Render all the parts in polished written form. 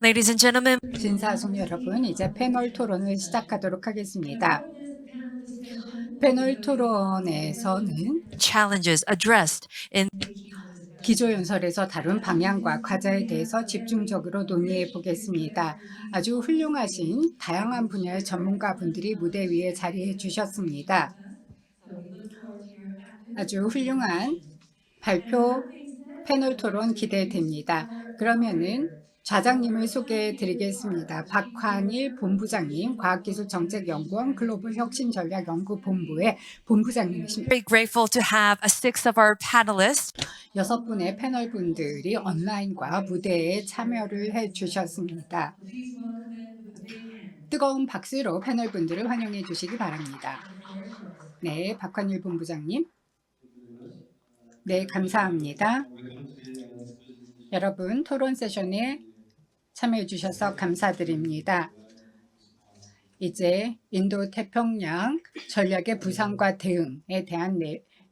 Ladies and gentlemen, 신사숙 여러분, 이제 패널 토론을 시작하도록 하겠습니다. 패널 토론에서는 challenges addressed in 기조연설에서 다룬 방향과 과제에 대해서 집중적으로 논의해 보겠습니다. 아주 훌륭하신 다양한 분야의 전문가분들이 무대 위에 자리해 주셨습니다. 아주 훌륭한 발표 패널 토론 기대됩니다. 그러면은 좌장님을 소개해 드리겠습니다. 박환일 본부장님, 과학기술정책연구원 글로벌혁신전략연구본부의 본부장님이십니다. very grateful to have six of our panelists 6분의 패널 분들이 온라인과 무대에 참여를 해 주셨습니다. 뜨거운 박수로 패널 분들을 환영해 주시기 바랍니다. 네, 박환일 본부장님. 네, 감사합니다. 여러분, 토론 세션에 참여해 주셔서 감사드립니다. 이제 인도 태평양 전략의 부상과 대응에 대한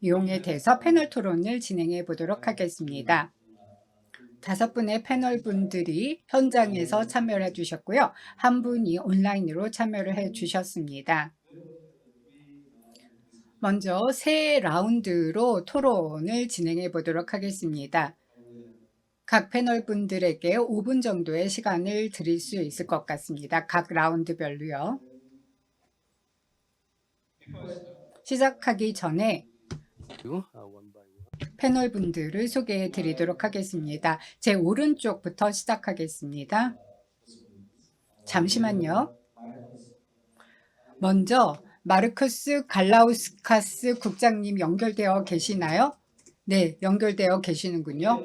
내용에 대해서 패널 토론을 진행해 보도록 하겠습니다. 5분의 패널 분들이 현장에서 참여를 해 주셨고요. 한 분이 온라인으로 참여를 해 주셨습니다. 먼저 세 라운드로 토론을 진행해 보도록 하겠습니다. 각 패널 분들에게 5분 정도의 시간을 드릴 수 있을 것 같습니다. 각 라운드별로요. 시작하기 전에 패널 분들을 소개해 드리도록 하겠습니다. 제 오른쪽부터 시작하겠습니다. 잠시만요. 먼저 마르쿠스 갈라우스카스 국장님 연결되어 계시나요? 네, 연결되어 계시는군요.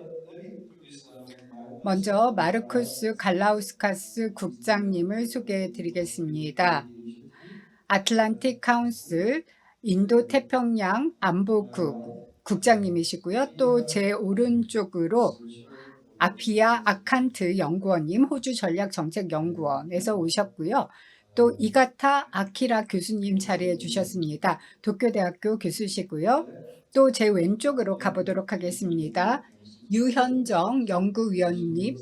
먼저 마르쿠스 갈라우스카스 국장님을 소개해 드리겠습니다. 아틀란틱 카운슬 인도 태평양 안보국 국장님이시고요. 또 제 오른쪽으로 아피아 아칸트 연구원님, 호주 전략정책연구원에서 오셨고요. 또 이가타 아키라 교수님 자리해 주셨습니다. 도쿄대학교 교수시고요. 또 제 왼쪽으로 가보도록 하겠습니다. 유현정 연구위원님,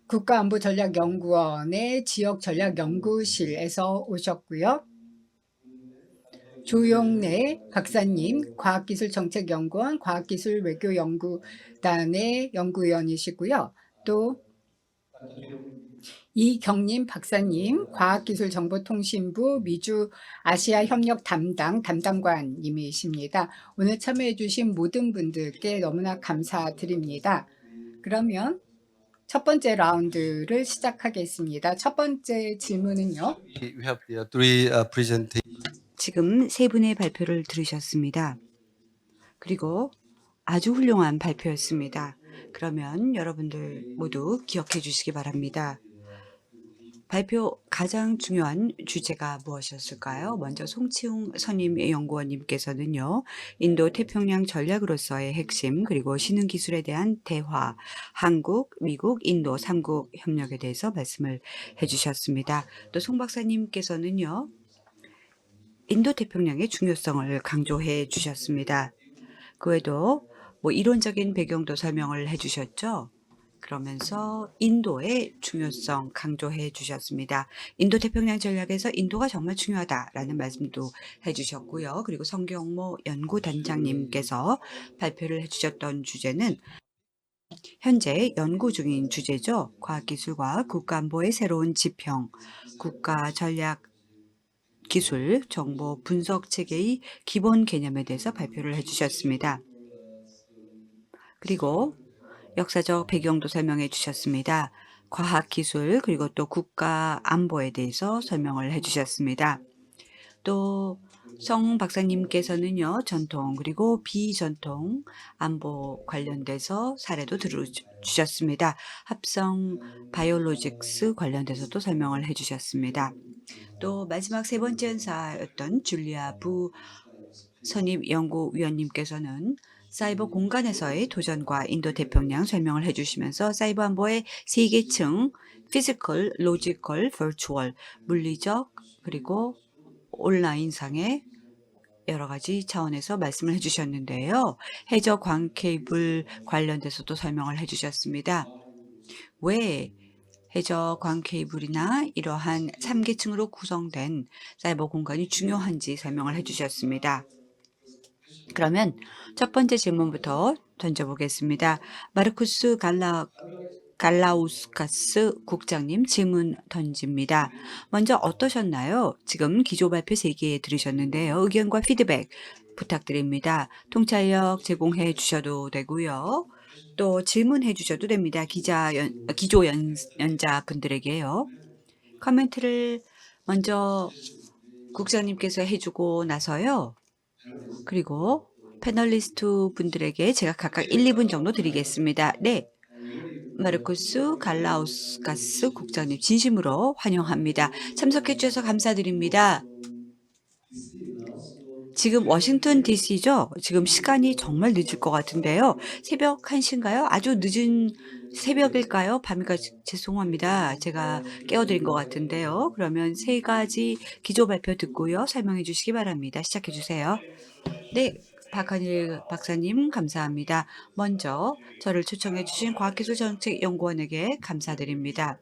국가안보전략연구원의 지역전략연구실에서 오셨고요. 조용래 박사님, 과학기술정책연구원 과학기술외교연구단의 연구위원이시고요. 또 이경림 박사님, 과학기술정보통신부 미주 아시아 협력 담당관님이십니다. 오늘 참여해 주신 모든 분들께 너무나 감사드립니다. 그러면 첫 번째 라운드를 시작하겠습니다. 첫 번째 질문은요. We have the three presentations. 지금 세 분의 발표를 들으셨습니다. 그리고 아주 훌륭한 발표였습니다. 그러면 여러분들 모두 기억해 주시기 바랍니다. 발표 가장 중요한 주제가 무엇이었을까요? 먼저 송치웅 선임 연구원님께서는요, 인도 태평양 전략으로서의 핵심 그리고 신흥기술에 대한 대화, 한국, 미국, 인도 3국 협력에 대해서 말씀을 해주셨습니다. 또 송 박사님께서는요, 인도 태평양의 중요성을 강조해 주셨습니다. 그 외에도 이론적인 배경도 설명을 해 주셨죠. 그러면서 인도의 중요성 강조해 주셨습니다. 인도 태평양 전략에서 인도가 정말 중요하다라는 말씀도 해 주셨고요. 그리고 성경모 연구단장님께서 발표를 해 주셨던 주제는 현재 연구 중인 주제죠. 과학기술과 국가안보의 새로운 지평, 국가전략 기술, 정보 분석 체계의 기본 개념에 대해서 발표를 해 주셨습니다. 그리고 역사적 배경도 설명해 주셨습니다. 과학기술 그리고 또 국가안보에 대해서 설명을 해 주셨습니다. 또 성 박사님께서는요, 전통 그리고 비전통 안보 관련돼서 사례도 들어주셨습니다. 합성 바이올로직스 관련돼서도 설명을 해 주셨습니다. 또 마지막 세 번째 연사였던 줄리아 부 선임 연구위원님께서는 사이버 공간에서의 도전과 인도 태평양 설명을 해주시면서 사이버 안보의 세 계층, 피지컬, 로지컬, 버추얼, 물리적 그리고 온라인상의 여러 가지 차원에서 말씀을 해주셨는데요. 해저 광 케이블 관련돼서도 설명을 해주셨습니다. 왜 해저 광 케이블이나 이러한 3계층으로 구성된 사이버 공간이 중요한지 설명을 해주셨습니다. 그러면 첫 번째 질문부터 던져보겠습니다. 마르쿠스 갈라우스카스 국장님 질문 던집니다. 먼저 어떠셨나요? 지금 기조 발표 3개 들으셨는데요. 의견과 피드백 부탁드립니다. 통찰력 제공해 주셔도 되고요. 또 질문해 주셔도 됩니다. 기조 연자분들에게요. 코멘트를 먼저 국장님께서 해주고 나서요. 그리고 패널리스트 분들에게 제가 각각 1, 2분 정도 드리겠습니다. 네. 마르쿠스 갈라우스카스 국장님 진심으로 환영합니다. 참석해 주셔서 감사드립니다. 지금 워싱턴 DC죠? 지금 시간이 정말 늦을 것 같은데요. 새벽 1시인가요? 아주 늦은 새벽일까요? 밤일까? 죄송합니다. 제가 깨워드린 것 같은데요. 그러면 3가지 기조 발표 듣고요. 설명해 주시기 바랍니다. 시작해 주세요. 네. 박한일 박사님 감사합니다. 먼저 저를 초청해 주신 과학기술정책연구원에게 감사드립니다.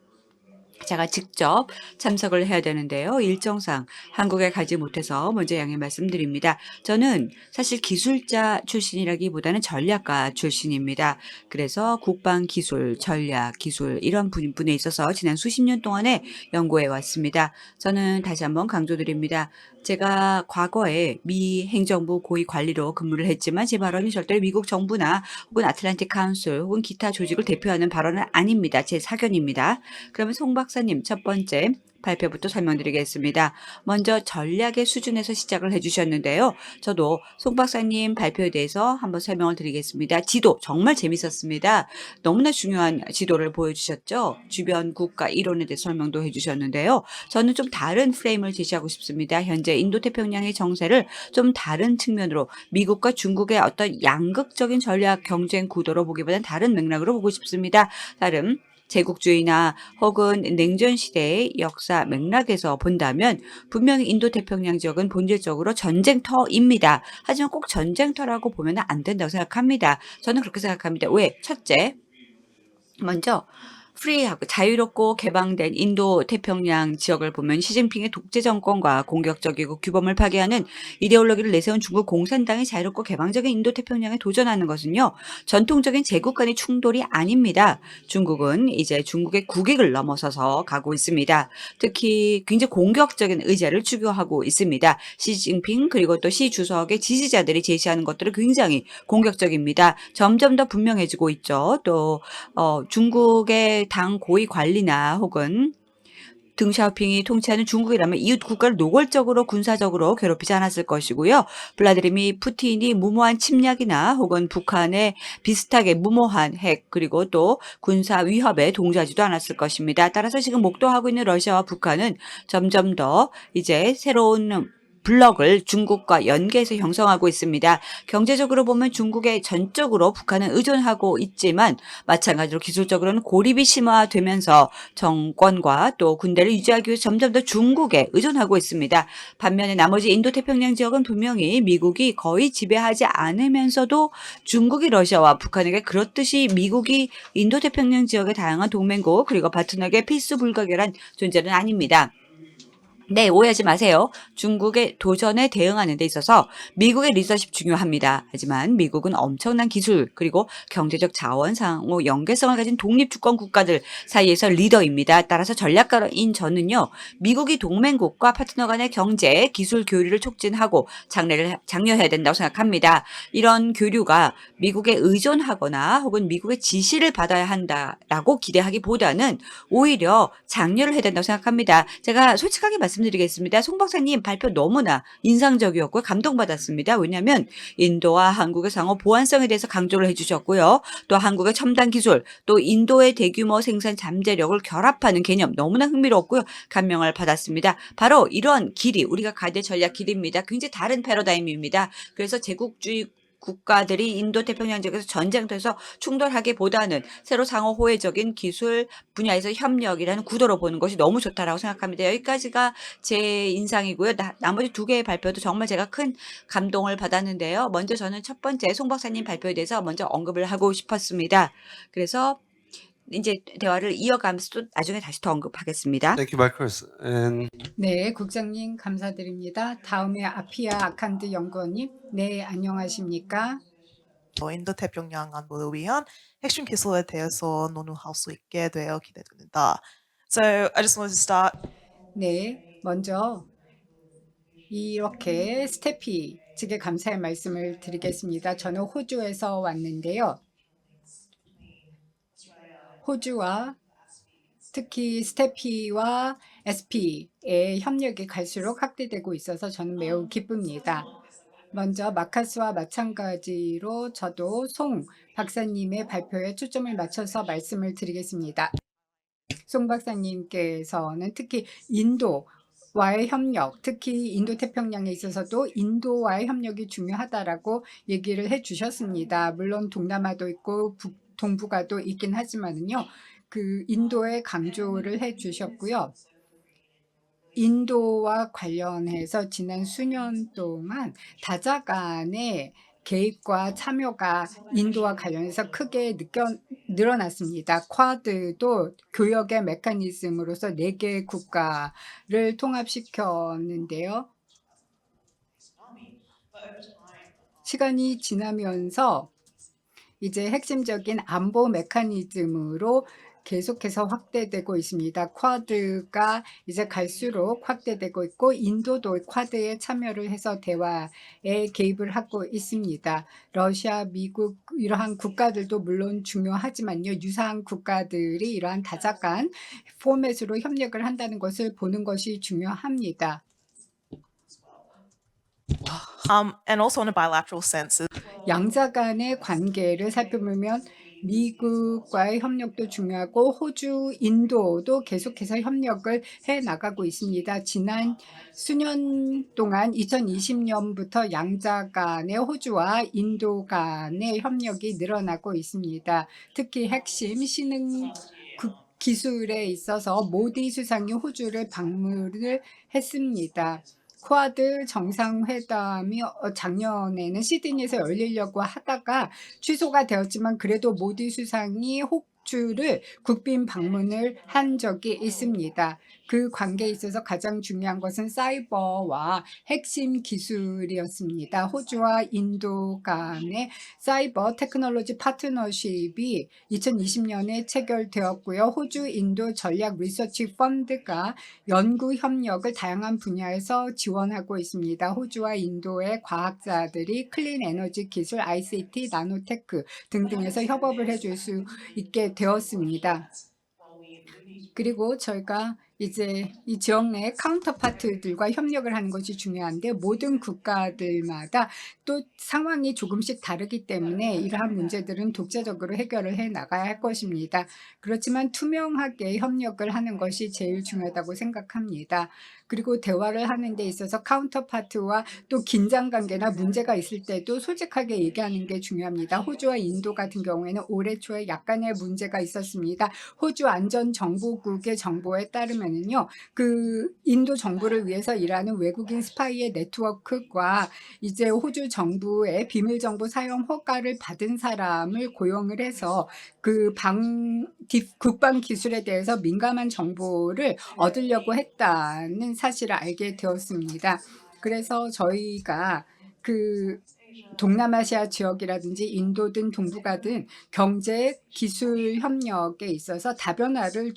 제가 직접 참석을 해야 되는데요. 일정상 한국에 가지 못해서 먼저 양해 말씀드립니다. 저는 사실 기술자 출신이라기보다는 전략가 출신입니다. 그래서 국방기술, 전략기술 이런 분에 있어서 지난 수십 년 동안에 연구해 왔습니다. 저는 다시 한번 강조드립니다. 제가 과거에 미 행정부 고위 관리로 근무를 했지만 제 발언이 절대로 미국 정부나 혹은 아틀란틱 카운슬 혹은 기타 조직을 대표하는 발언은 아닙니다. 제 사견입니다. 그러면 송 박사님 첫 번째 발표부터 설명드리겠습니다. 먼저 전략의 수준에서 시작을 해주셨는데요. 저도 송 박사님 발표에 대해서 한번 설명을 드리겠습니다. 지도 정말 재밌었습니다. 너무나 중요한 지도를 보여주셨죠. 주변 국가 이론에 대해 설명도 해주셨는데요. 저는 좀 다른 프레임을 제시하고 싶습니다. 현재 인도태평양의 정세를 좀 다른 측면으로 미국과 중국의 어떤 양극적인 전략 경쟁 구도로 보기보다는 다른 맥락으로 보고 싶습니다. 다른 제국주의나 혹은 냉전 시대의 역사 맥락에서 본다면 분명히 인도태평양 지역은 본질적으로 전쟁터입니다. 하지만 꼭 전쟁터라고 보면 안 된다고 생각합니다. 저는 그렇게 생각합니다. 왜? 첫째, 먼저 프리하고 자유롭고 개방된 인도 태평양 지역을 보면 시진핑의 독재 정권과 공격적이고 규범을 파괴하는 이데올로기를 내세운 중국 공산당이 자유롭고 개방적인 인도 태평양에 도전하는 것은요. 전통적인 제국 간의 충돌이 아닙니다. 중국은 이제 중국의 국익을 넘어서서 가고 있습니다. 특히 굉장히 공격적인 의제를 추구하고 있습니다. 시진핑 그리고 또 시 주석의 지지자들이 제시하는 것들은 굉장히 공격적입니다. 점점 더 분명해지고 있죠. 또 중국의 당 고위 관리나 혹은 등샤오핑이 통치하는 중국이라면 이웃 국가를 노골적으로 군사적으로 괴롭히지 않았을 것이고요. 블라디미르 푸틴이 무모한 침략이나 혹은 북한에 비슷하게 무모한 핵 그리고 또 군사 위협에 동조하지도 않았을 것입니다. 따라서 지금 목도하고 있는 러시아와 북한은 점점 더 이제 새로운 블록을 중국과 연계해서 형성하고 있습니다. 경제적으로 보면 중국에 전적으로 북한은 의존하고 있지만 마찬가지로 기술적으로는 고립이 심화되면서 정권과 또 군대를 유지하기 위해서 점점 더 중국에 의존하고 있습니다. 반면에 나머지 인도태평양 지역은 분명히 미국이 거의 지배하지 않으면서도 중국이 러시아와 북한에게 그렇듯이 미국이 인도태평양 지역의 다양한 동맹국 그리고 파트너에게 필수 불가결한 존재는 아닙니다. 네, 오해하지 마세요. 중국의 도전에 대응하는 데 있어서 미국의 리더십 중요합니다. 하지만 미국은 엄청난 기술 그리고 경제적 자원 상호 연계성을 가진 독립주권 국가들 사이에서 리더입니다. 따라서 전략가인 저는요. 미국이 동맹국과 파트너 간의 경제, 기술 교류를 촉진하고 장려해야 된다고 생각합니다. 이런 교류가 미국에 의존하거나 혹은 미국의 지시를 받아야 한다라고 기대하기보다는 오히려 장려를 해야 된다고 생각합니다. 제가 솔직하게 말씀드리겠습니다. 송 박사님 발표 너무나 인상적이었고 감동받았습니다. 왜냐하면 인도와 한국의 상호 보안성에 대해서 강조를 해주셨고요. 또 한국의 첨단 기술, 또 인도의 대규모 생산 잠재력을 결합하는 개념 너무나 흥미롭고요. 감명을 받았습니다. 바로 이런 길이 우리가 가야 될 전략 길입니다. 굉장히 다른 패러다임입니다. 그래서 제국주의 국가들이 인도태평양 지역에서 전쟁터에서 충돌하기보다는 새로 상호 호혜적인 기술 분야에서 협력이라는 구도로 보는 것이 너무 좋다라고 생각합니다. 여기까지가 제 인상이고요. 나머지 2개의 발표도 정말 제가 큰 감동을 받았는데요. 먼저 저는 첫 번째 송 박사님 발표에 대해서 먼저 언급을 하고 싶었습니다. 그래서 이제 대화를 이어가면서 또 나중에 다시 더 언급하겠습니다. Thank you, Marcus. And 네, 국장님 감사드립니다. 다음에 아피아 아칸드 연구원님. 네, 안녕하십니까? 인도 태평양 안보를 위한 핵심 기술에 대해서 논의할 수 있게 되어 기대됩니다. So I just wanted to start. 네, 먼저 이렇게 스테피 측에 감사의 말씀을 드리겠습니다. 저는 호주에서 왔는데요. 호주와 특히 스테피와 SP의 협력이 갈수록 확대되고 있어서 저는 매우 기쁩니다. 먼저 마카스와 마찬가지로 저도 송 박사님의 발표에 초점을 맞춰서 말씀을 드리겠습니다. 송 박사님께서는 특히 인도와의 협력, 특히 인도 태평양에 있어서도 인도와의 협력이 중요하다라고 얘기를 해주셨습니다. 물론 동남아도 있고 동북아도 있긴 하지만은요, 그 인도에 강조를 해주셨고요. 인도와 관련해서 지난 수년 동안 다자간의 개입과 참여가 인도와 관련해서 크게 늘어났습니다. 쿼드도 교역의 메커니즘으로서 4개 국가를 통합시켰는데요. 시간이 지나면서 이제 핵심적인 안보 메커니즘으로 계속해서 확대되고 있습니다. 쿼드가 이제 갈수록 확대되고 있고 인도도 쿼드에 참여를 해서 대화에 개입을 하고 있습니다. 러시아, 미국 이러한 국가들도 물론 중요하지만요. 유사한 국가들이 이러한 다자간 포맷으로 협력을 한다는 것을 보는 것이 중요합니다. And also in a bilateral sense. 양자 간의 관계를 살펴보면 미국과의 협력도 중요하고 호주, 인도도 계속해서 협력을 해나가고 있습니다. 지난 수년 동안 2020년부터 양자 간의 호주와 인도 간의 협력이 늘어나고 있습니다. 특히 핵심 신흥 기술에 있어서 모디 수상이 호주를 방문을 했습니다. 쿼드 정상회담이 작년에는 시드니에서 열리려고 하다가 취소가 되었지만 그래도 모디 수상이 호주를 국빈 방문을 한 적이 있습니다. 그 관계에 있어서 가장 중요한 것은 사이버와 핵심 기술이었습니다. 호주와 인도 간의 사이버 테크놀로지 파트너십이 2020년에 체결되었고요. 호주 인도 전략 리서치 펀드가 연구 협력을 다양한 분야에서 지원하고 있습니다. 호주와 인도의 과학자들이 클린 에너지 기술, ICT, 나노테크 등등에서 협업을 해줄 수 있게 되었습니다. 그리고 저희가 이제 이 지역 내 카운터파트들과 협력을 하는 것이 중요한데 모든 국가들마다 또 상황이 조금씩 다르기 때문에 이러한 문제들은 독자적으로 해결을 해 나가야 할 것입니다. 그렇지만 투명하게 협력을 하는 것이 제일 중요하다고 생각합니다. 그리고 대화를 하는 데 있어서 카운터파트와 또 긴장관계나 문제가 있을 때도 솔직하게 얘기하는 게 중요합니다. 호주와 인도 같은 경우에는 올해 초에 약간의 문제가 있었습니다. 호주 안전정보국의 정보에 따르면요, 그 인도 정부를 위해서 일하는 외국인 스파이의 네트워크가 이제 호주 정부의 비밀 정보 사용 허가를 받은 사람을 고용을 해서 그 국방 기술에 대해서 민감한 정보를 얻으려고 했다는 사실을 알게 되었습니다. 그래서 저희가 그 동남아시아 지역이라든지 인도 등 동북아 등 경제 기술 협력에 있어서 다변화를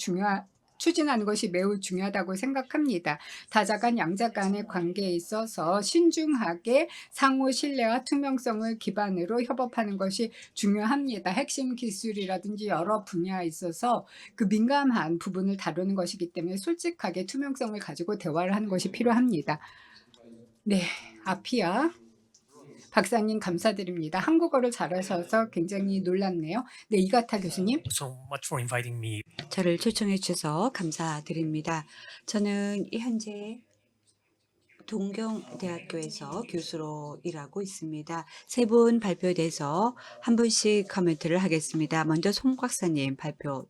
추진하는 것이 매우 중요하다고 생각합니다. 다자 간 양자 간의 관계에 있어서 신중하게 상호 신뢰와 투명성을 기반으로 협업하는 것이 중요합니다. 핵심 기술이라든지 여러 분야에 있어서 그 민감한 부분을 다루는 것이기 때문에 솔직하게 투명성을 가지고 대화를 하는 것이 필요합니다. 네, 아피아 박사님 감사드립니다. 한국어를 잘하셔서 굉장히 놀랍네요. 네, 이가타 교수님. so much for inviting me. 저를 초청해 주셔서 감사드립니다. 저는 현재 동경대학교에서 교수로 일하고 있습니다. 세 분 발표에 대해서 한 분씩 코멘트를 하겠습니다. 먼저 송 박사님 발표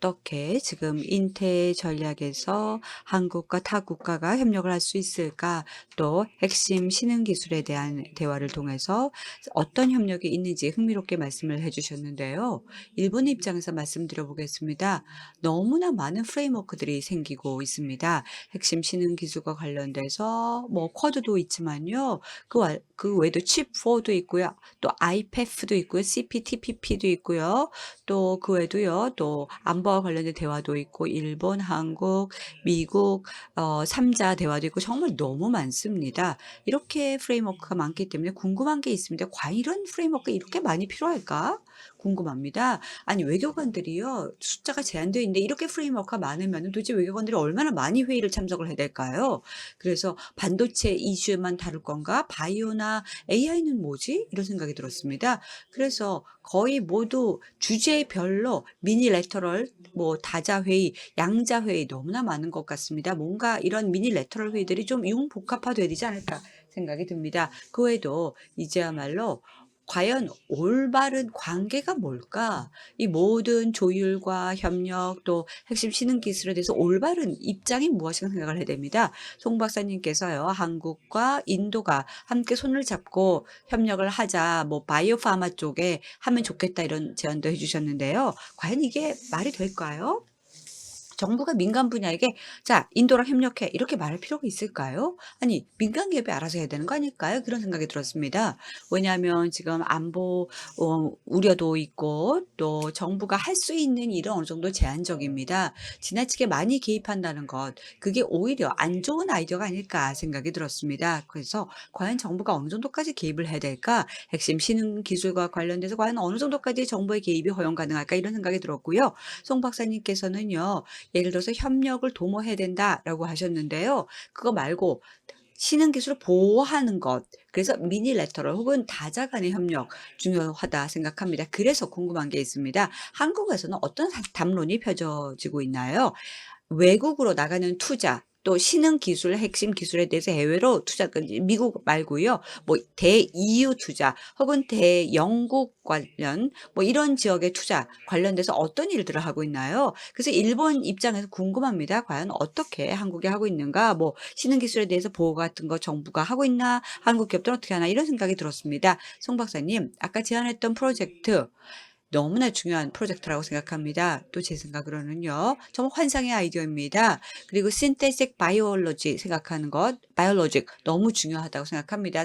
어떻게 지금 인태 전략에서 한국과 타 국가가 협력을 할 수 있을까? 또 핵심 신흥 기술에 대한 대화를 통해서 어떤 협력이 있는지 흥미롭게 말씀을 해주셨는데요. 일본의 입장에서 말씀드려 보겠습니다. 너무나 많은 프레임워크들이 생기고 있습니다. 핵심 신흥 기술과 관련돼서 뭐 쿼드도 있지만요. 그 외에도 칩4도 있고요. 또 IPEF도 있고요. CPTPP도 있고요. 또 그 외에도요. 또 안보와 관련된 대화도 있고 일본, 한국, 미국 3자 대화도 있고 정말 너무 많습니다. 이렇게 프레임워크가 많기 때문에 궁금한 게 있습니다. 과연 이런 프레임워크가 이렇게 많이 필요할까? 궁금합니다. 아니 외교관들이요. 숫자가 제한되어 있는데 이렇게 프레임워크가 많으면 도대체 외교관들이 얼마나 많이 회의를 참석을 해야 될까요? 그래서 반도체 이슈만 다룰 건가? 바이오나 AI는 뭐지? 이런 생각이 들었습니다. 그래서 거의 모두 주제별로 미니 레터럴, 뭐 다자 회의, 양자 회의 너무나 많은 것 같습니다. 뭔가 이런 미니 레터럴 회의들이 좀 융복합화돼야 되지 않을까 생각이 듭니다. 그 외에도 이제야말로 과연 올바른 관계가 뭘까? 이 모든 조율과 협력 또 핵심 신흥 기술에 대해서 올바른 입장이 무엇인가 생각을 해야 됩니다. 송 박사님께서요, 한국과 인도가 함께 손을 잡고 협력을 하자, 뭐 바이오 파마 쪽에 하면 좋겠다 이런 제안도 해주셨는데요. 과연 이게 말이 될까요? 정부가 민간 분야에게 자, 인도랑 협력해 이렇게 말할 필요가 있을까요? 아니, 민간 기업이 알아서 해야 되는 거 아닐까요? 그런 생각이 들었습니다. 왜냐하면 지금 안보 우려도 있고 또 정부가 할 수 있는 일은 어느 정도 제한적입니다. 지나치게 많이 개입한다는 것, 그게 오히려 안 좋은 아이디어가 아닐까 생각이 들었습니다. 그래서 과연 정부가 어느 정도까지 개입을 해야 될까? 핵심 신흥 기술과 관련돼서 과연 어느 정도까지 정부의 개입이 허용 가능할까? 이런 생각이 들었고요. 송 박사님께서는요. 예를 들어서 협력을 도모해야 된다라고 하셨는데요. 그거 말고 신흥 기술을 보호하는 것, 그래서 미니 레터럴 혹은 다자 간의 협력 중요하다 생각합니다. 그래서 궁금한 게 있습니다. 한국에서는 어떤 담론이 펴져지고 있나요? 외국으로 나가는 투자, 또 신흥 기술, 핵심 기술에 대해서 해외로 투자, 미국 말고요. 뭐 대EU 투자 혹은 대영국 관련 뭐 이런 지역의 투자 관련돼서 어떤 일들을 하고 있나요? 그래서 일본 입장에서 궁금합니다. 과연 어떻게 한국이 하고 있는가? 뭐 신흥 기술에 대해서 보호 같은 거 정부가 하고 있나? 한국 기업들은 어떻게 하나? 이런 생각이 들었습니다. 송 박사님, 아까 제안했던 프로젝트 너무나 중요한 프로젝트라고 생각합니다. 또 제 생각으로는요. 정말 환상의 아이디어입니다. 그리고 신테식 바이올로지 생각하는 것, 바이올로직 너무 중요하다고 생각합니다.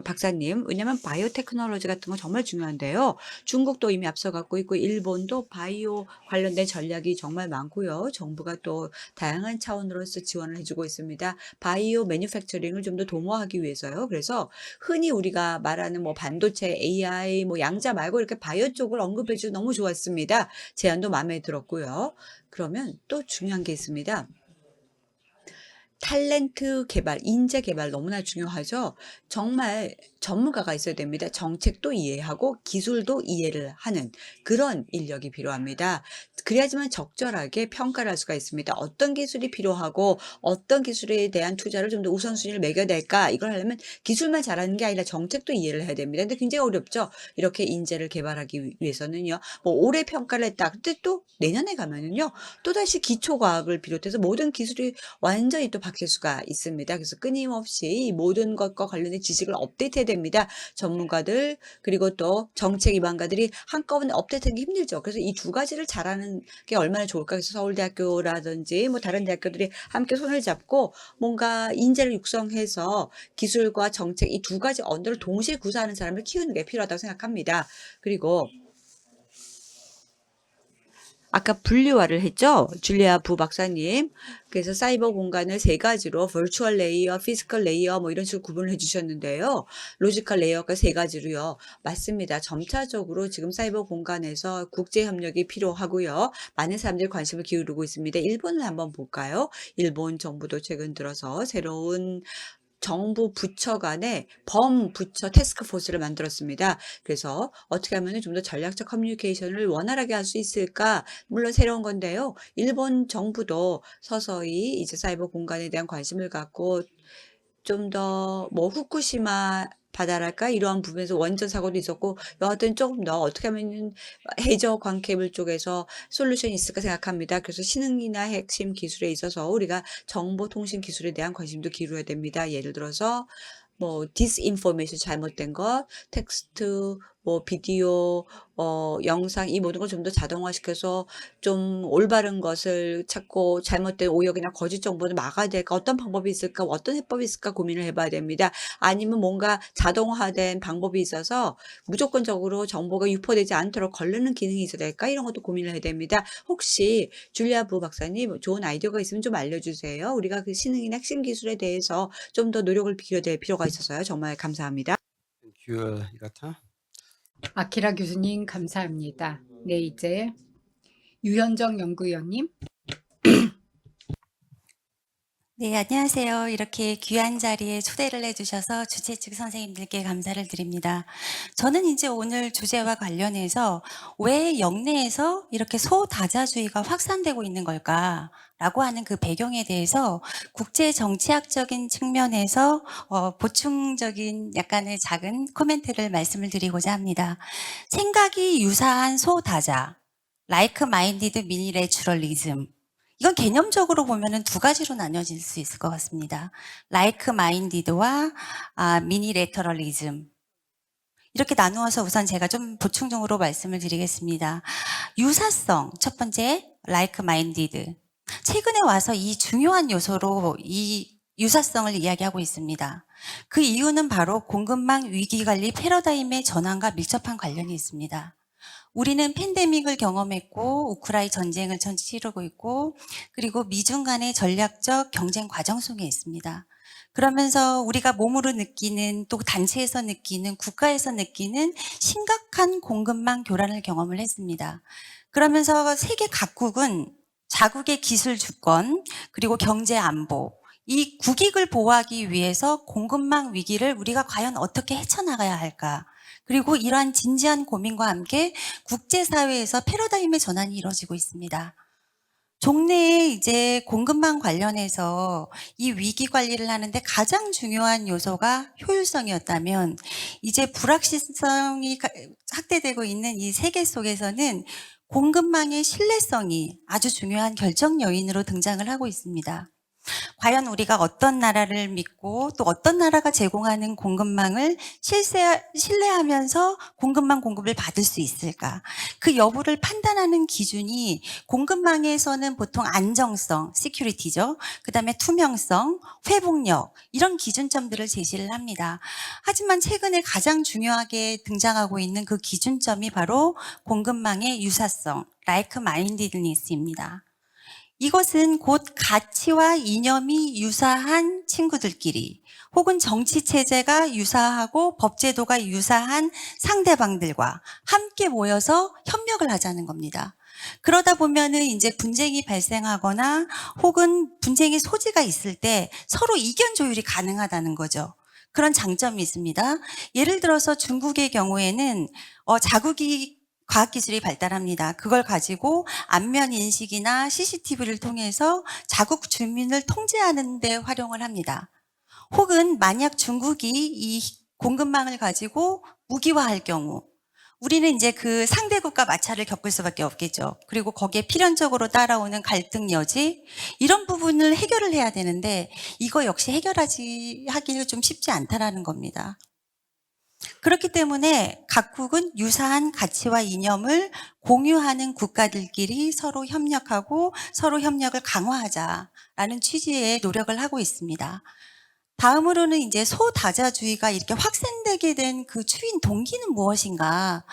박사님. 왜냐하면 바이오 테크놀로지 같은 거 정말 중요한데요. 중국도 이미 앞서가고 있고 일본도 바이오 관련된 전략이 정말 많고요. 정부가 또 다양한 차원으로서 지원을 해주고 있습니다. 바이오 매뉴팩처링을 좀 더 도모하기 위해서요. 그래서 흔히 우리가 말하는 뭐 반도체, AI, 뭐 양자 말고 이렇게 바이오 쪽을 언급해 주셔서 너무 좋았습니다. 제안도 마음에 들었고요. 그러면 또 중요한 게 있습니다. 탤런트 개발, 인재 개발 너무나 중요하죠. 정말 전문가가 있어야 됩니다. 정책도 이해하고 기술도 이해를 하는 그런 인력이 필요합니다. 그래야지만 적절하게 평가를 할 수가 있습니다. 어떤 기술이 필요하고 어떤 기술에 대한 투자를 좀 더 우선순위를 매겨야 될까? 이걸 하려면 기술만 잘하는 게 아니라 정책도 이해를 해야 됩니다. 근데 굉장히 어렵죠. 이렇게 인재를 개발하기 위해서는요. 뭐 올해 평가를 했다. 근데 또 내년에 가면은요. 또다시 기초과학을 비롯해서 모든 기술이 완전히 또 바뀔 수가 있습니다. 그래서 끊임없이 이 모든 것과 관련된 지식을 업데이트해야 됩니다. 전문가들 그리고 또 정책 기반가들이 한꺼번에 업데이트하기 힘들죠. 그래서 이 두 가지를 잘하는 게 얼마나 좋을까. 그래서 서울대학교라든지 뭐 다른 대학교들이 함께 손을 잡고 뭔가 인재를 육성해서 기술과 정책 이 두 가지 언어를 동시에 구사하는 사람을 키우는 게 필요하다고 생각합니다. 그리고 아까 분류화를 했죠? 줄리아 부 박사님. 그래서 사이버 공간을 세 가지로 버추얼 레이어, 피지컬 레이어 뭐 이런 식으로 구분을 해주셨는데요. 로지컬 레이어가 세 가지로요. 맞습니다. 점차적으로 지금 사이버 공간에서 국제 협력이 필요하고요. 많은 사람들이 관심을 기울이고 있습니다. 일본을 한번 볼까요? 일본 정부도 최근 들어서 새로운 정부 부처 간의 범부처 태스크포스를 만들었습니다. 그래서 어떻게 하면 좀 더 전략적 커뮤니케이션을 원활하게 할 수 있을까? 물론 새로운 건데요. 일본 정부도 서서히 이제 사이버 공간에 대한 관심을 갖고 좀 더 뭐 후쿠시마 바다랄까 이러한 부분에서 원전 사고도 있었고 여하튼 조금 더 어떻게 하면 해저 광케이블 쪽에서 솔루션이 있을까 생각합니다. 그래서 신흥이나 핵심 기술에 있어서 우리가 정보통신 기술에 대한 관심도 기울여야 됩니다. 예를 들어서 뭐 디스인포메이션 잘못된 것, 텍스트, 뭐 비디오, 영상 이 모든 걸 좀 더 자동화시켜서 좀 올바른 것을 찾고 잘못된 오역이나 거짓 정보를 막아야 될까? 어떤 방법이 있을까? 어떤 해법이 있을까? 고민을 해봐야 됩니다. 아니면 뭔가 자동화된 방법이 있어서 무조건적으로 정보가 유포되지 않도록 걸르는 기능이 있어야 될까? 이런 것도 고민을 해야 됩니다. 혹시 줄리아 부 박사님 좋은 아이디어가 있으면 좀 알려주세요. 우리가 그 신흥이나 핵심 기술에 대해서 좀 더 노력을 기울여야 필요가 있어서요. 정말 감사합니다. Thank you, Higata. 아키라 교수님 감사합니다. 네, 이제 유현정 연구위원님. 네, 안녕하세요. 이렇게 귀한 자리에 초대를 해주셔서 주최 측 선생님들께 감사를 드립니다. 저는 이제 오늘 주제와 관련해서 왜 영내에서 이렇게 소다자주의가 확산되고 있는 걸까라고 하는 그 배경에 대해서 국제 정치학적인 측면에서 보충적인 약간의 작은 코멘트를 말씀을 드리고자 합니다. 생각이 유사한 소다자, like-minded minilateralism. 이건 개념적으로 보면은 두 가지로 나뉘어질 수 있을 것 같습니다. like-minded와 minilateralism. 이렇게 나누어서 우선 제가 좀 보충적으로 말씀을 드리겠습니다. 유사성, 첫 번째 like-minded. 최근에 와서 이 중요한 요소로 이 유사성을 이야기하고 있습니다. 그 이유는 바로 공급망 위기관리 패러다임의 전환과 밀접한 관련이 있습니다. 우리는 팬데믹을 경험했고 우크라이나 전쟁을 치르고 있고 그리고 미중 간의 전략적 경쟁 과정 속에 있습니다. 그러면서 우리가 몸으로 느끼는 또 단체에서 느끼는 국가에서 느끼는 심각한 공급망 교란을 경험을 했습니다. 그러면서 세계 각국은 자국의 기술 주권 그리고 경제 안보 이 국익을 보호하기 위해서 공급망 위기를 우리가 과연 어떻게 헤쳐나가야 할까? 그리고 이러한 진지한 고민과 함께 국제사회에서 패러다임의 전환이 이루어지고 있습니다. 종래에 이제 공급망 관련해서 이 위기 관리를 하는데 가장 중요한 요소가 효율성이었다면 이제 불확실성이 확대되고 있는 이 세계 속에서는 공급망의 신뢰성이 아주 중요한 결정 요인으로 등장을 하고 있습니다. 과연 우리가 어떤 나라를 믿고 또 어떤 나라가 제공하는 공급망을 신뢰하면서 공급망 공급을 받을 수 있을까? 그 여부를 판단하는 기준이 공급망에서는 보통 안정성, 시큐리티죠. 그다음에 투명성, 회복력 이런 기준점들을 제시를 합니다. 하지만 최근에 가장 중요하게 등장하고 있는 그 기준점이 바로 공급망의 유사성, like-mindedness입니다. 이것은 곧 가치와 이념이 유사한 친구들끼리 혹은 정치 체제가 유사하고 법제도가 유사한 상대방들과 함께 모여서 협력을 하자는 겁니다. 그러다 보면은 이제 분쟁이 발생하거나 혹은 분쟁의 소지가 있을 때 서로 이견 조율이 가능하다는 거죠. 그런 장점이 있습니다. 예를 들어서 중국의 경우에는 자국이 과학기술이 발달합니다. 그걸 가지고 안면 인식이나 CCTV를 통해서 자국 주민을 통제하는 데 활용을 합니다. 혹은 만약 중국이 이 공급망을 가지고 무기화할 경우 우리는 이제 그 상대국과 마찰을 겪을 수밖에 없겠죠. 그리고 거기에 필연적으로 따라오는 갈등 여지 이런 부분을 해결을 해야 되는데 이거 역시 하기는 좀 쉽지 않다라는 겁니다. 그렇기 때문에 각국은 유사한 가치와 이념을 공유하는 국가들끼리 서로 협력하고 서로 협력을 강화하자라는 취지의 노력을 하고 있습니다. 다음으로는 이제 소다자주의가 이렇게 확산되게 된 그 추인 동기는 무엇인가?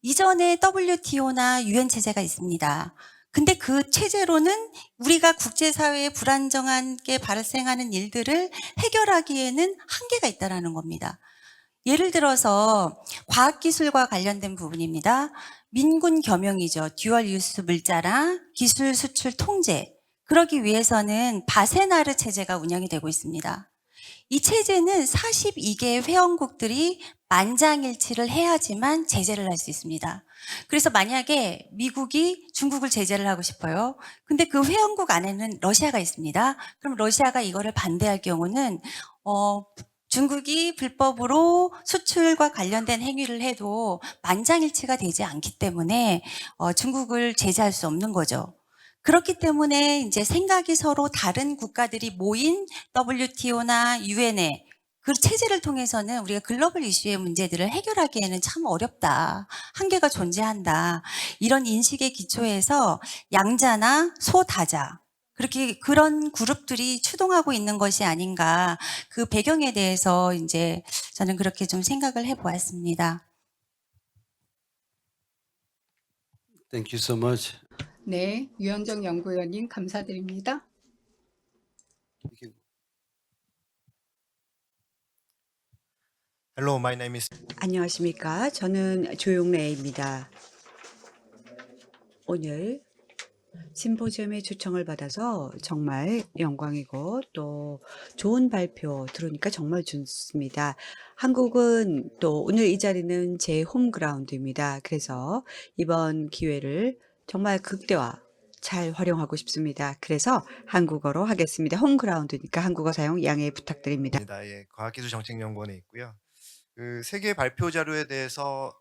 이전에 WTO나 UN 체제가 있습니다. 근데 그 체제로는 우리가 국제사회에 불안정하게 발생하는 일들을 해결하기에는 한계가 있다는 겁니다. 예를 들어서 과학기술과 관련된 부분입니다. 민군 겸용이죠. 듀얼 유스 물자랑 기술 수출 통제. 그러기 위해서는 바세나르 체제가 운영이 되고 있습니다. 이 체제는 42개의 회원국들이 만장일치를 해야지만 제재를 할 수 있습니다. 그래서 만약에 미국이 중국을 제재를 하고 싶어요. 근데 그 회원국 안에는 러시아가 있습니다. 그럼 러시아가 이거를 반대할 경우는 중국이 불법으로 수출과 관련된 행위를 해도 만장일치가 되지 않기 때문에 중국을 제재할 수 없는 거죠. 그렇기 때문에 이제 생각이 서로 다른 국가들이 모인 WTO나 유엔에 그 체제를 통해서는 우리가 글로벌 이슈의 문제들을 해결하기에는 참 어렵다. 한계가 존재한다. 이런 인식에 기초해서 양자나 소다자 그렇게 그런 그룹들이 추동하고 있는 것이 아닌가. 그 배경에 대해서 이제 저는 그렇게 좀 생각을 해 보았습니다. Thank you so much. 네, 유현정 연구위원님 감사드립니다. 이렇게 Hello, my name is 안녕하십니까. 저는 조용래입니다. 오늘 심포지엄에 초청을 받아서 정말 영광이고 또 좋은 발표 들으니까 정말 좋습니다. 한국은 또 오늘 이 자리는 제 홈그라운드입니다. 그래서 이번 기회를 정말 극대화 잘 활용하고 싶습니다. 그래서 한국어로 하겠습니다. 홈그라운드니까 한국어 사용 양해 부탁드립니다. 예, 과학기술정책연구원에 있고요. 그 세계 발표 자료에 대해서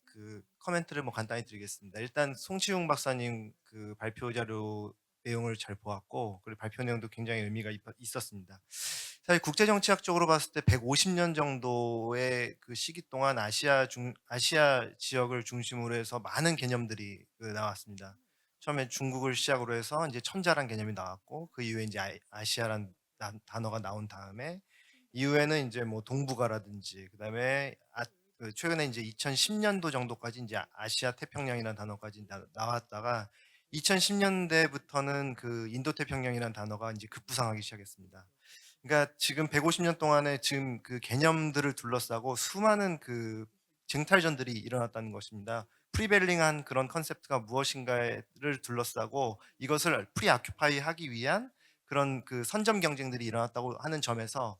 그 코멘트를 뭐 간단히 드리겠습니다. 일단 송치웅 박사님 그 발표 자료 내용을 잘 보았고, 그리고 발표 내용도 굉장히 의미가 있었습니다. 사실 국제정치학적으로 봤을 때 150년 정도의 그 시기 동안 아시아 지역을 중심으로 해서 많은 개념들이 나왔습니다. 처음에 중국을 시작으로 해서 이제 천자란 개념이 나왔고, 그 이후에 이제 아시아란 단어가 나온 다음에 이후에는 이제 뭐 동북아라든지 그다음에 그 최근에 이제 2010년도 정도까지 이제 아시아 태평양이라는 단어까지 나왔다가 2010년대부터는 그 인도 태평양이라는 단어가 이제 급부상하기 시작했습니다. 그러니까 지금 150년 동안에 지금 그 개념들을 둘러싸고 수많은 그 쟁탈전들이 일어났다는 것입니다. 프리벨링한 그런 컨셉트가 무엇인가를 둘러싸고 이것을 프리아큐파이 하기 위한 그런 그 선점 경쟁들이 일어났다고 하는 점에서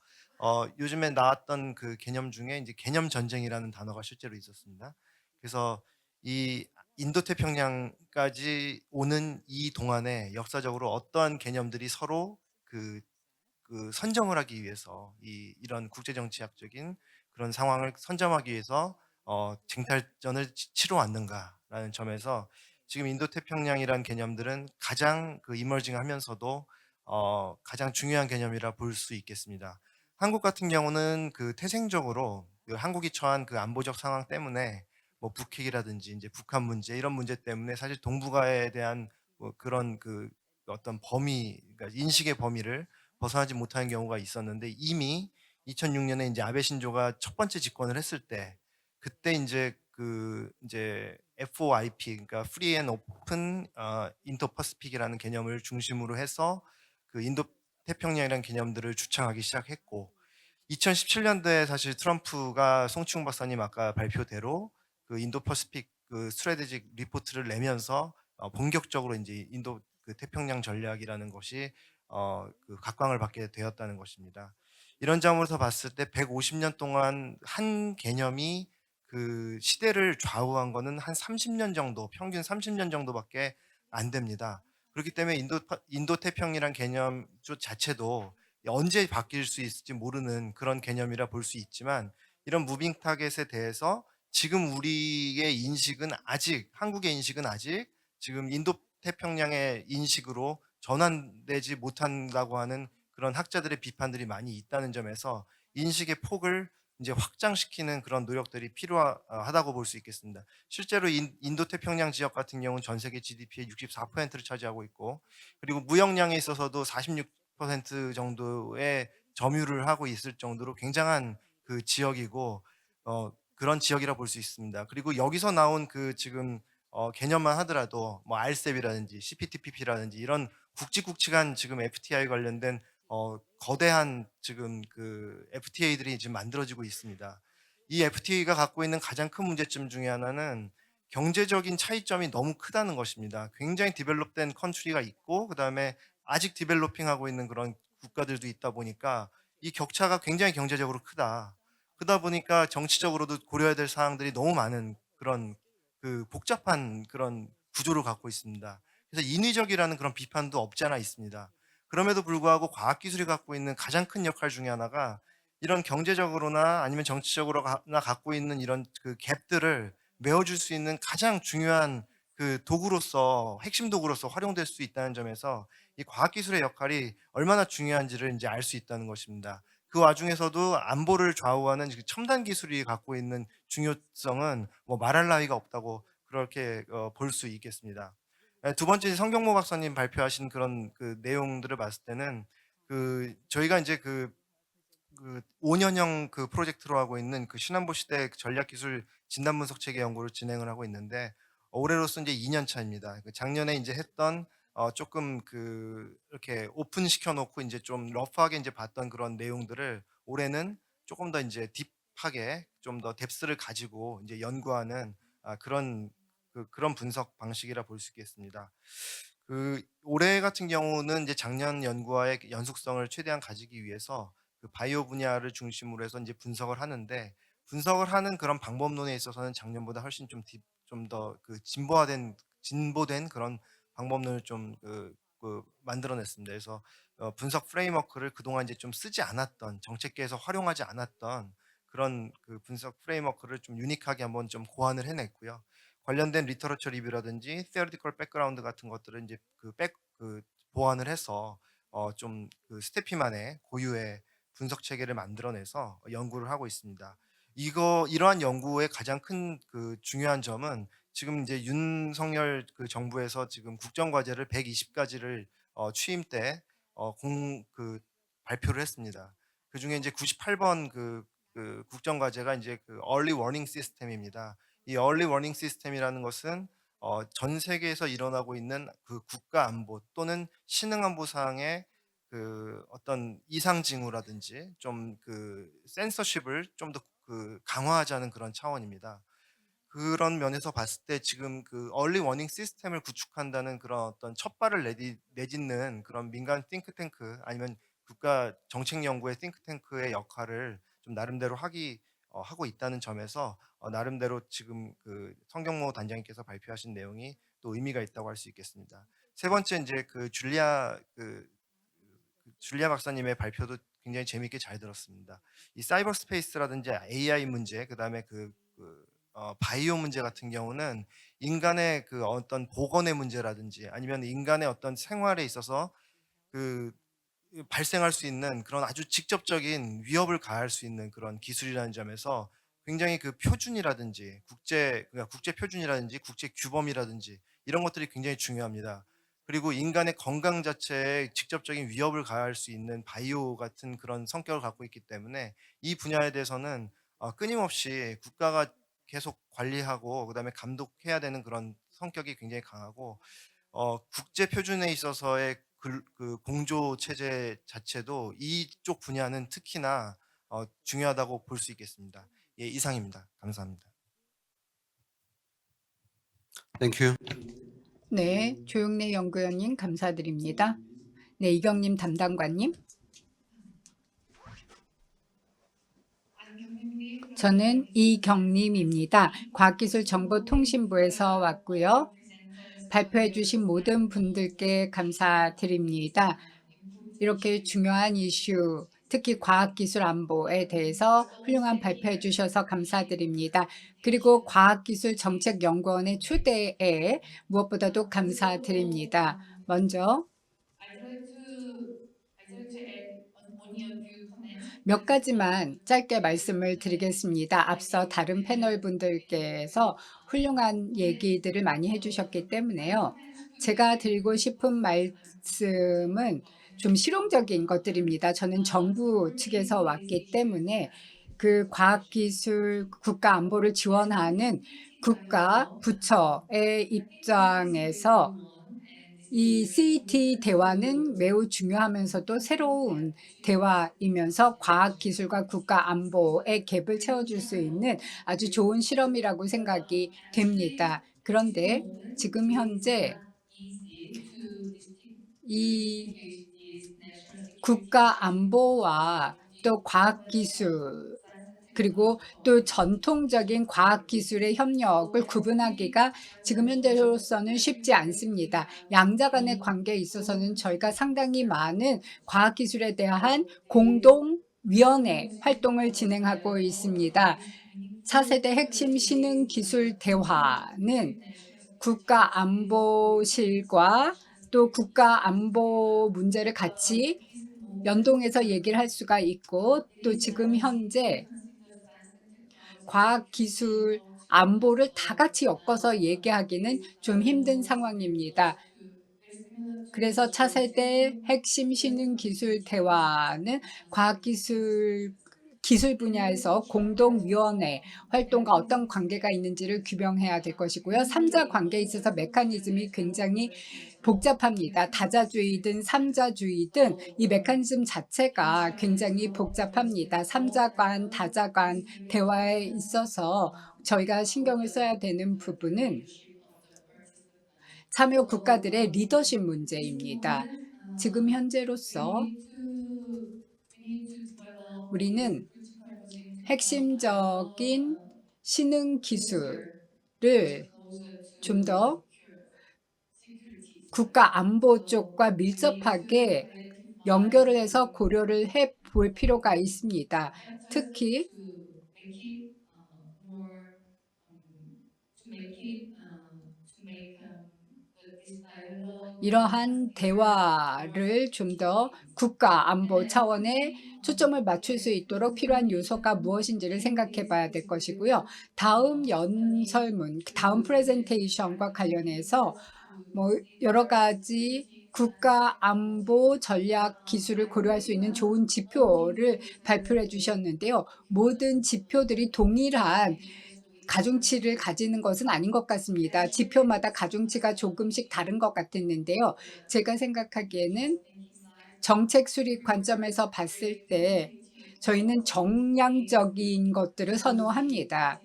요즘에 나왔던 그 개념 중에 이제 개념 전쟁이라는 단어가 실제로 있었습니다. 그래서 이 인도 태평양까지 오는 이 동안에 역사적으로 어떠한 개념들이 서로 그 선점을 하기 위해서 이런 국제정치학적인 그런 상황을 선점하기 위해서 쟁탈전을 치러 왔는가라는 점에서 지금 인도 태평양이라는 개념들은 가장 그 이머징하면서도 가장 중요한 개념이라 볼 수 있겠습니다. 한국 같은 경우는 그 태생적으로 그 한국이 처한 그 안보적 상황 때문에 뭐 북핵이라든지 이제 북한 문제 이런 문제 때문에 사실 동북아에 대한 뭐 그런 그 어떤 범위, 그러니까 인식의 범위를 벗어나지 못하는 경우가 있었는데 이미 2006년에 이제 아베 신조가 첫 번째 집권을 했을 때 그때 이제 FOIP 그러니까 Free and Open Indo-Pacific이라는 개념을 중심으로 해서 그 인도 태평양이라는 개념들을 주창하기 시작했고 2017년도에 사실 트럼프가 송치웅 박사님 아까 발표대로 그 인도 퍼시픽 그 스트래테직 리포트를 내면서 본격적으로 이제 인도 그 태평양 전략이라는 것이 그 각광을 받게 되었다는 것입니다. 이런 점으로서 봤을 때 150년 동안 한 개념이 그 시대를 좌우한 거는 한 30년 정도, 평균 30년 정도밖에 안 됩니다. 그렇기 때문에 인도 태평이란 개념 자체도 언제 바뀔 수 있을지 모르는 그런 개념이라 볼 수 있지만 이런 무빙 타겟에 대해서 지금 우리의 인식은 아직 한국의 인식은 아직 지금 인도 태평양의 인식으로 전환되지 못한다고 하는 그런 학자들의 비판들이 많이 있다는 점에서 인식의 폭을 이제 확장시키는 그런 노력들이 필요하다고 볼 수 있겠습니다. 실제로 인도 태평양 지역 같은 경우는 전 세계 GDP의 64%를 차지하고 있고 그리고 무역량에 있어서도 46% 정도의 점유를 하고 있을 정도로 굉장한 그 지역이고 그런 지역이라 볼 수 있습니다. 그리고 여기서 나온 그 지금 개념만 하더라도 뭐 RCEP이라든지 CPTPP라든지 이런 굵직굵직한 지금 FTI 관련된 거대한 지금 그 FTA들이 지금 만들어지고 있습니다. 이 FTA가 갖고 있는 가장 큰 문제점 중에 하나는 경제적인 차이점이 너무 크다는 것입니다. 굉장히 디벨롭된 컨트리가 있고 그다음에 아직 디벨로핑하고 있는 그런 국가들도 있다 보니까 이 격차가 굉장히 경제적으로 크다. 그러다 보니까 정치적으로도 고려해야 될 사항들이 너무 많은 그런 그 복잡한 그런 구조를 갖고 있습니다. 그래서 인위적이라는 그런 비판도 없지 않아 있습니다. 그럼에도 불구하고 과학기술이 갖고 있는 가장 큰 역할 중에 하나가 이런 경제적으로나 아니면 정치적으로나 갖고 있는 이런 그 갭들을 메워줄 수 있는 가장 중요한 그 도구로서 핵심 도구로서 활용될 수 있다는 점에서 이 과학기술의 역할이 얼마나 중요한지를 이제 알 수 있다는 것입니다. 그 와중에서도 안보를 좌우하는 그 첨단 기술이 갖고 있는 중요성은 뭐 말할 나위가 없다고 그렇게 볼 수 있겠습니다. 두 번째 성경모 박사님 발표하신 그런 그 내용들을 봤을 때는 그 저희가 이제 그 5년형 그 프로젝트로 하고 있는 그 신안보 시대 전략기술 진단 분석 체계 연구를 진행을 하고 있는데 올해로서 이제 2년 차입니다. 그 작년에 이제 했던 조금 그 이렇게 오픈 시켜 놓고 이제 좀 러프하게 이제 봤던 그런 내용들을 올해는 조금 더 이제 딥하게 좀 더 뎁스를 가지고 이제 연구하는 그런 분석 방식이라 볼 수 있겠습니다. 그 올해 같은 경우는 이제 작년 연구와의 연속성을 최대한 가지기 위해서 그 바이오 분야를 중심으로 해서 이제 분석을 하는데 분석을 하는 그런 방법론에 있어서는 작년보다 훨씬 좀 더 그 진보된 그런 방법론을 좀 만들어냈습니다. 그래서 분석 프레임워크를 그동안 이제 좀 쓰지 않았던 정책계에서 활용하지 않았던 그런 그 분석 프레임워크를 좀 유니크하게 한번 좀 고안을 해냈고요. 관련된 리터러처 리뷰라든지 theoretical 백그라운드 같은 것들을 이제 보완을 해서 좀 그 스테피만의 고유의 분석 체계를 만들어내서 연구를 하고 있습니다. 이러한 연구의 가장 큰 그 중요한 점은 지금 이제 윤석열 그 정부에서 지금 국정과제를 120가지를 취임 때 발표를 했습니다. 그중에 이제 98번 그 국정과제가 이제 그 early warning 시스템입니다. 이 early warning 시스템이라는 것은 전 세계에서 일어나고 있는 그 국가 안보 또는 신흥 안보 사항의 그 어떤 이상 징후라든지 좀 그 센서십을 좀 더 그 강화하자는 그런 차원입니다. 그런 면에서 봤을 때 지금 그 얼리 워닝 시스템을 구축한다는 그런 어떤 첫발을 내딛는 그런 민간 띵크탱크 아니면 국가 정책 연구의 띵크탱크의 역할을 좀 나름대로 하고 있다는 점에서 나름대로 지금 그 성경모 단장님께서 발표하신 내용이 또 의미가 있다고 할 수 있겠습니다. 세 번째 이제 그 줄리아 박사님의 발표도 굉장히 재미있게 잘 들었습니다. 이 사이버 스페이스라든지 AI 문제, 그다음에 바이오 문제 같은 경우는 인간의 그 어떤 복원의 문제라든지 아니면 인간의 어떤 생활에 있어서 그 발생할 수 있는 그런 아주 직접적인 위협을 가할 수 있는 그런 기술이라는 점에서 굉장히 그 표준이라든지 그러니까 국제 표준이라든지 국제 규범이라든지 이런 것들이 굉장히 중요합니다. 그리고 인간의 건강 자체에 직접적인 위협을 가할 수 있는 바이오 같은 그런 성격을 갖고 있기 때문에 이 분야에 대해서는 끊임없이 국가가 계속 관리하고 그다음에 감독해야 되는 그런 성격이 굉장히 강하고 국제 표준에 있어서의 그 공조 체제 자체도 이쪽 분야는 특히나 중요하다고 볼 수 있겠습니다. 예, 이상입니다. 감사합니다. Thank you. 네, 조용래 연구원님 감사드립니다. 네, 이경림 담당관님. 저는 이경림입니다. 과학기술정보통신부에서 왔고요. 발표해 주신 모든 분들께 감사드립니다. 이렇게 중요한 이슈, 특히 과학기술 안보에 대해서 훌륭한 발표해 주셔서 감사드립니다. 그리고 과학기술정책연구원의 초대에 무엇보다도 감사드립니다. 먼저 몇 가지만 짧게 말씀을 드리겠습니다. 앞서 다른 패널 분들께서 훌륭한 얘기들을 많이 해주셨기 때문에요. 제가 드리고 싶은 말씀은 좀 실용적인 것들입니다. 저는 정부 측에서 왔기 때문에 그 과학기술 국가 안보를 지원하는 국가 부처의 입장에서 이 CET 대화는 매우 중요하면서도 새로운 대화이면서 과학기술과 국가 안보의 갭을 채워줄 수 있는 아주 좋은 실험이라고 생각이 됩니다. 그런데 지금 현재 이 국가 안보와 또 과학기술 그리고 또 전통적인 과학기술의 협력을 구분하기가 지금 현재로서는 쉽지 않습니다. 양자 간의 관계에 있어서는 저희가 상당히 많은 과학기술에 대한 공동 위원회 활동을 진행하고 있습니다. 차세대 핵심 신흥 기술 대화는 국가안보실과 또 국가안보 문제를 같이 연동해서 얘기를 할 수가 있고, 또 지금 현재 과학기술 안보를 다 같이 엮어서 얘기하기는 좀 힘든 상황입니다. 그래서 차세대 핵심 신흥기술 대화는 기술 분야에서 공동위원회 활동과 어떤 관계가 있는지를 규명해야 될 것이고요. 3자 관계에 있어서 메커니즘이 굉장히 복잡합니다. 다자주의든 3자주의든 이 메커니즘 자체가 굉장히 복잡합니다. 3자 간, 다자 간 대화에 있어서 저희가 신경을 써야 되는 부분은 참여 국가들의 리더십 문제입니다. 지금 현재로서 우리는 핵심적인 신흥 기술을 좀 더 국가 안보 쪽과 밀접하게 연결을 해서 고려를 해 볼 필요가 있습니다. 특히 이러한 대화를 좀 더 국가 안보 차원에 초점을 맞출 수 있도록 필요한 요소가 무엇인지를 생각해 봐야 될 것이고요. 다음 연설문, 다음 프레젠테이션과 관련해서 여러 가지 국가 안보 전략 기술을 고려할 수 있는 좋은 지표를 발표해 주셨는데요. 모든 지표들이 동일한 가중치를 가지는 것은 아닌 것 같습니다. 지표마다 가중치가 조금씩 다른 것 같았는데요. 제가 생각하기에는 정책 수립 관점에서 봤을 때 저희는 정량적인 것들을 선호합니다.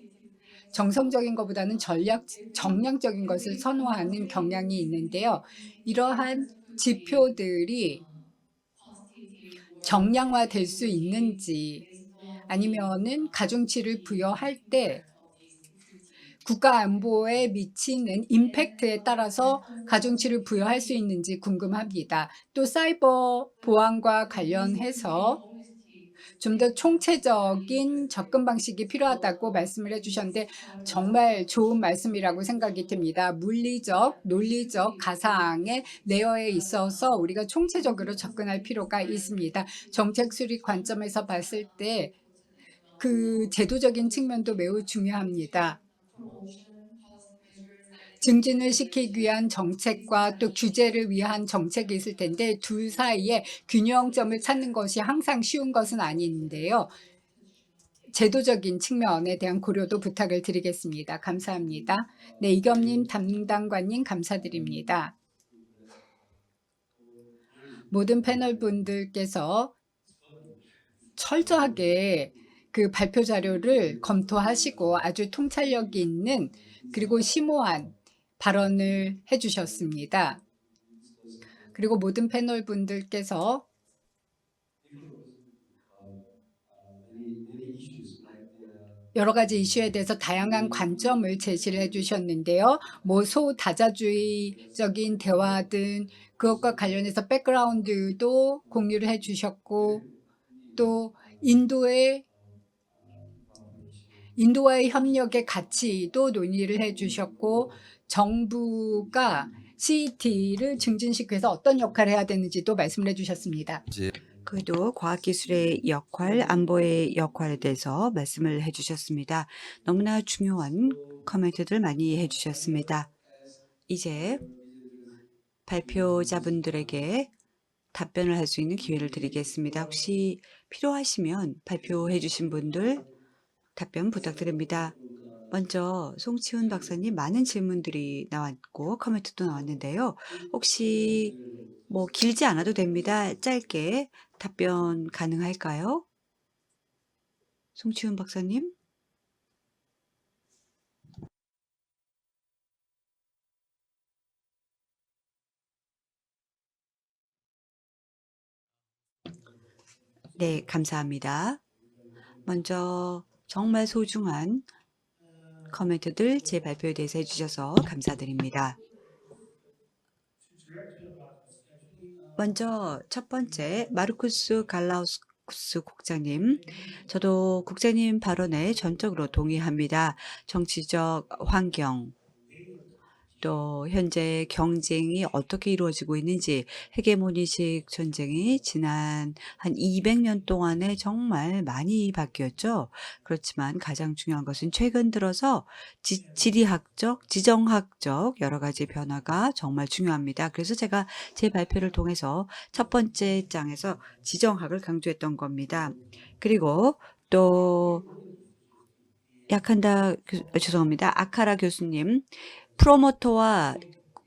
정성적인 것보다는 정량적인 것을 선호하는 경향이 있는데요. 이러한 지표들이 정량화될 수 있는지, 아니면은 가중치를 부여할 때 국가 안보에 미치는 임팩트에 따라서 가중치를 부여할 수 있는지 궁금합니다. 또 사이버 보안과 관련해서 좀 더 총체적인 접근 방식이 필요하다고 말씀을 해주셨는데 정말 좋은 말씀이라고 생각이 듭니다. 물리적, 논리적, 가상의 레어에 있어서 우리가 총체적으로 접근할 필요가 있습니다. 정책 수립 관점에서 봤을 때 그 제도적인 측면도 매우 중요합니다. 증진을 시키기 위한 정책과 또 규제를 위한 정책이 있을 텐데 둘 사이에 균형점을 찾는 것이 항상 쉬운 것은 아닌데요. 제도적인 측면에 대한 고려도 부탁을 드리겠습니다. 감사합니다. 네, 이겸님 담당관님 감사드립니다. 모든 패널 분들께서 철저하게 그 발표 자료를 검토하시고 아주 통찰력 있는 그리고 심오한 발언을 해주셨습니다. 그리고 모든 패널 분들께서 여러 가지 이슈에 대해서 다양한 관점을 제시를 해주셨는데요. 소다자주의적인 대화든 그것과 관련해서 백그라운드도 공유를 해주셨고 또 인도와의 협력의 가치도 논의를 해주셨고 정부가 CET를 증진시키기 위해서 어떤 역할을 해야 되는지도 말씀을 해주셨습니다. 그래도 과학기술의 역할, 안보의 역할에 대해서 말씀을 해주셨습니다. 너무나 중요한 코멘트들 많이 해주셨습니다. 이제 발표자분들에게 답변을 할 수 있는 기회를 드리겠습니다. 혹시 필요하시면 발표해 주신 분들 답변 부탁드립니다. 먼저 송치훈 박사님 많은 질문들이 나왔고 코멘트도 나왔는데요. 혹시 길지 않아도 됩니다. 짧게 답변 가능할까요? 송치훈 박사님? 네, 감사합니다. 먼저 정말 소중한 코멘트들 제 발표에 대해서 해주셔서 감사드립니다. 먼저 첫 번째 마르쿠스 구스 국장님, 저도 국장님 발언에 전적으로 동의합니다. 정치적 환경, 또 현재 경쟁이 어떻게 이루어지고 있는지, 헤게모니식 전쟁이 지난 한 200년 동안에 정말 많이 바뀌었죠. 그렇지만 가장 중요한 것은 최근 들어서 지리학적, 지정학적 여러 가지 변화가 정말 중요합니다. 그래서 제가 제 발표를 통해서 첫 번째 장에서 지정학을 강조했던 겁니다. 그리고 또 죄송합니다. 아카라 교수님, 프로모터와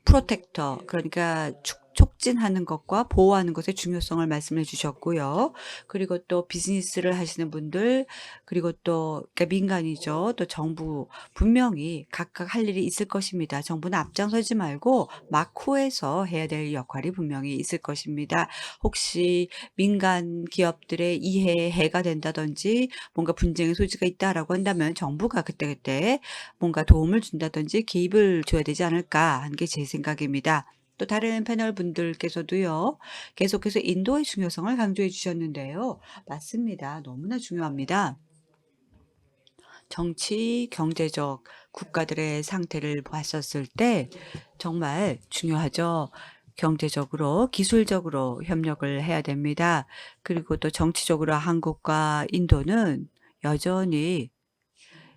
프로텍터, 그러니까 촉진하는 것과 보호하는 것의 중요성을 말씀해 주셨고요. 그리고 또 비즈니스를 하시는 분들, 그리고 또 그러니까 민간이죠. 또 정부 분명히 각각 할 일이 있을 것입니다. 정부는 앞장서지 말고 막후에서 해야 될 역할이 분명히 있을 것입니다. 혹시 민간 기업들의 이해에 해가 된다든지 뭔가 분쟁의 소지가 있다라고 한다면 정부가 그때그때 뭔가 도움을 준다든지 개입을 줘야 되지 않을까 하는 게 제 생각입니다. 또 다른 패널 분들께서도요, 계속해서 인도의 중요성을 강조해 주셨는데요. 맞습니다. 너무나 중요합니다. 정치, 경제적 국가들의 상태를 봤었을 때 정말 중요하죠. 경제적으로, 기술적으로 협력을 해야 됩니다. 그리고 또 정치적으로 한국과 인도는 여전히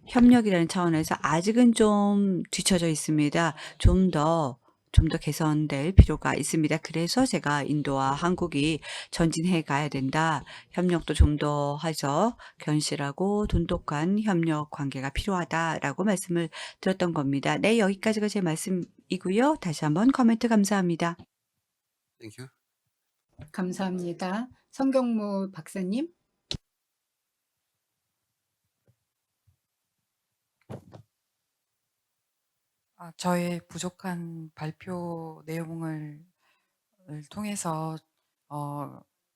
협력이라는 차원에서 아직은 좀 뒤처져 있습니다. 좀 더 개선될 필요가 있습니다. 그래서 제가 인도와 한국이 전진해 가야 된다. 협력도 좀 더 해서 견실하고 돈독한 협력 관계가 필요하다라고 말씀을 드렸던 겁니다. 네, 여기까지가 제 말씀이고요. 다시 한번 코멘트 감사합니다. Thank you. 감사합니다. 성경무 박사님. 저의 부족한 발표 내용을 통해서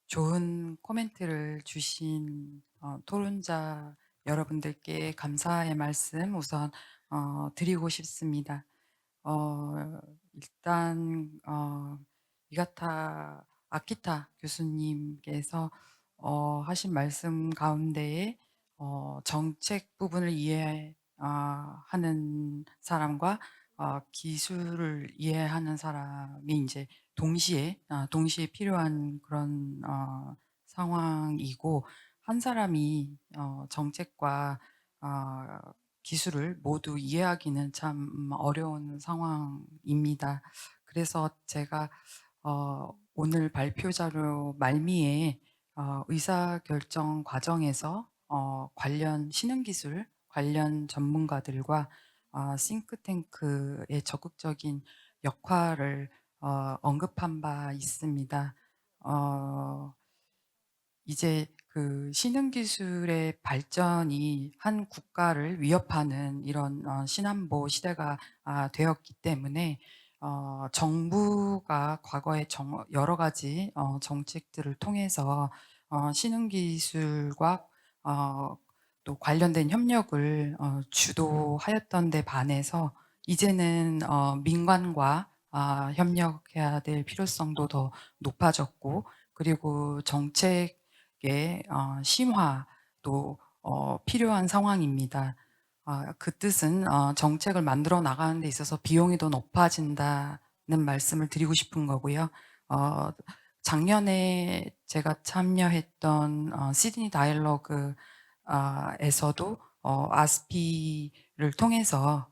좋은 코멘트를 주신 토론자 여러분들께 감사의 말씀 우선 드리고 싶습니다. 일단 이가타 아키타 교수님께서 하신 말씀 가운데에 정책 부분을 이해하는 사람과 기술을 이해하는 사람이 이제 동시에 필요한 그런 상황이고, 한 사람이 정책과 기술을 모두 이해하기는 참 어려운 상황입니다. 그래서 제가 오늘 발표 자료 말미에 의사결정 과정에서 관련 신흥기술 관련 전문가들과 싱크탱크의 적극적인 역할을 언급한 바 있습니다. 이제 그 신흥기술의 발전이 한 국가를 위협하는 이런 신안보 시대가 되었기 때문에 정부가 과거에 여러 가지 정책들을 통해서 신흥기술과 또 관련된 협력을 주도하였던 데 반해서 이제는 민간과 협력해야 될 필요성도 더 높아졌고, 그리고 정책의 심화도 필요한 상황입니다. 그 뜻은 정책을 만들어 나가는 데 있어서 비용이 더 높아진다는 말씀을 드리고 싶은 거고요. 작년에 제가 참여했던 시드니 다이얼로그 에서도 아스피를 통해서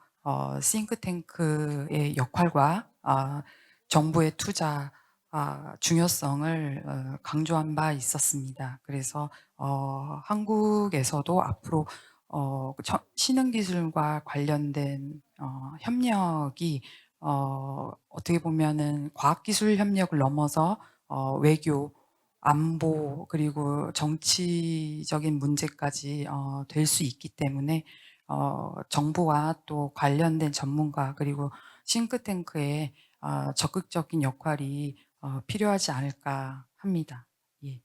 싱크탱크의 역할과 정부의 투자 중요성을 강조한 바 있었습니다. 그래서 한국에서도 앞으로 신흥기술과 관련된 협력이 어떻게 보면은 과학기술 협력을 넘어서 외교, 안보, 그리고 정치적인 문제까지 될 수 있기 때문에 정부와 또 관련된 전문가 그리고 싱크탱크의 적극적인 역할이 필요하지 않을까 합니다. 예.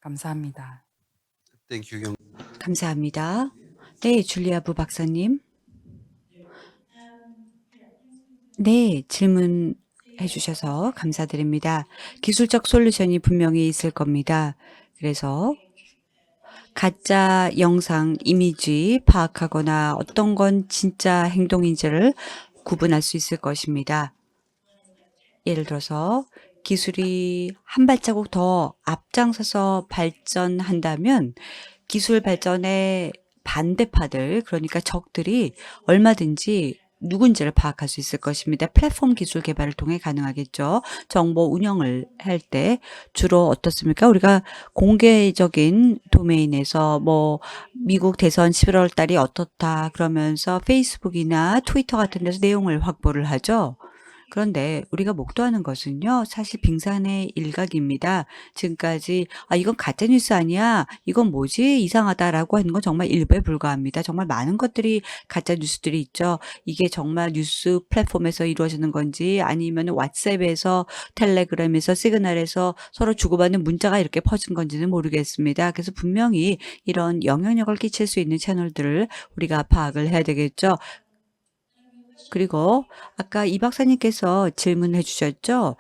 감사합니다. Thank you. 감사합니다. 네, 줄리아 부 박사님. 네, 질문해 주셔서 감사드립니다. 기술적 솔루션이 분명히 있을 겁니다. 그래서 가짜 영상, 이미지 파악하거나 어떤 건 진짜 행동인지를 구분할 수 있을 것입니다. 예를 들어서 기술이 한 발자국 더 앞장서서 발전한다면 기술 발전의 반대파들, 그러니까 적들이 얼마든지 누군지를 파악할 수 있을 것입니다. 플랫폼 기술 개발을 통해 가능하겠죠. 정보 운영을 할 때 주로 어떻습니까? 우리가 공개적인 도메인에서 뭐 미국 대선 11월 달이 어떻다 그러면서 페이스북이나 트위터 같은 데서 내용을 확보를 하죠. 그런데 우리가 목도하는 것은요, 사실 빙산의 일각입니다. 지금까지 이건 가짜 뉴스 아니야, 이건 뭐지, 이상하다라고 하는 건 정말 일부에 불과합니다. 정말 많은 것들이 가짜 뉴스들이 있죠. 이게 정말 뉴스 플랫폼에서 이루어지는 건지 아니면 왓츠앱에서, 텔레그램에서, 시그널에서 서로 주고받는 문자가 이렇게 퍼진 건지는 모르겠습니다. 그래서 분명히 이런 영향력을 끼칠 수 있는 채널들을 우리가 파악을 해야 되겠죠. 그리고 아까 이 박사님께서 질문해 주셨죠.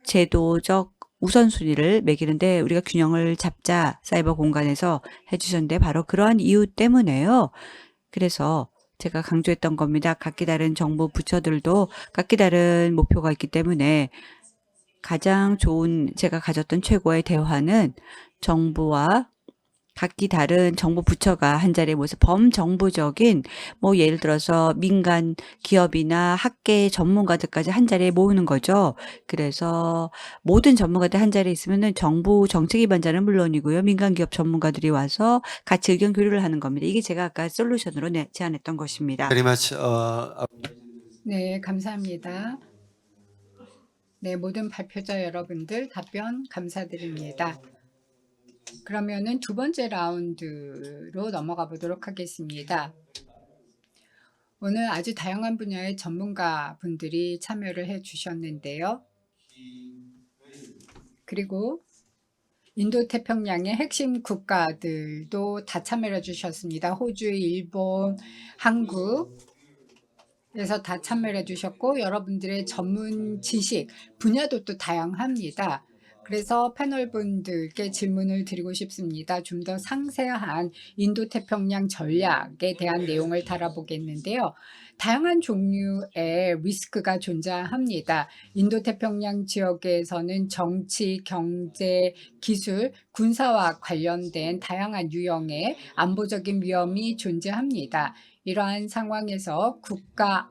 제도적 우선순위를 매기는데 우리가 균형을 잡자, 사이버 공간에서 해 주셨는데 바로 그러한 이유 때문에요. 그래서 제가 강조했던 겁니다. 각기 다른 정부 부처들도 각기 다른 목표가 있기 때문에 가장 좋은, 제가 가졌던 최고의 대화는 정부와 각기 다른 정부 부처가 한자리에 모여서 범정부적인, 뭐 예를 들어서 민간 기업이나 학계 전문가들까지 한자리에 모으는 거죠. 그래서 모든 전문가들 한자리에 있으면은 정부 정책 기반자는 물론이고요. 민간 기업 전문가들이 와서 같이 의견 교류를 하는 겁니다. 이게 제가 아까 솔루션으로 제안했던 것입니다. Very much. 네, 감사합니다. 네, 모든 발표자 여러분들 답변 감사드립니다. 그러면은 두 번째 라운드로 넘어가 보도록 하겠습니다. 오늘 아주 다양한 분야의 전문가 분들이 참여를 해 주셨는데요. 그리고 인도태평양의 핵심 국가들도 다 참여를 해 주셨습니다. 호주, 일본, 한국에서 다 참여를 해 주셨고 여러분들의 전문 지식 분야도 또 다양합니다. 그래서 패널 분들께 질문을 드리고 싶습니다. 좀 더 상세한 인도태평양 전략에 대한 내용을 다뤄보겠는데요. 다양한 종류의 리스크가 존재합니다. 인도태평양 지역에서는 정치, 경제, 기술, 군사와 관련된 다양한 유형의 안보적인 위험이 존재합니다. 이러한 상황에서 국가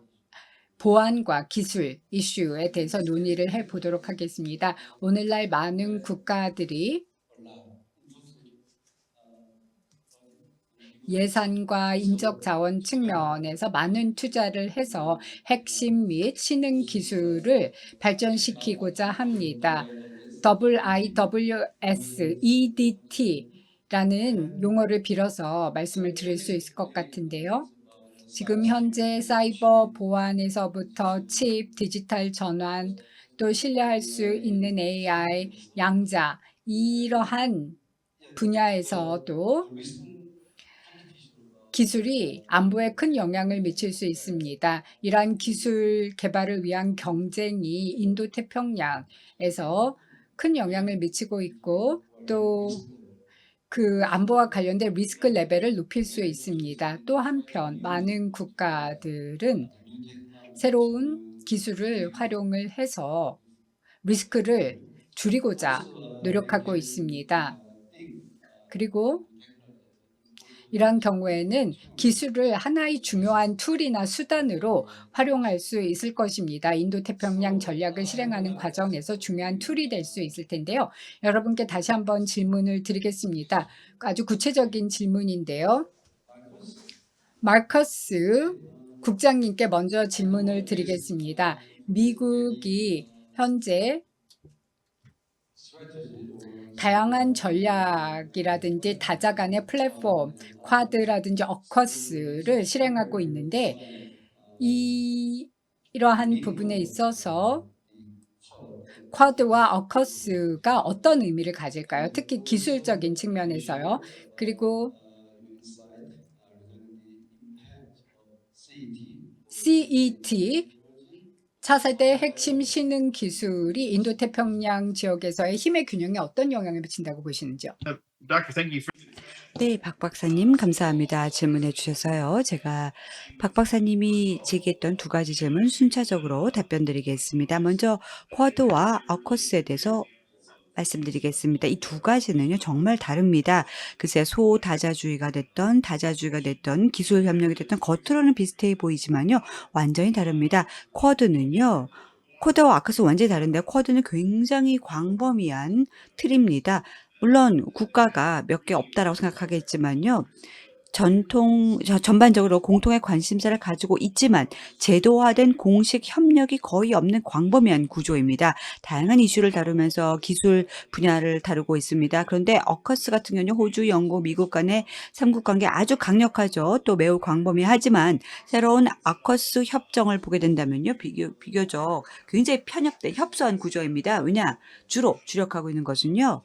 보안과 기술 이슈에 대해서 논의를 해보도록 하겠습니다. 오늘날 많은 국가들이 예산과 인적 자원 측면에서 많은 투자를 해서 핵심 및 신흥 기술을 발전시키고자 합니다. IWS, EDT라는 용어를 빌어서 말씀을 드릴 수 있을 것 같은데요. 지금 현재 사이버 보안에서부터 칩, 디지털 전환, 또 신뢰할 수 있는 AI, 양자, 이러한 분야에서도 기술이 안보에 큰 영향을 미칠 수 있습니다. 이러한 기술 개발을 위한 경쟁이 인도태평양에서 큰 영향을 미치고 있고 또 그 안보와 관련된 리스크 레벨을 높일 수 있습니다. 또 한편 많은 국가들은 새로운 기술을 활용을 해서 리스크를 줄이고자 노력하고 있습니다. 그리고 이런 경우에는 기술을 하나의 중요한 툴이나 수단으로 활용할 수 있을 것입니다. 인도태평양 전략을 실행하는 과정에서 중요한 툴이 될 수 있을 텐데요. 여러분께 다시 한번 질문을 드리겠습니다. 아주 구체적인 질문인데요. 마커스 국장님께 먼저 질문을 드리겠습니다. 미국이 현재 다양한 전략이라든지 다자 간의 플랫폼, 쿼드라든지 어커스를 실행하고 있는데 이러한 부분에 있어서 쿼드와 어커스가 어떤 의미를 가질까요? 특히 기술적인 측면에서요. 그리고 CET 차세대 핵심 신흥 기술이 인도태평양 지역에서의 힘의 균형에 어떤 영향을 미친다고 보시는지요? 네, 박 박사님 감사합니다. 질문해 주셔서요. 제가 박 박사님이 제기했던 두 가지 질문 순차적으로 답변 드리겠습니다. 먼저 쿼드와 어커스에 대해서 말씀드리겠습니다. 이 두 가지는요, 정말 다릅니다. 글쎄, 소다자주의가 됐던, 다자주의가 됐던, 기술 협력이 됐던, 겉으로는 비슷해 보이지만요, 완전히 다릅니다. 쿼드와 아크스 완전히 다른데, 쿼드는 굉장히 광범위한 틀입니다. 물론, 국가가 몇 개 없다라고 생각하겠지만요, 전반적으로 공통의 관심사를 가지고 있지만 제도화된 공식 협력이 거의 없는 광범위한 구조입니다. 다양한 이슈를 다루면서 기술 분야를 다루고 있습니다. 그런데 어커스 같은 경우는 호주, 영국, 미국 간의 삼국 관계 아주 강력하죠. 또 매우 광범위하지만 새로운 어커스 협정을 보게 된다면요. 비교적 굉장히 편협된 협소한 구조입니다. 왜냐? 주로 주력하고 있는 것은요.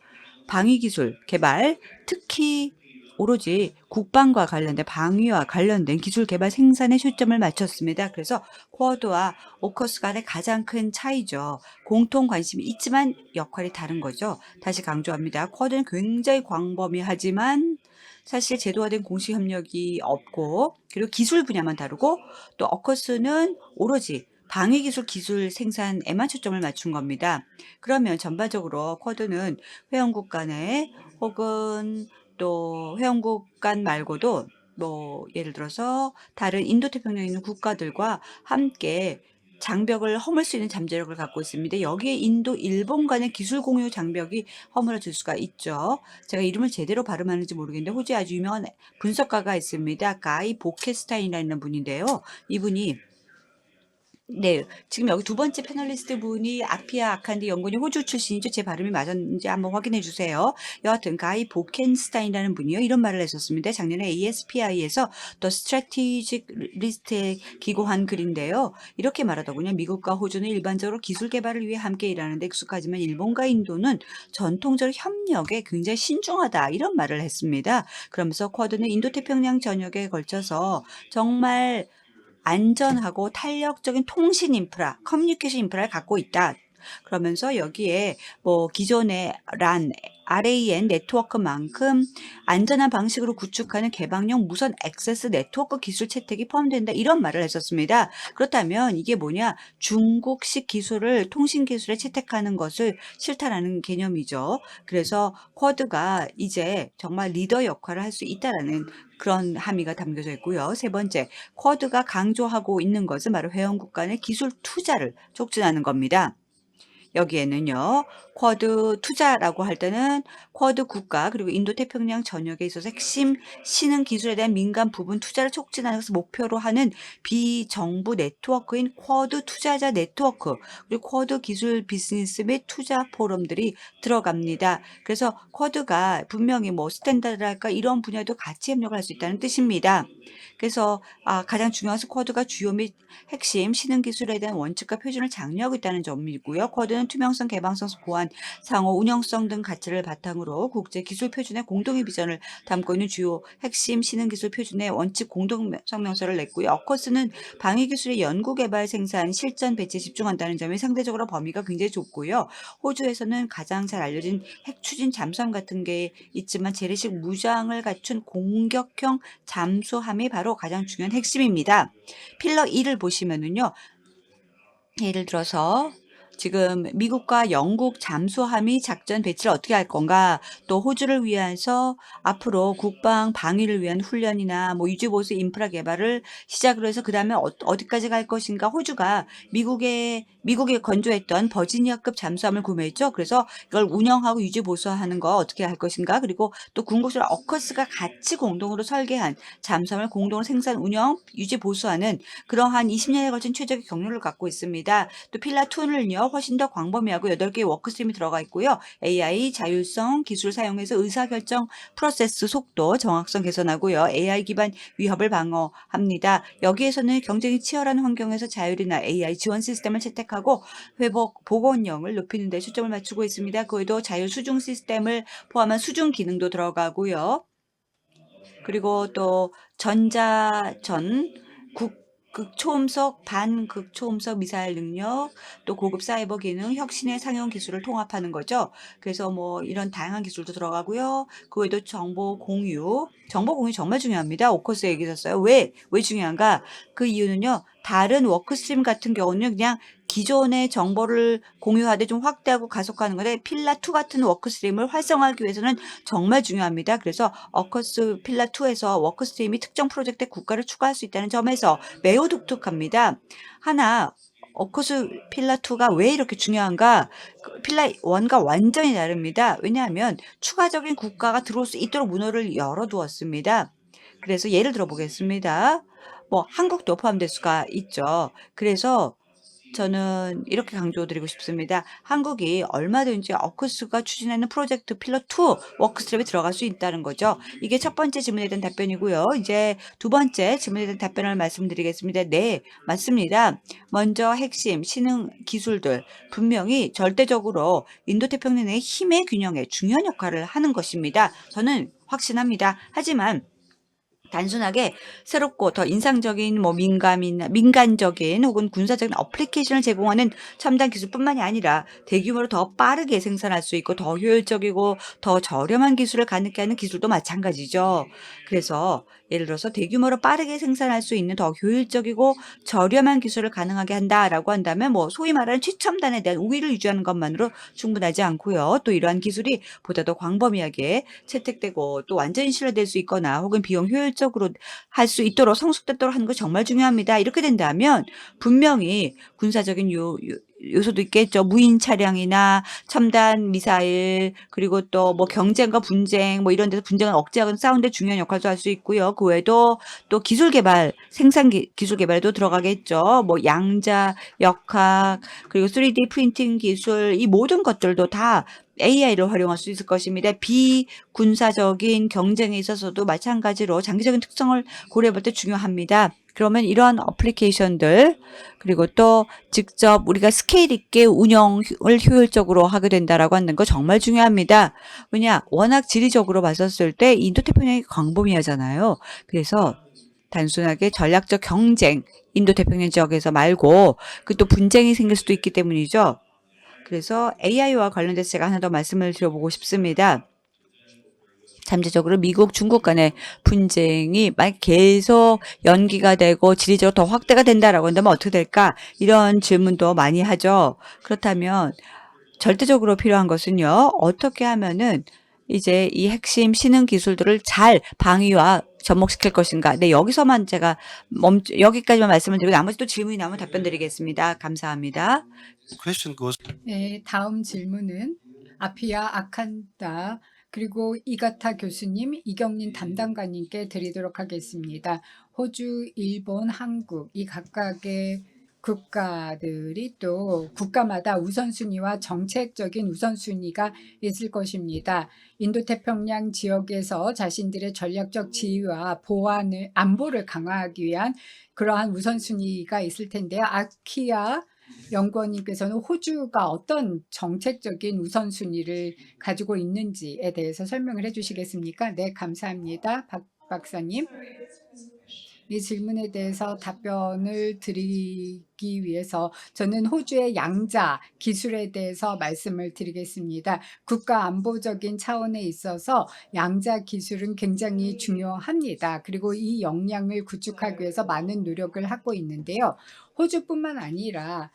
방위기술 개발, 특히 오로지 국방과 관련된 방위와 관련된 기술 개발 생산에 초점을 맞췄습니다. 그래서 쿼드와 오커스 간의 가장 큰 차이죠. 공통 관심이 있지만 역할이 다른 거죠. 다시 강조합니다. 쿼드는 굉장히 광범위하지만 사실 제도화된 공식 협력이 없고 그리고 기술 분야만 다루고 또 어커스는 오로지 방위기술 기술 생산에만 초점을 맞춘 겁니다. 그러면 전반적으로 쿼드는 회원국 간에 혹은 또 회원국 간 말고도 뭐 예를 들어서 다른 인도태평양에 있는 국가들과 함께 장벽을 허물 수 있는 잠재력을 갖고 있습니다. 여기에 인도, 일본 간의 기술 공유 장벽이 허물어질 수가 있죠. 제가 이름을 제대로 발음하는지 모르겠는데 호주에 아주 유명한 분석가가 있습니다. 가이 보케스타인이라는 분인데요. 이분이 네, 지금 여기 두 번째 패널리스트 분이 아피아 아칸디 연구원이 호주 출신이죠. 제 발음이 맞았는지 한번 확인해 주세요. 여하튼 가이 보켄스타인이라는 분이요. 이런 말을 했었습니다. 작년에 ASPI에서 더 스트래티직 리스트에 기고한 글인데요. 이렇게 말하더군요. 미국과 호주는 일반적으로 기술 개발을 위해 함께 일하는데 익숙하지만 일본과 인도는 전통적으로 협력에 굉장히 신중하다. 이런 말을 했습니다. 그러면서 쿼드는 인도태평양 전역에 걸쳐서 정말 안전하고 탄력적인 통신 인프라, 커뮤니케이션 인프라를 갖고 있다. 그러면서 여기에 뭐 기존의 RAN 네트워크만큼 안전한 방식으로 구축하는 개방형 무선 액세스 네트워크 기술 채택이 포함된다. 이런 말을 했었습니다. 그렇다면 이게 뭐냐? 중국식 기술을 통신 기술에 채택하는 것을 싫다라는 개념이죠. 그래서 쿼드가 이제 정말 리더 역할을 할 수 있다라는 그런 함의가 담겨져 있고요. 세 번째, 쿼드가 강조하고 있는 것은 바로 회원국 간의 기술 투자를 촉진하는 겁니다. 여기에는요, 쿼드 투자라고 할 때는 쿼드 국가 그리고 인도태평양 전역에 있어서 핵심 신흥 기술에 대한 민간 부분 투자를 촉진하는 것을 목표로 하는 비정부 네트워크인 쿼드 투자자 네트워크 그리고 쿼드 기술 비즈니스 및 투자 포럼들이 들어갑니다. 그래서 쿼드가 분명히 뭐 스탠다드랄까 이런 분야도 같이 협력을 할 수 있다는 뜻입니다. 그래서 가장 중요한 것은 쿼드가 주요 및 핵심 신흥 기술에 대한 원칙과 표준을 장려하고 있다는 점이고요. 쿼드는 투명성, 개방성, 보안, 상호 운영성 등 가치를 바탕으로 국제 기술 표준의 공동의 비전을 담고 있는 주요 핵심 신흥 기술 표준의 원칙 공동 성명서를 냈고요. 어커스는 방위 기술의 연구 개발 생산 실전 배치에 집중한다는 점이 상대적으로 범위가 굉장히 좁고요. 호주에서는 가장 잘 알려진 핵 추진 잠수함 같은 게 있지만 재래식 무장을 갖춘 공격형 잠수함이 바로 가장 중요한 핵심입니다. 필러 2를 보시면은요. 예를 들어서 지금 미국과 영국 잠수함이 작전 배치를 어떻게 할 건가, 또 호주를 위해서 앞으로 국방 방위를 위한 훈련이나 뭐 유지보수 인프라 개발을 시작으로 해서 그다음에 어디까지 갈 것인가. 호주가 미국에 건조했던 버지니아급 잠수함을 구매했죠. 그래서 이걸 운영하고 유지보수하는 거 어떻게 할 것인가. 그리고 또 군국주를 어커스가 같이 공동으로 설계한 잠수함을 공동으로 생산, 운영, 유지보수하는 그러한 20년에 걸친 최적의 경로를 갖고 있습니다. 또 필라 2는요. 훨씬 더 광범위하고 8개의 워크스트림이 들어가 있고요. AI, 자율성, 기술 사용해서 의사결정 프로세스 속도, 정확성 개선하고요. AI 기반 위협을 방어합니다. 여기에서는 경쟁이 치열한 환경에서 자율이나 AI 지원 시스템을 채택하고 회복, 복원력을 높이는 데 초점을 맞추고 있습니다. 그 외에도 자율 수중 시스템을 포함한 수중 기능도 들어가고요. 그리고 또 전자전 극초음속, 반극초음속 미사일 능력, 또 고급 사이버 기능, 혁신의 상용 기술을 통합하는 거죠. 그래서 뭐 이런 다양한 기술도 들어가고요. 그 외에도 정보 공유 정말 중요합니다. 오커스 얘기했었어요. 왜 중요한가? 그 이유는요. 다른 워크스트림 같은 경우는 그냥 기존의 정보를 공유하되 좀 확대하고 가속하는 건데 필라2 같은 워크스트림을 활성화하기 위해서는 정말 중요합니다. 그래서 어커스 필라2에서 워크스트림이 특정 프로젝트에 국가를 추가할 수 있다는 점에서 매우 독특합니다. 하나 어커스 필라2가 왜 이렇게 중요한가? 필라1과 완전히 다릅니다. 왜냐하면 추가적인 국가가 들어올 수 있도록 문호를 열어두었습니다. 그래서 예를 들어 보겠습니다. 뭐 한국도 포함될 수가 있죠. 그래서 저는 이렇게 강조드리고 싶습니다. 한국이 얼마든지 어쿠스가 추진하는 프로젝트 필러2 워크스트림에 들어갈 수 있다는 거죠. 이게 첫 번째 질문에 대한 답변이고요. 이제 두 번째 질문에 대한 답변을 말씀드리겠습니다. 네, 맞습니다. 먼저 핵심, 신흥 기술들 분명히 절대적으로 인도태평양의 힘의 균형에 중요한 역할을 하는 것입니다. 저는 확신합니다. 하지만 단순하게 새롭고 더 인상적인 뭐 민간적인 혹은 군사적인 어플리케이션을 제공하는 첨단 기술뿐만이 아니라 대규모로 더 빠르게 생산할 수 있고 더 효율적이고 더 저렴한 기술을 가능케 하는 기술도 마찬가지죠. 그래서 예를 들어서 대규모로 빠르게 생산할 수 있는 더 효율적이고 저렴한 기술을 가능하게 한다라고 한다면 뭐 소위 말하는 최첨단에 대한 우위를 유지하는 것만으로 충분하지 않고요. 또 이러한 기술이 보다 더 광범위하게 채택되고 또 완전히 신뢰될 수 있거나 혹은 비용 효율적으로 할 수 있도록 성숙되도록 하는 거 정말 중요합니다. 이렇게 된다면 분명히 군사적인 요소도 있겠죠. 무인 차량이나 첨단 미사일 그리고 또 뭐 경쟁과 분쟁 뭐 이런 데서 분쟁을 억제하거나 싸우는데 중요한 역할도 할 수 있고요. 그 외에도 또 기술 개발, 기술 개발도 들어가겠죠. 뭐 양자, 역학 그리고 3D 프린팅 기술 이 모든 것들도 다 AI를 활용할 수 있을 것입니다. 비군사적인 경쟁에 있어서도 마찬가지로 장기적인 특성을 고려해 볼 때 중요합니다. 그러면 이러한 어플리케이션들 그리고 또 직접 우리가 스케일 있게 운영을 효율적으로 하게 된다라고 하는 거 정말 중요합니다. 왜냐 워낙 지리적으로 봤었을 때 인도태평양이 광범위하잖아요. 그래서 단순하게 전략적 경쟁 인도태평양 지역에서 말고 그 또 분쟁이 생길 수도 있기 때문이죠. 그래서 AI와 관련돼서 제가 하나 더 말씀을 드려보고 싶습니다. 잠재적으로 미국, 중국 간의 분쟁이 만약 계속 연기가 되고 지리적으로 더 확대가 된다라고 한다면 어떻게 될까? 이런 질문도 많이 하죠. 그렇다면 절대적으로 필요한 것은요. 어떻게 하면은 이제 이 핵심 신흥 기술들을 잘 방위와 접목시킬 것인가. 네, 여기서만 제가 여기까지만 말씀을 드리고 나머지 또 질문이 나오면 답변 드리겠습니다. 감사합니다. Question goes 네, 다음 질문은 아피아 아칸다 그리고 이가타 교수님, 이경린 담당관님께 드리도록 하겠습니다. 호주, 일본, 한국 이 각각의 국가들이 또 국가마다 우선순위와 정책적인 우선순위가 있을 것입니다. 인도태평양 지역에서 자신들의 전략적 지위와 안보를 강화하기 위한 그러한 우선순위가 있을 텐데요. 아키아 연구원님께서는 호주가 어떤 정책적인 우선순위를 가지고 있는지에 대해서 설명을 해주시겠습니까? 네, 감사합니다. 박 박사님. 이 질문에 대해서 답변을 드리기 위해서 저는 호주의 양자 기술에 대해서 말씀을 드리겠습니다. 국가 안보적인 차원에 있어서 양자 기술은 굉장히 중요합니다. 그리고 이 역량을 구축하기 위해서 많은 노력을 하고 있는데요. 호주뿐만 아니라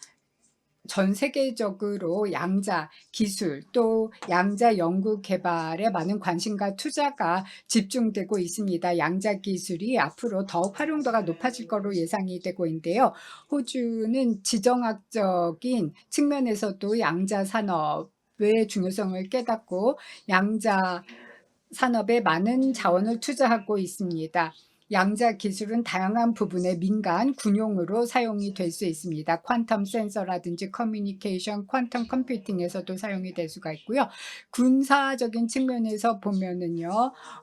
전 세계적으로 양자 기술 또 양자 연구 개발에 많은 관심과 투자가 집중되고 있습니다. 양자 기술이 앞으로 더욱 활용도가 높아질 거로 예상이 되고 있는데요. 호주는 지정학적인 측면에서도 양자 산업의 중요성을 깨닫고 양자 산업에 많은 자원을 투자하고 있습니다. 양자 기술은 다양한 부분의 민간 군용으로 사용이 될 수 있습니다. 퀀텀 센서라든지 커뮤니케이션, 퀀텀 컴퓨팅에서도 사용이 될 수가 있고요. 군사적인 측면에서 보면은요,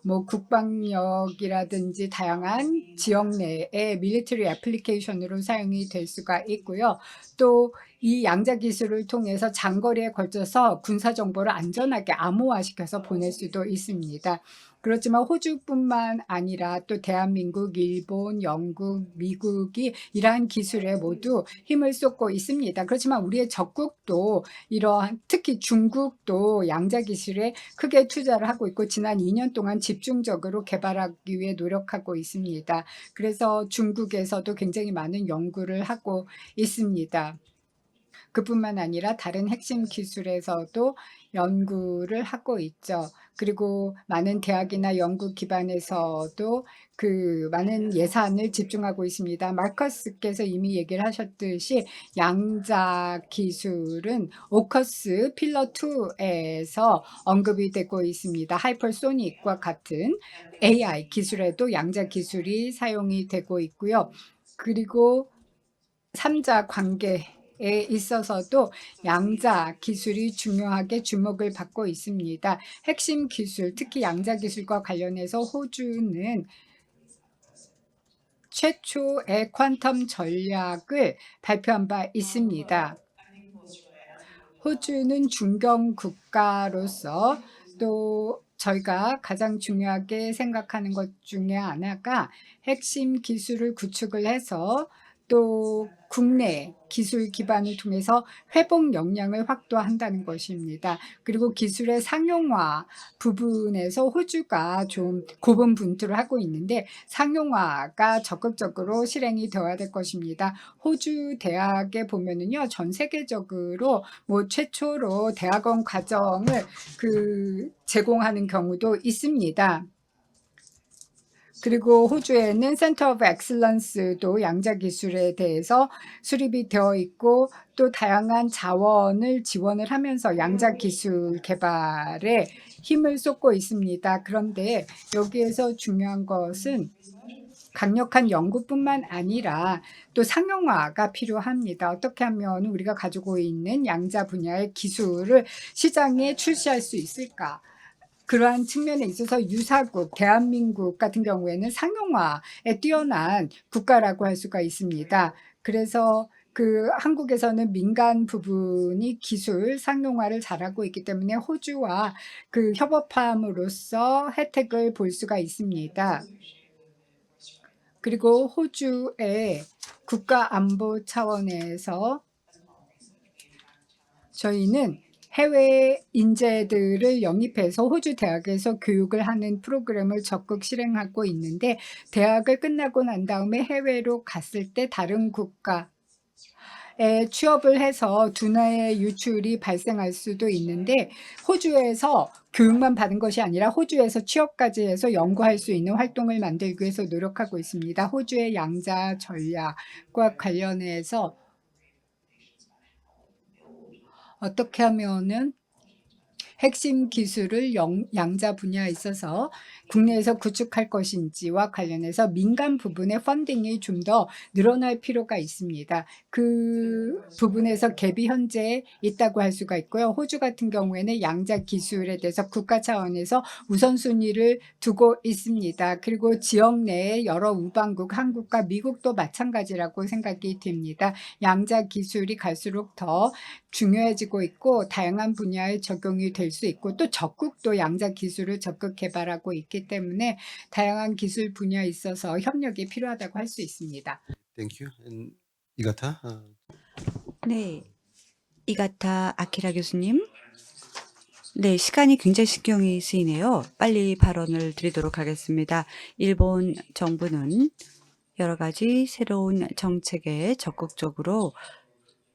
뭐 국방력이라든지 다양한 지역 내의 밀리터리 애플리케이션으로 사용이 될 수가 있고요. 또 이 양자 기술을 통해서 장거리에 걸쳐서 군사 정보를 안전하게 암호화시켜서 보낼 수도 있습니다. 그렇지만 호주뿐만 아니라 또 대한민국, 일본, 영국, 미국이 이러한 기술에 모두 힘을 쏟고 있습니다. 그렇지만 우리의 적국도 이러한 특히 중국도 양자 기술에 크게 투자를 하고 있고 지난 2년 동안 집중적으로 개발하기 위해 노력하고 있습니다. 그래서 중국에서도 굉장히 많은 연구를 하고 있습니다. 그뿐만 아니라 다른 핵심 기술에서도 연구를 하고 있죠. 그리고 많은 대학이나 연구 기반에서도 그 많은 예산을 집중하고 있습니다. 마커스께서 이미 얘기를 하셨듯이 양자 기술은 오커스 필러 2에서 언급이 되고 있습니다. 하이퍼소닉과 같은 AI 기술에도 양자 기술이 사용이 되고 있고요. 그리고 3자 관계에 있어서도 양자 기술이 중요하게 주목을 받고 있습니다. 핵심 기술, 특히 양자 기술과 관련해서 호주는 최초의 퀀텀 전략을 발표한 바 있습니다. 호주는 중견 국가로서 또 저희가 가장 중요하게 생각하는 것 중에 하나가 핵심 기술을 구축을 해서 또 국내 기술 기반을 통해서 회복 역량을 확보한다는 것입니다. 그리고 기술의 상용화 부분에서 호주가 좀 고분분투를 하고 있는데 상용화가 적극적으로 실행이 되어야 될 것입니다. 호주 대학에 보면은요, 전 세계적으로 뭐 최초로 대학원 과정을 제공하는 경우도 있습니다. 그리고 호주에는 센터 오브 엑셀런스도 양자 기술에 대해서 수립이 되어 있고 또 다양한 자원을 지원을 하면서 양자 기술 개발에 힘을 쏟고 있습니다. 그런데 여기에서 중요한 것은 강력한 연구뿐만 아니라 또 상용화가 필요합니다. 어떻게 하면 우리가 가지고 있는 양자 분야의 기술을 시장에 출시할 수 있을까? 그러한 측면에 있어서 유사국, 대한민국 같은 경우에는 상용화에 뛰어난 국가라고 할 수가 있습니다. 그래서 한국에서는 민간 부분이 기술 상용화를 잘하고 있기 때문에 호주와 협업함으로써 혜택을 볼 수가 있습니다. 그리고 호주의 국가 안보 차원에서 저희는 해외 인재들을 영입해서 호주 대학에서 교육을 하는 프로그램을 적극 실행하고 있는데 대학을 끝나고 난 다음에 해외로 갔을 때 다른 국가에 취업을 해서 두뇌의 유출이 발생할 수도 있는데 호주에서 교육만 받은 것이 아니라 호주에서 취업까지 해서 연구할 수 있는 활동을 만들기 위해서 노력하고 있습니다. 호주의 양자 전략과 관련해서 어떻게 하면은 핵심 기술을 양자 분야에 있어서 국내에서 구축할 것인지와 관련해서 민간 부분의 펀딩이 좀 더 늘어날 필요가 있습니다. 그 부분에서 갭이 현재 있다고 할 수가 있고요. 호주 같은 경우에는 양자 기술에 대해서 국가 차원에서 우선순위를 두고 있습니다. 그리고 지역 내에 여러 우방국, 한국과 미국도 마찬가지라고 생각이 됩니다. 양자 기술이 갈수록 더 중요해지고 있고 다양한 분야에 적용이 될 수 있고 또 적국도 양자 기술을 적극 개발하고 있기 때문에 다양한 기술 분야에 있어서 협력이 필요하다고 할 수 있습니다. Thank you. And Igata. 네, 이가타 아키라 교수님. 네, 시간이 굉장히 신경이 쓰이네요. 빨리 발언을 드리도록 하겠습니다. 일본 정부는 여러 가지 새로운 정책에 적극적으로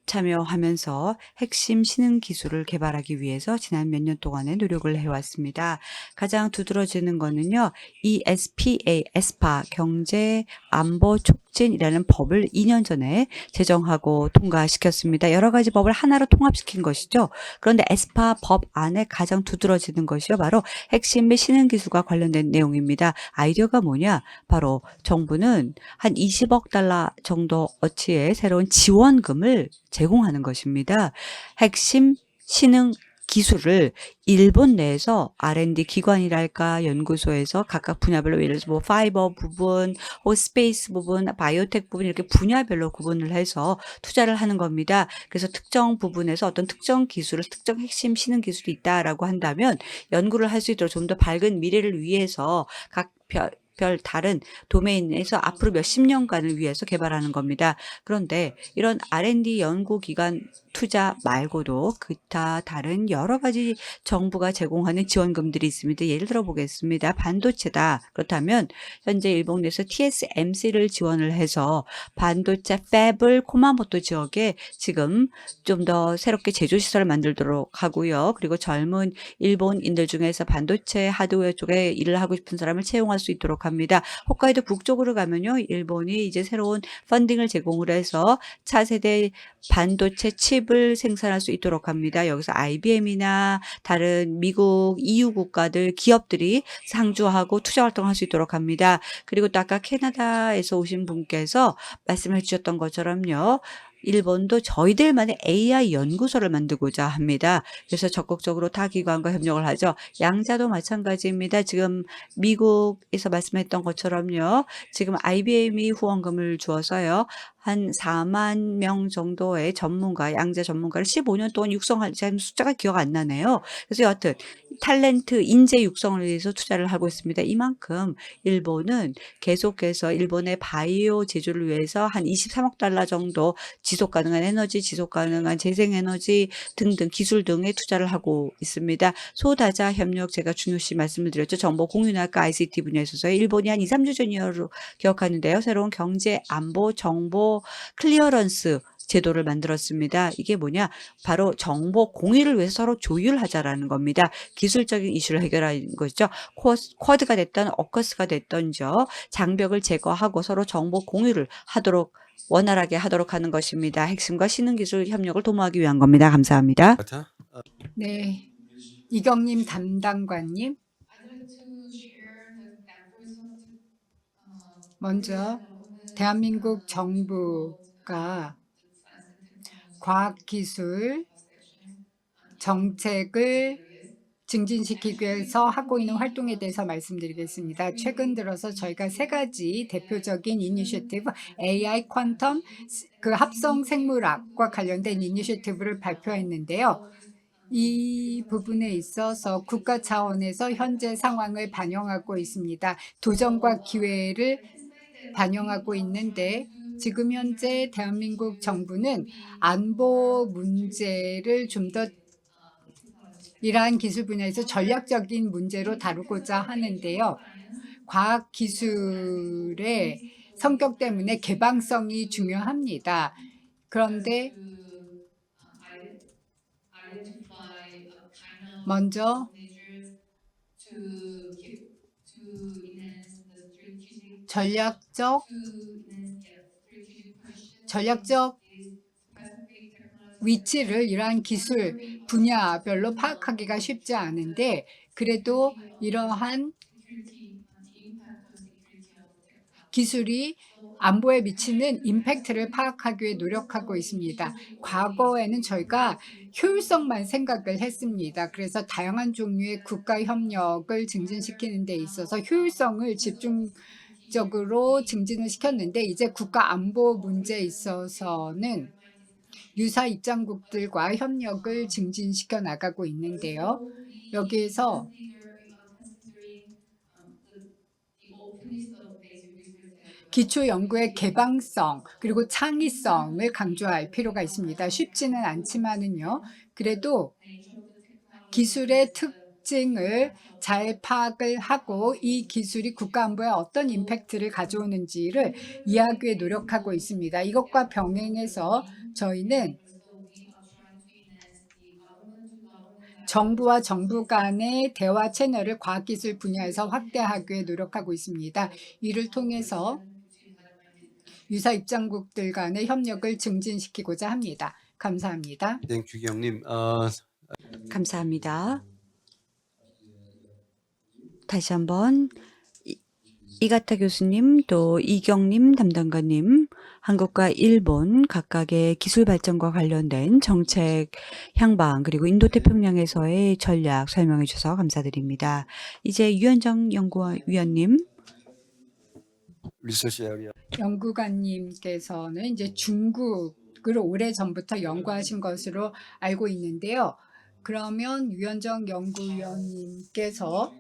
참여하면서 핵심 신흥 기술을 개발하기 위해서 지난 몇 년 동안의 노력을 해왔습니다. 가장 두드러지는 거는요, ESPA, 에스파 경제 안보 촉진이라는 법을 2년 전에 제정하고 통과시켰습니다. 여러 가지 법을 하나로 통합시킨 것이죠. 그런데 에스파 법 안에 가장 두드러지는 것이요, 바로 핵심 및 신흥 기술과 관련된 내용입니다. 아이디어가 뭐냐? 바로 정부는 한 20억 달러 정도 어치의 새로운 지원금을 제공하는 것입니다. 핵심 신흥 기술을 일본 내에서 R&D 기관이랄까 연구소에서 각각 분야별로 예를 들어서 뭐 파이버 부분, 스페이스 부분, 바이오텍 부분 이렇게 분야별로 구분을 해서 투자를 하는 겁니다. 그래서 특정 부분에서 어떤 특정 기술을 특정 핵심 신흥 기술이 있다라고 한다면 연구를 할 수 있도록 좀 더 밝은 미래를 위해서 각 별 다른 도메인에서 앞으로 몇십 년간을 위해서 개발하는 겁니다. 그런데 이런 R&D 연구기관 투자 말고도 기타 다른 여러 가지 정부가 제공하는 지원금들이 있습니다. 예를 들어 보겠습니다. 반도체다. 그렇다면 현재 일본 내에서 TSMC를 지원을 해서 반도체 팹을 쿠마모토 지역에 지금 좀 더 새롭게 제조시설을 만들도록 하고요. 그리고 젊은 일본인들 중에서 반도체 하드웨어 쪽에 일을 하고 싶은 사람을 채용할 수 있도록 합니다. 홋카이도 북쪽으로 가면요. 일본이 이제 새로운 펀딩을 제공을 해서 차세대 반도체 칩을 생산할 수 있도록 합니다. 여기서 IBM이나 다른 미국, EU 국가들, 기업들이 상주하고 투자 활동할 수 있도록 합니다. 그리고 또 아까 캐나다에서 오신 분께서 말씀해 주셨던 것처럼요. 일본도 저희들만의 AI 연구소를 만들고자 합니다. 그래서 적극적으로 타 기관과 협력을 하죠. 양자도 마찬가지입니다. 지금 미국에서 말씀했던 것처럼요. 지금 IBM이 후원금을 주어서요. 한 4만 명 정도의 전문가, 양자 전문가를 15년 동안 육성할, 지금 숫자가 기억 안 나네요. 그래서 여하튼 탤런트, 인재 육성을 위해서 투자를 하고 있습니다. 이만큼 일본은 계속해서 일본의 바이오 제조를 위해서 한 23억 달러 정도 지속 가능한 에너지, 지속 가능한 재생에너지 등등 기술 등에 투자를 하고 있습니다. 소다자 협력 제가 중요시 말씀을 드렸죠. 정보 공유나 ICT 분야에 있어서 일본이 한 2, 3주 전이로 기억하는데요. 새로운 경제, 안보, 정보, 클리어런스 제도를 만들었습니다. 이게 뭐냐? 바로 정보 공유를 위해서 서로 조율하자라는 겁니다. 기술적인 이슈를 해결하는 거죠. 쿼드가 됐던 어커스가 됐던죠. 장벽을 제거하고 서로 정보 공유를 하도록 원활하게 하도록 하는 것입니다. 핵심과 신흥기술 협력을 도모하기 위한 겁니다. 감사합니다. 이가타? 네, 이경님 담당관님. 먼저 대한민국 정부가 과학기술 정책을 증진시키기 위해서 하고 있는 활동에 대해서 말씀드리겠습니다. 최근 들어서 저희가 세 가지 대표적인 이니셔티브 AI, 퀀텀, 그 합성 생물학과 관련된 이니셔티브를 발표했는데요. 이 부분에 있어서 국가 차원에서 현재 상황을 반영하고 있습니다. 도전과 기회를 반영하고 있는데 지금 현재 대한민국 정부는 안보 문제를 좀 더 이러한 기술 분야에서 전략적인 문제로 다루고자 하는데요. 과학기술의 성격 때문에 개방성이 중요합니다. 그런데 먼저 전략적 위치를 이러한 기술 분야별로 파악하기가 쉽지 않은데 그래도 이러한 기술이 안보에 미치는 임팩트를 파악하기 위해 노력하고 있습니다. 과거에는 저희가 효율성만 생각을 했습니다. 그래서 다양한 종류의 국가 협력을 증진시키는 데 있어서 효율성을 집중적으로 증진을 시켰는데 이제 국가 안보 문제에 있어서는 유사 입장국들과 협력을 증진시켜 나가고 있는데요. 여기에서 기초 연구의 개방성 그리고 창의성을 강조할 필요가 있습니다. 쉽지는 않지만은요. 그래도 기술의 특징을 잘 파악을 하고 이 기술이 국가안보에 어떤 임팩트를 가져오는지를 이해하기 위해 노력하고 있습니다. 이것과 병행해서 저희는 정부와 정부 간의 대화 채널을 과학기술 분야에서 확대하기 위해 노력하고 있습니다. 이를 통해서 유사 입장국들 간의 협력을 증진시키고자 합니다. 감사합니다. 네, 규경님. 감사합니다. 다시 한번 이가타 교수님 또 이경님 담당관님 한국과 일본 각각의 기술 발전과 관련된 정책 향방 그리고 인도태평양에서의 전략 설명해 주셔서 감사드립니다. 이제 유현정 연구위원님. 리서치 에리아. 연구관님께서는 이제 중국을 오래전부터 연구하신 것으로 알고 있는데요. 그러면 유현정 연구위원님께서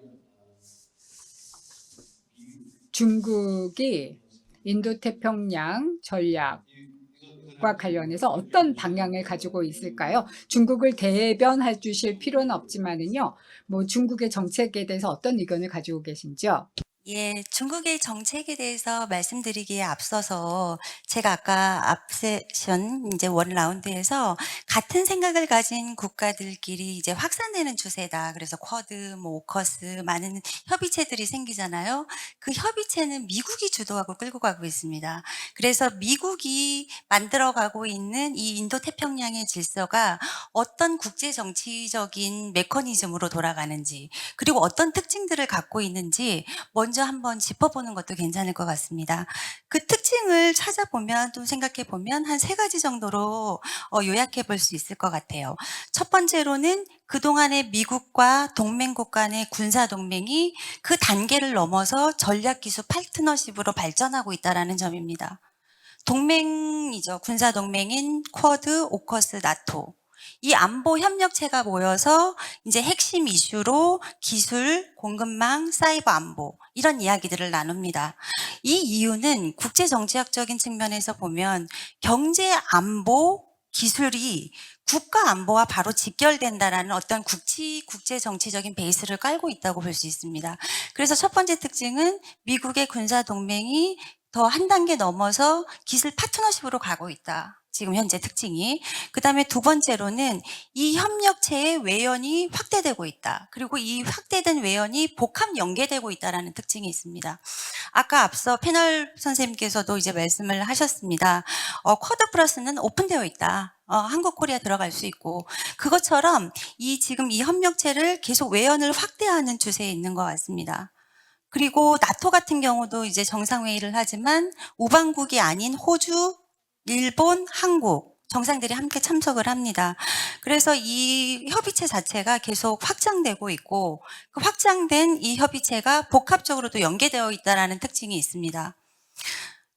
중국이 인도태평양 전략과 관련해서 어떤 방향을 가지고 있을까요? 중국을 대변해 주실 필요는 없지만은요. 뭐 중국의 정책에 대해서 어떤 의견을 가지고 계신지요? 예, 중국의 정책에 대해서 말씀드리기에 앞서서 제가 아까 앞 세션 이제 원 라운드에서 같은 생각을 가진 국가들끼리 이제 확산되는 추세다. 그래서 쿼드, 뭐 오커스 많은 협의체들이 생기잖아요. 그 협의체는 미국이 주도하고 끌고 가고 있습니다. 그래서 미국이 만들어가고 있는 이 인도태평양의 질서가 어떤 국제 정치적인 메커니즘으로 돌아가는지, 그리고 어떤 특징들을 갖고 있는지 먼저 한번 짚어보는 것도 괜찮을 것 같습니다. 그 특징을 찾아보면 또 생각해보면 한 3가지 정도로 요약해 볼 수 있을 것 같아요. 첫 번째로는 그동안의 미국과 동맹국 간의 군사동맹이 그 단계를 넘어서 전략기술 파트너십으로 발전하고 있다는 점입니다. 동맹이죠. 군사동맹인 쿼드, 오커스, 나토. 이 안보 협력체가 모여서 이제 핵심 이슈로 기술, 공급망, 사이버 안보 이런 이야기들을 나눕니다. 이 이유는 국제 정치학적인 측면에서 보면 경제 안보 기술이 국가 안보와 바로 직결된다라는 어떤 국제 정치적인 베이스를 깔고 있다고 볼 수 있습니다. 그래서 첫 번째 특징은 미국의 군사 동맹이 더 한 단계 넘어서 기술 파트너십으로 가고 있다. 지금 현재 특징이. 그다음에 두 번째로는 이 협력체의 외연이 확대되고 있다. 그리고 이 확대된 외연이 복합 연계되고 있다라는 특징이 있습니다. 아까 앞서 패널 선생님께서도 이제 말씀을 하셨습니다. 쿼드 플러스는 오픈되어 있다. 한국 코리아 들어갈 수 있고 그것처럼 지금 이 협력체를 계속 외연을 확대하는 추세에 있는 것 같습니다. 그리고 나토 같은 경우도 이제 정상회의를 하지만 우방국이 아닌 호주, 일본, 한국 정상들이 함께 참석을 합니다. 그래서 이 협의체 자체가 계속 확장되고 있고 그 확장된 이 협의체가 복합적으로도 연계되어 있다는 특징이 있습니다.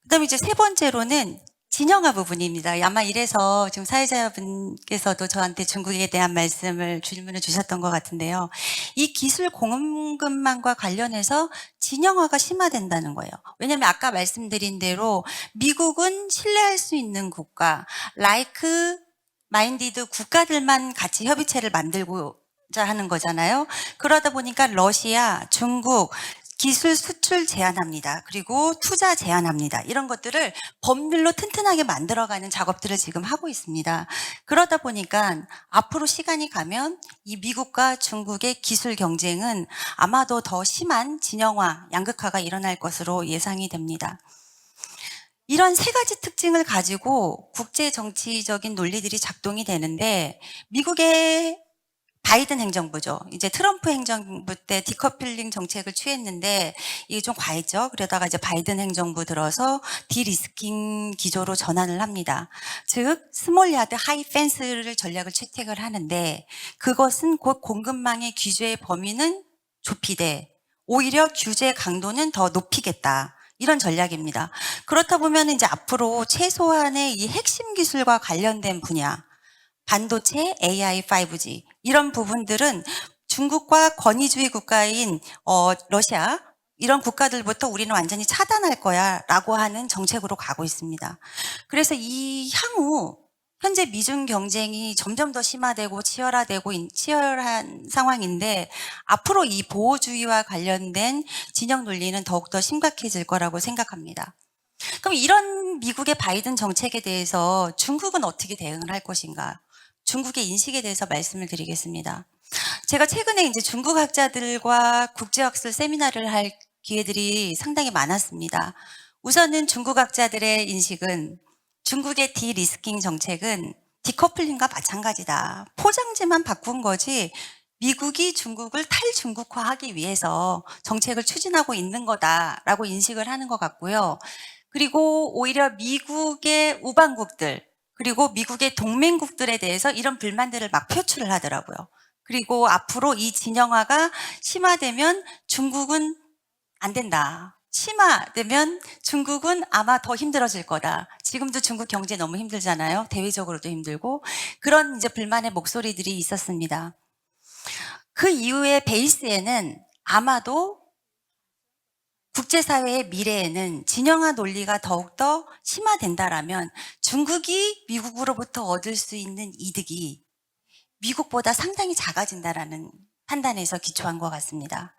그다음에 이제 3번째로는 진영화 부분입니다. 아마 이래서 지금 사회자분께서도 저한테 중국에 대한 질문을 주셨던 것 같은데요. 이 기술 공급망과 관련해서 진영화가 심화된다는 거예요. 왜냐하면 아까 말씀드린 대로 미국은 신뢰할 수 있는 국가, 라이크 마인디드 국가들만 같이 협의체를 만들고자 하는 거잖아요. 그러다 보니까 러시아, 중국, 기술 수출 제한합니다. 그리고 투자 제한합니다. 이런 것들을 법률로 튼튼하게 만들어가는 작업들을 지금 하고 있습니다. 그러다 보니까 앞으로 시간이 가면 이 미국과 중국의 기술 경쟁은 아마도 더 심한 진영화, 양극화가 일어날 것으로 예상이 됩니다. 이런 3가지 특징을 가지고 국제 정치적인 논리들이 작동이 되는데 미국의 바이든 행정부죠. 이제 트럼프 행정부 때 디커플링 정책을 취했는데 이게 좀 과했죠. 그러다가 이제 바이든 행정부 들어서 디리스킹 기조로 전환을 합니다. 즉 스몰 야드 하이 펜스를 전략을 채택을 하는데 그것은 곧 공급망의 규제의 범위는 좁히되 오히려 규제 강도는 더 높이겠다. 이런 전략입니다. 그렇다 보면 이제 앞으로 최소한의 이 핵심 기술과 관련된 분야 반도체, AI, 5G 이런 부분들은 중국과 권위주의 국가인 러시아 이런 국가들부터 우리는 완전히 차단할 거야 라고 하는 정책으로 가고 있습니다. 그래서 이 향후 현재 미중 경쟁이 점점 더 심화되고 치열한 상황인데 앞으로 이 보호주의와 관련된 진영 논리는 더욱더 심각해질 거라고 생각합니다. 그럼 이런 미국의 바이든 정책에 대해서 중국은 어떻게 대응을 할 것인가? 중국의 인식에 대해서 말씀을 드리겠습니다. 제가 최근에 이제 중국 학자들과 국제학술 세미나를 할 기회들이 상당히 많았습니다. 우선은 중국 학자들의 인식은 중국의 디리스킹 정책은 디커플링과 마찬가지다. 포장지만 바꾼 거지 미국이 중국을 탈중국화하기 위해서 정책을 추진하고 있는 거다라고 인식을 하는 것 같고요. 그리고 오히려 미국의 우방국들, 그리고 미국의 동맹국들에 대해서 이런 불만들을 막 표출을 하더라고요. 그리고 앞으로 이 진영화가 심화되면 중국은 안 된다. 심화되면 중국은 아마 더 힘들어질 거다. 지금도 중국 경제 너무 힘들잖아요. 대외적으로도 힘들고. 그런 이제 불만의 목소리들이 있었습니다. 그 이후에 베이스에는 아마도 국제사회의 미래에는 진영화 논리가 더욱더 심화된다라면 중국이 미국으로부터 얻을 수 있는 이득이 미국보다 상당히 작아진다라는 판단에서 기초한 것 같습니다.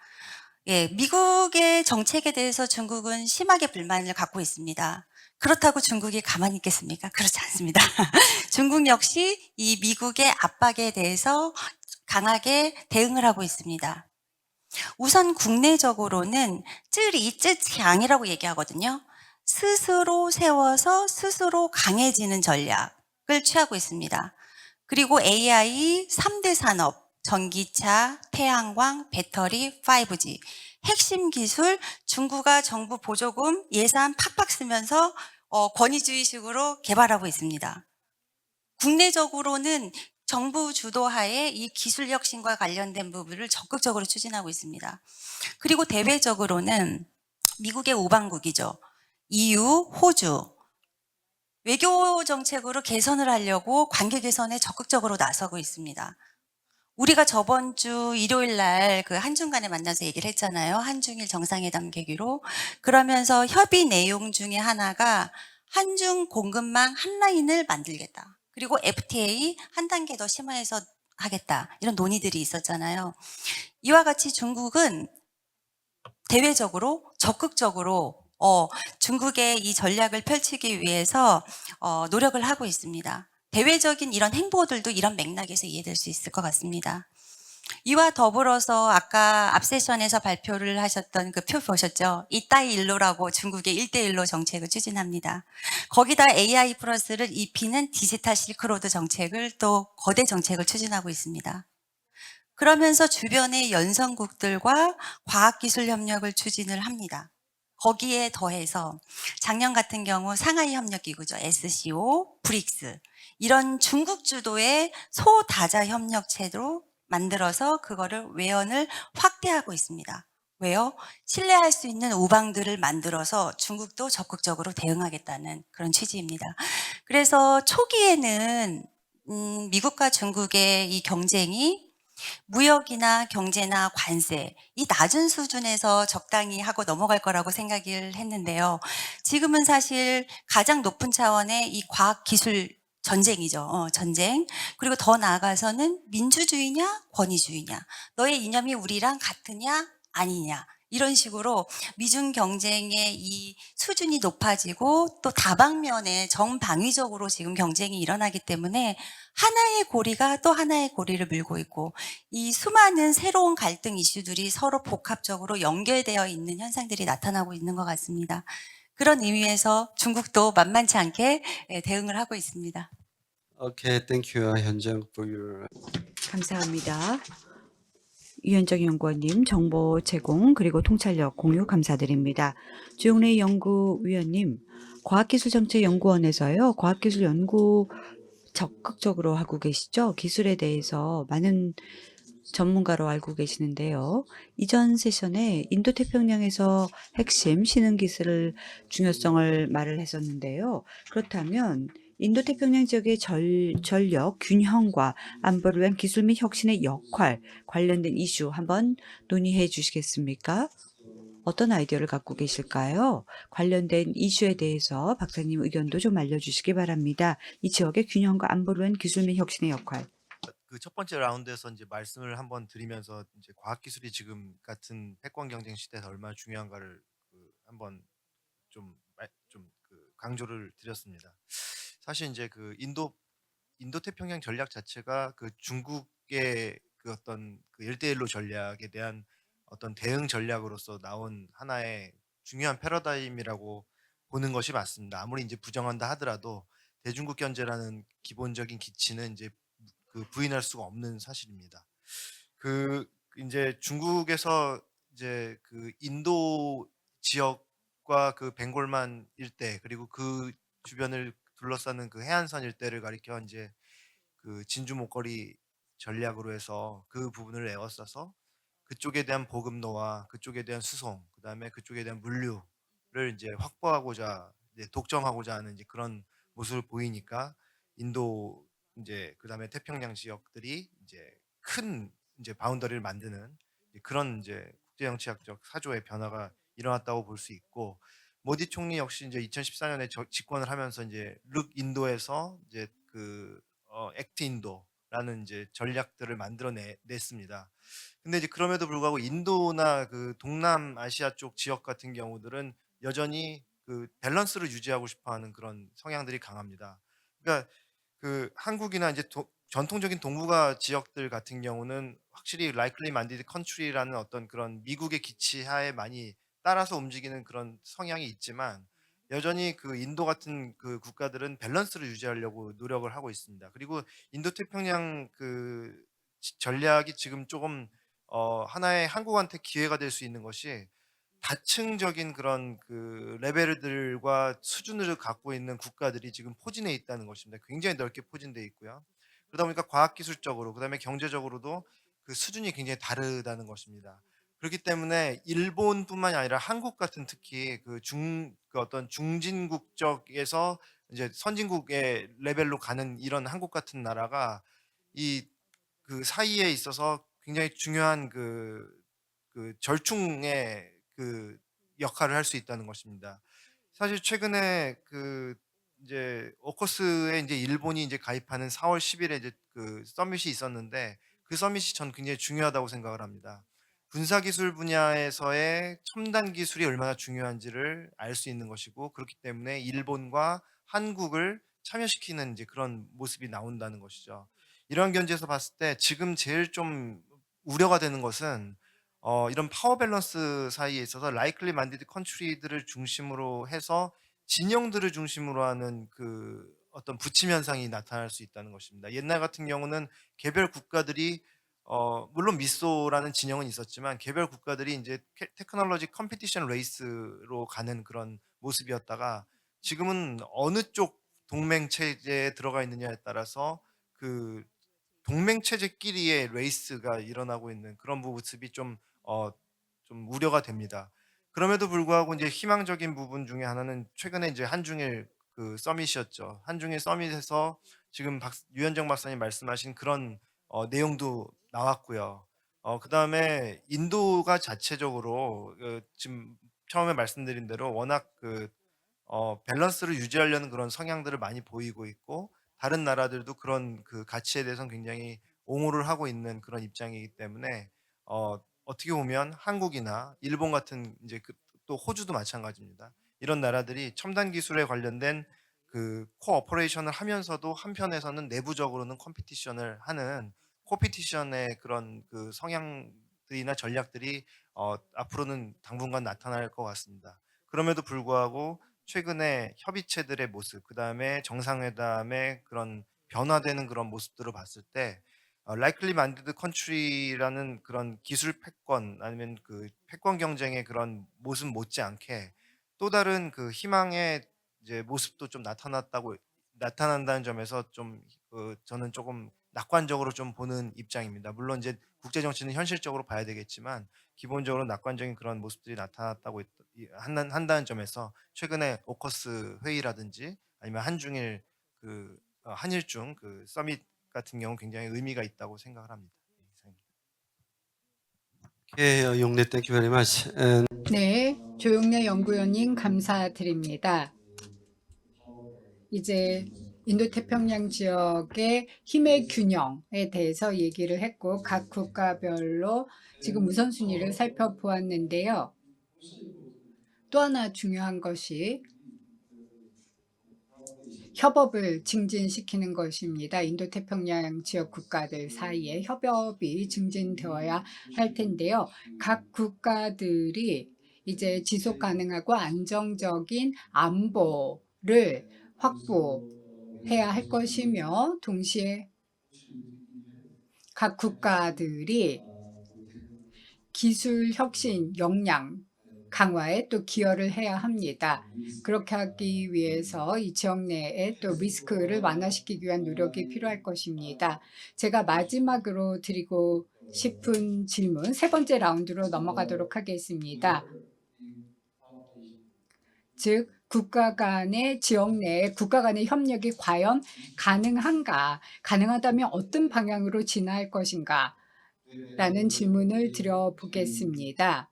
예, 미국의 정책에 대해서 중국은 심하게 불만을 갖고 있습니다. 그렇다고 중국이 가만히 있겠습니까? 그렇지 않습니다. 중국 역시 이 미국의 압박에 대해서 강하게 대응을 하고 있습니다. 우선 국내적으로는 쯔리쯔치앙이라고 얘기하거든요. 스스로 세워서 스스로 강해지는 전략을 취하고 있습니다. 그리고 AI 3대 산업, 전기차, 태양광, 배터리, 5G, 핵심 기술 중국가 정부 보조금 예산 팍팍 쓰면서 권위주의식으로 개발하고 있습니다. 국내적으로는 정부 주도하에 이 기술 혁신과 관련된 부분을 적극적으로 추진하고 있습니다. 그리고 대외적으로는 미국의 우방국이죠. EU, 호주, 외교 정책으로 개선을 하려고 관계 개선에 적극적으로 나서고 있습니다. 우리가 저번 주 일요일 날 그 한중 간에 만나서 얘기를 했잖아요. 한중일 정상회담 계기로. 그러면서 협의 내용 중에 하나가 한중 공급망 한 라인을 만들겠다. 그리고 FTA 한 단계 더 심화해서 하겠다. 이런 논의들이 있었잖아요. 이와 같이 중국은 대외적으로 적극적으로 중국의 이 전략을 펼치기 위해서 노력을 하고 있습니다. 대외적인 이런 행보들도 이런 맥락에서 이해될 수 있을 것 같습니다. 이와 더불어서 아까 앞 세션에서 발표를 하셨던 그 표 보셨죠? 이따이일로라고 중국의 1대1로 정책을 추진합니다. 거기다 AI 플러스를 입히는 디지털 실크로드 정책을 또 거대 정책을 추진하고 있습니다. 그러면서 주변의 연성국들과 과학기술 협력을 추진을 합니다. 거기에 더해서 작년 같은 경우 상하이 협력기구죠. SCO, 브릭스 이런 중국 주도의 소다자 협력체로 만들어서 그거를 외연을 확대하고 있습니다. 왜요? 신뢰할 수 있는 우방들을 만들어서 중국도 적극적으로 대응하겠다는 그런 취지입니다. 그래서 초기에는 미국과 중국의 이 경쟁이 무역이나 경제나 관세, 이 낮은 수준에서 적당히 하고 넘어갈 거라고 생각을 했는데요. 지금은 사실 가장 높은 차원의 이 과학기술 전쟁이죠. 전쟁. 그리고 더 나아가서는 민주주의냐, 권위주의냐. 너의 이념이 우리랑 같으냐, 아니냐. 이런 식으로 미중 경쟁의 이 수준이 높아지고 또 다방면에 정방위적으로 지금 경쟁이 일어나기 때문에 하나의 고리가 또 하나의 고리를 물고 있고 이 수많은 새로운 갈등 이슈들이 서로 복합적으로 연결되어 있는 현상들이 나타나고 있는 것 같습니다. 그런 의미에서 중국도 만만치 않게 대응을 하고 있습니다. Okay, thank you, 현정, for your 감사합니다. 유현정 연구원님 정보 제공 그리고 통찰력 공유 감사드립니다. 주용래 연구위원님 과학기술정책연구원에서요. 과학기술 연구 적극적으로 하고 계시죠. 기술에 대해서 많은 전문가로 알고 계시는데요. 이전 세션에 인도태평양에서 핵심 신흥기술을 중요성을 말을 했었는데요. 그렇다면 인도태평양 지역의 전력 균형과 안보를 위한 기술 및 혁신의 역할 관련된 이슈 한번 논의해 주시겠습니까? 어떤 아이디어를 갖고 계실까요? 관련된 이슈에 대해서 박사님 의견도 좀 알려주시기 바랍니다. 이 지역의 균형과 안보를 위한 기술 및 혁신의 역할. 그 첫 번째 라운드에서 이제 말씀을 한번 드리면서 이제 과학기술이 지금 같은 패권 경쟁 시대에서 얼마나 중요한가를 한번 좀 강조를 드렸습니다. 사실 이제 그 인도 태평양 전략 자체가 그 중국의 그 어떤 그 1대1로 전략에 대한 어떤 대응 전략으로서 나온 하나의 중요한 패러다임이라고 보는 것이 맞습니다. 아무리 이제 부정한다 하더라도 대중국 견제라는 기본적인 기치는 이제 그 부인할 수가 없는 사실입니다. 그 이제 중국에서 이제 그 인도 지역 팁과 그 벵골만 일대 그리고 그 주변을 둘러싸는 그 해안선 일대를 가리켜 이제 그 진주 목걸이 전략으로 해서 그 부분을 에워싸서 그쪽에 대한 보급로와 그쪽에 대한 수송, 그다음에 그쪽에 대한 물류를 이제 확보하고자 이제 독점하고자 하는 이제 그런 모습을 보이니까 인도 이제 그다음에 태평양 지역들이 이제 큰 이제 바운더리를 만드는 이제 그런 이제 국제 정치학적 사조의 변화가 일어났다고 볼 수 있고 모디 총리 역시 이제 2014년에 집권을 하면서 이제 룩 인도에서 이제 그 액트 인도라는 이제 전략들을 냈습니다. 근데 이제 그럼에도 불구하고 인도나 그 동남아시아 쪽 지역 같은 경우들은 여전히 그 밸런스를 유지하고 싶어 하는 그런 성향들이 강합니다. 그러니까 그 한국이나 이제 전통적인 동북아 지역들 같은 경우는 확실히 likely minded country라는 어떤 그런 미국의 기치하에 많이 따라서 움직이는 그런 성향이 있지만 여전히 그 인도 같은 그 국가들은 밸런스를 유지하려고 노력을 하고 있습니다. 그리고 인도 태평양 그 전략이 지금 조금 하나의 한국한테 기회가 될 수 있는 것이 다층적인 그런 그 레벨들과 수준을 갖고 있는 국가들이 지금 포진해 있다는 것입니다. 굉장히 넓게 포진돼 있고요. 그러다 보니까 과학기술적으로 그다음에 경제적으로도 그 수준이 굉장히 다르다는 것입니다. 그렇기 때문에 일본뿐만이 아니라 한국 같은 특히 그 어떤 중진국 쪽에서 이제 선진국의 레벨로 가는 이런 한국 같은 나라가 이 그 사이에 있어서 굉장히 중요한 그 절충의 그 역할을 할 수 있다는 것입니다. 사실 최근에 그 이제 오커스에 이제 일본이 이제 가입하는 4월 10일에 이제 그 서밋이 있었는데 그 서밋이 전 굉장히 중요하다고 생각을 합니다. 군사 기술 분야에서의 첨단 기술이 얼마나 중요한지를 알 수 있는 것이고 그렇기 때문에 일본과 한국을 참여시키는 이제 그런 모습이 나온다는 것이죠. 이런 견지에서 봤을 때 지금 제일 좀 우려가 되는 것은 이런 파워 밸런스 사이에 있어서 likely minded country들을 중심으로 해서 진영들을 중심으로 하는 그 어떤 부침 현상이 나타날 수 있다는 것입니다. 옛날 같은 경우는 개별 국가들이 물론 미소라는 진영은 있었지만 개별 국가들이 이제 테크놀로지 컴피티션 레이스로 가는 그런 모습이었다가 지금은 어느 쪽 동맹 체제에 들어가 있느냐에 따라서 그 동맹 체제끼리의 레이스가 일어나고 있는 그런 모습이 좀 우려가 됩니다. 그럼에도 불구하고 이제 희망적인 부분 중에 하나는 최근에 이제 한중일 그 서밋이었죠. 한중일 서밋에서 지금 유현정 박사님 말씀하신 그런 내용도 나왔고요. 그다음에 인도가 자체적으로 지금 처음에 말씀드린 대로 워낙 밸런스를 유지하려는 그런 성향들을 많이 보이고 있고 다른 나라들도 그런 그 가치에 대해서는 굉장히 옹호를 하고 있는 그런 입장이기 때문에 어떻게 보면 한국이나 일본 같은 이제 또 호주도 마찬가지입니다. 이런 나라들이 첨단 기술에 관련된 그 코어퍼레이션을 하면서도 한편에서는 내부적으로는 컴피티션을 하는 코피티션의 그런 그 성향들이나 전략들이 앞으로는 당분간 나타날 것 같습니다. 그럼에도 불구하고 최근에 협의체들의 모습, 그다음에 정상회담의 그런 변화되는 그런 모습들을 봤을 때 likely minded country라는 그런 기술 패권 아니면 그 패권 경쟁의 그런 모습 못지않게 또 다른 그 희망의 이제 모습도 좀 나타난다는 점에서 좀 저는 조금 낙관적으로 좀 보는 입장입니다. 물론 이제 국제 정치는 현실적으로 봐야 되겠지만 기본적으로 낙관적인 그런 모습들이 나타났다고 한다는 점에서 최근에 오커스 회의라든지 아니면 한중일 한일중 그 서밋 같은 경우 굉장히 의미가 있다고 생각을 합니다. 이상입니다. Okay, Yongnae, thank you very much. And 네, 조용래 연구원님 감사드립니다. 이제 인도태평양 지역의 힘의 균형에 대해서 얘기를 했고 각 국가별로 지금 우선순위를 살펴보았는데요. 또 하나 중요한 것이 협업을 증진시키는 것입니다. 인도태평양 지역 국가들 사이에 협업이 증진되어야 할 텐데요. 각 국가들이 이제 지속 가능하고 안정적인 안보를 확보해야 할 것이며 동시에 각 국가들이 기술 혁신 역량 강화에 또 기여를 해야 합니다. 그렇게 하기 위해서 이 지역 내에 또 리스크를 완화시키기 위한 노력이 필요할 것입니다. 제가 마지막으로 드리고 싶은 질문 세 번째 라운드로 넘어가도록 하겠습니다. 즉 국가 간의 지역 내에 국가 간의 협력이 과연 가능한가? 가능하다면 어떤 방향으로 진화할 것인가? 라는 질문을 드려보겠습니다.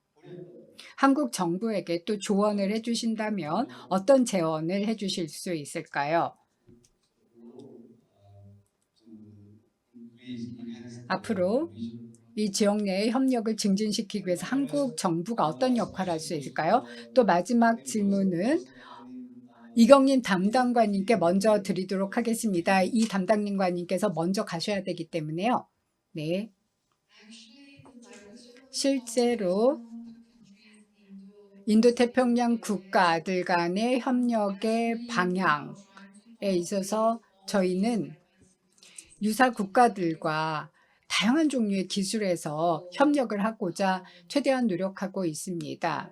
한국 정부에게 또 조언을 해주신다면 어떤 제언을 해주실 수 있을까요? 앞으로 이 지역 내의 협력을 증진시키기 위해서 한국 정부가 어떤 역할을 할 수 있을까요? 또 마지막 질문은 이경림 담당관님께 먼저 드리도록 하겠습니다. 이 담당관님께서 먼저 가셔야 되기 때문에요. 네. 실제로 인도태평양 국가들 간의 협력의 방향에 있어서 저희는 유사 국가들과 다양한 종류의 기술에서 협력을 하고자 최대한 노력하고 있습니다.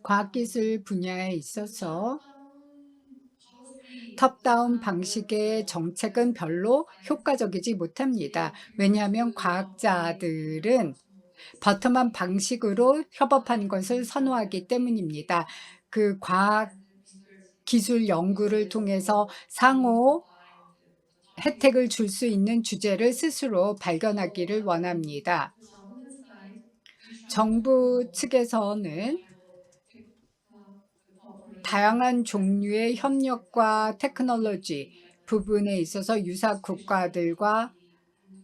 과학기술 분야에 있어서 탑다운 방식의 정책은 별로 효과적이지 못합니다. 왜냐하면 과학자들은 버텀업 방식으로 협업하는 것을 선호하기 때문입니다. 그 과학 기술 연구를 통해서 상호 혜택을 줄 수 있는 주제를 스스로 발견하기를 원합니다. 정부 측에서는 다양한 종류의 협력과 테크놀로지 부분에 있어서 유사 국가들과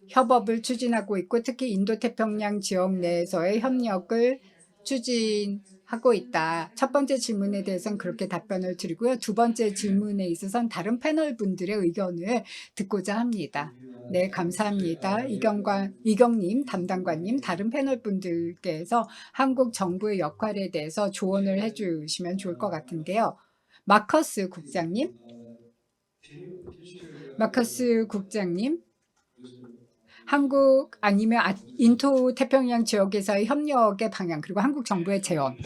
협업을 추진하고 있고 특히 인도태평양 지역 내에서의 협력을 추진하고 있다. 첫 번째 질문에 대해서는 그렇게 답변을 드리고요. 두 번째 질문에 있어서는 다른 패널 분들의 의견을 듣고자 합니다. 네, 감사합니다. 이경님 담당관님, 다른 패널 분들께서 한국 정부의 역할에 대해서 조언을 해주시면 좋을 것 같은데요. 마커스 국장님, 한국 아니면 인도 태평양 지역에서의 협력의 방향 그리고 한국 정부의 제언.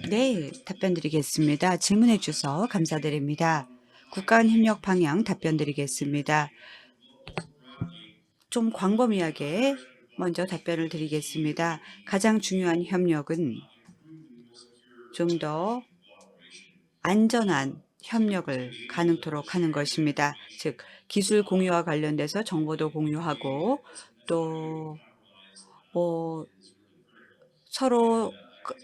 네, 답변 드리겠습니다. 질문해 주셔서 감사드립니다. 국가 간 협력 방향 답변 드리겠습니다. 좀 광범위하게 먼저 답변을 드리겠습니다. 가장 중요한 협력은 좀 더 안전한 협력을 가능토록 하는 것입니다. 즉 기술 공유와 관련돼서 정보도 공유하고 또 서로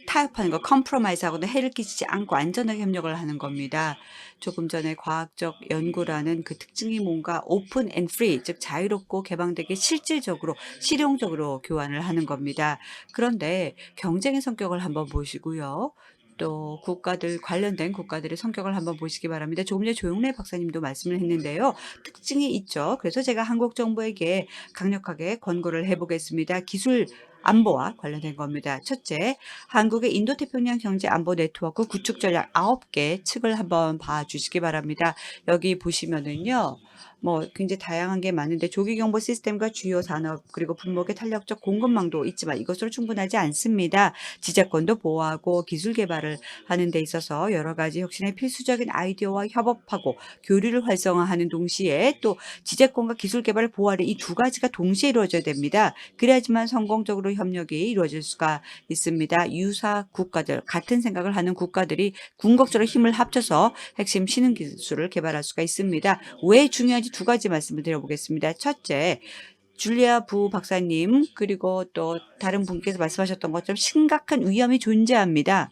타협하는 거, 컴프로마이즈하고는 해를 끼치지 않고 안전하게 협력을 하는 겁니다. 조금 전에 과학적 연구라는 그 특징이 뭔가 오픈 앤 프리, 즉 자유롭고 개방되게 실질적으로 실용적으로 교환을 하는 겁니다. 그런데 경쟁의 성격을 한번 보시고요. 또 관련된 국가들의 성격을 한번 보시기 바랍니다. 조금 전에 조용래 박사님도 말씀을 했는데요. 특징이 있죠. 그래서 제가 한국 정부에게 강력하게 권고를 해보겠습니다. 기술 안보와 관련된 겁니다. 첫째, 한국의 인도태평양 경제안보 네트워크 구축 전략 9개 측을 한번 봐주시기 바랍니다. 여기 보시면은요. 굉장히 다양한 게 많은데 조기경보 시스템과 주요 산업 그리고 분목의 탄력적 공급망도 있지만 이것으로 충분하지 않습니다. 지자권도 보호하고 기술 개발을 하는 데 있어서 여러 가지 혁신의 필수적인 아이디어와 협업하고 교류를 활성화하는 동시에 또 지자권과 기술 개발을 보호하는 이 두 가지가 동시에 이루어져야 됩니다. 그래야지만 성공적으로 협력이 이루어질 수가 있습니다. 유사 국가들, 같은 생각을 하는 국가들이 궁극적으로 힘을 합쳐서 핵심 신흥 기술을 개발할 수가 있습니다. 왜 중요한지 두 가지 말씀을 드려보겠습니다. 첫째, 줄리아 부 박사님 그리고 또 다른 분께서 말씀하셨던 것처럼 심각한 위험이 존재합니다.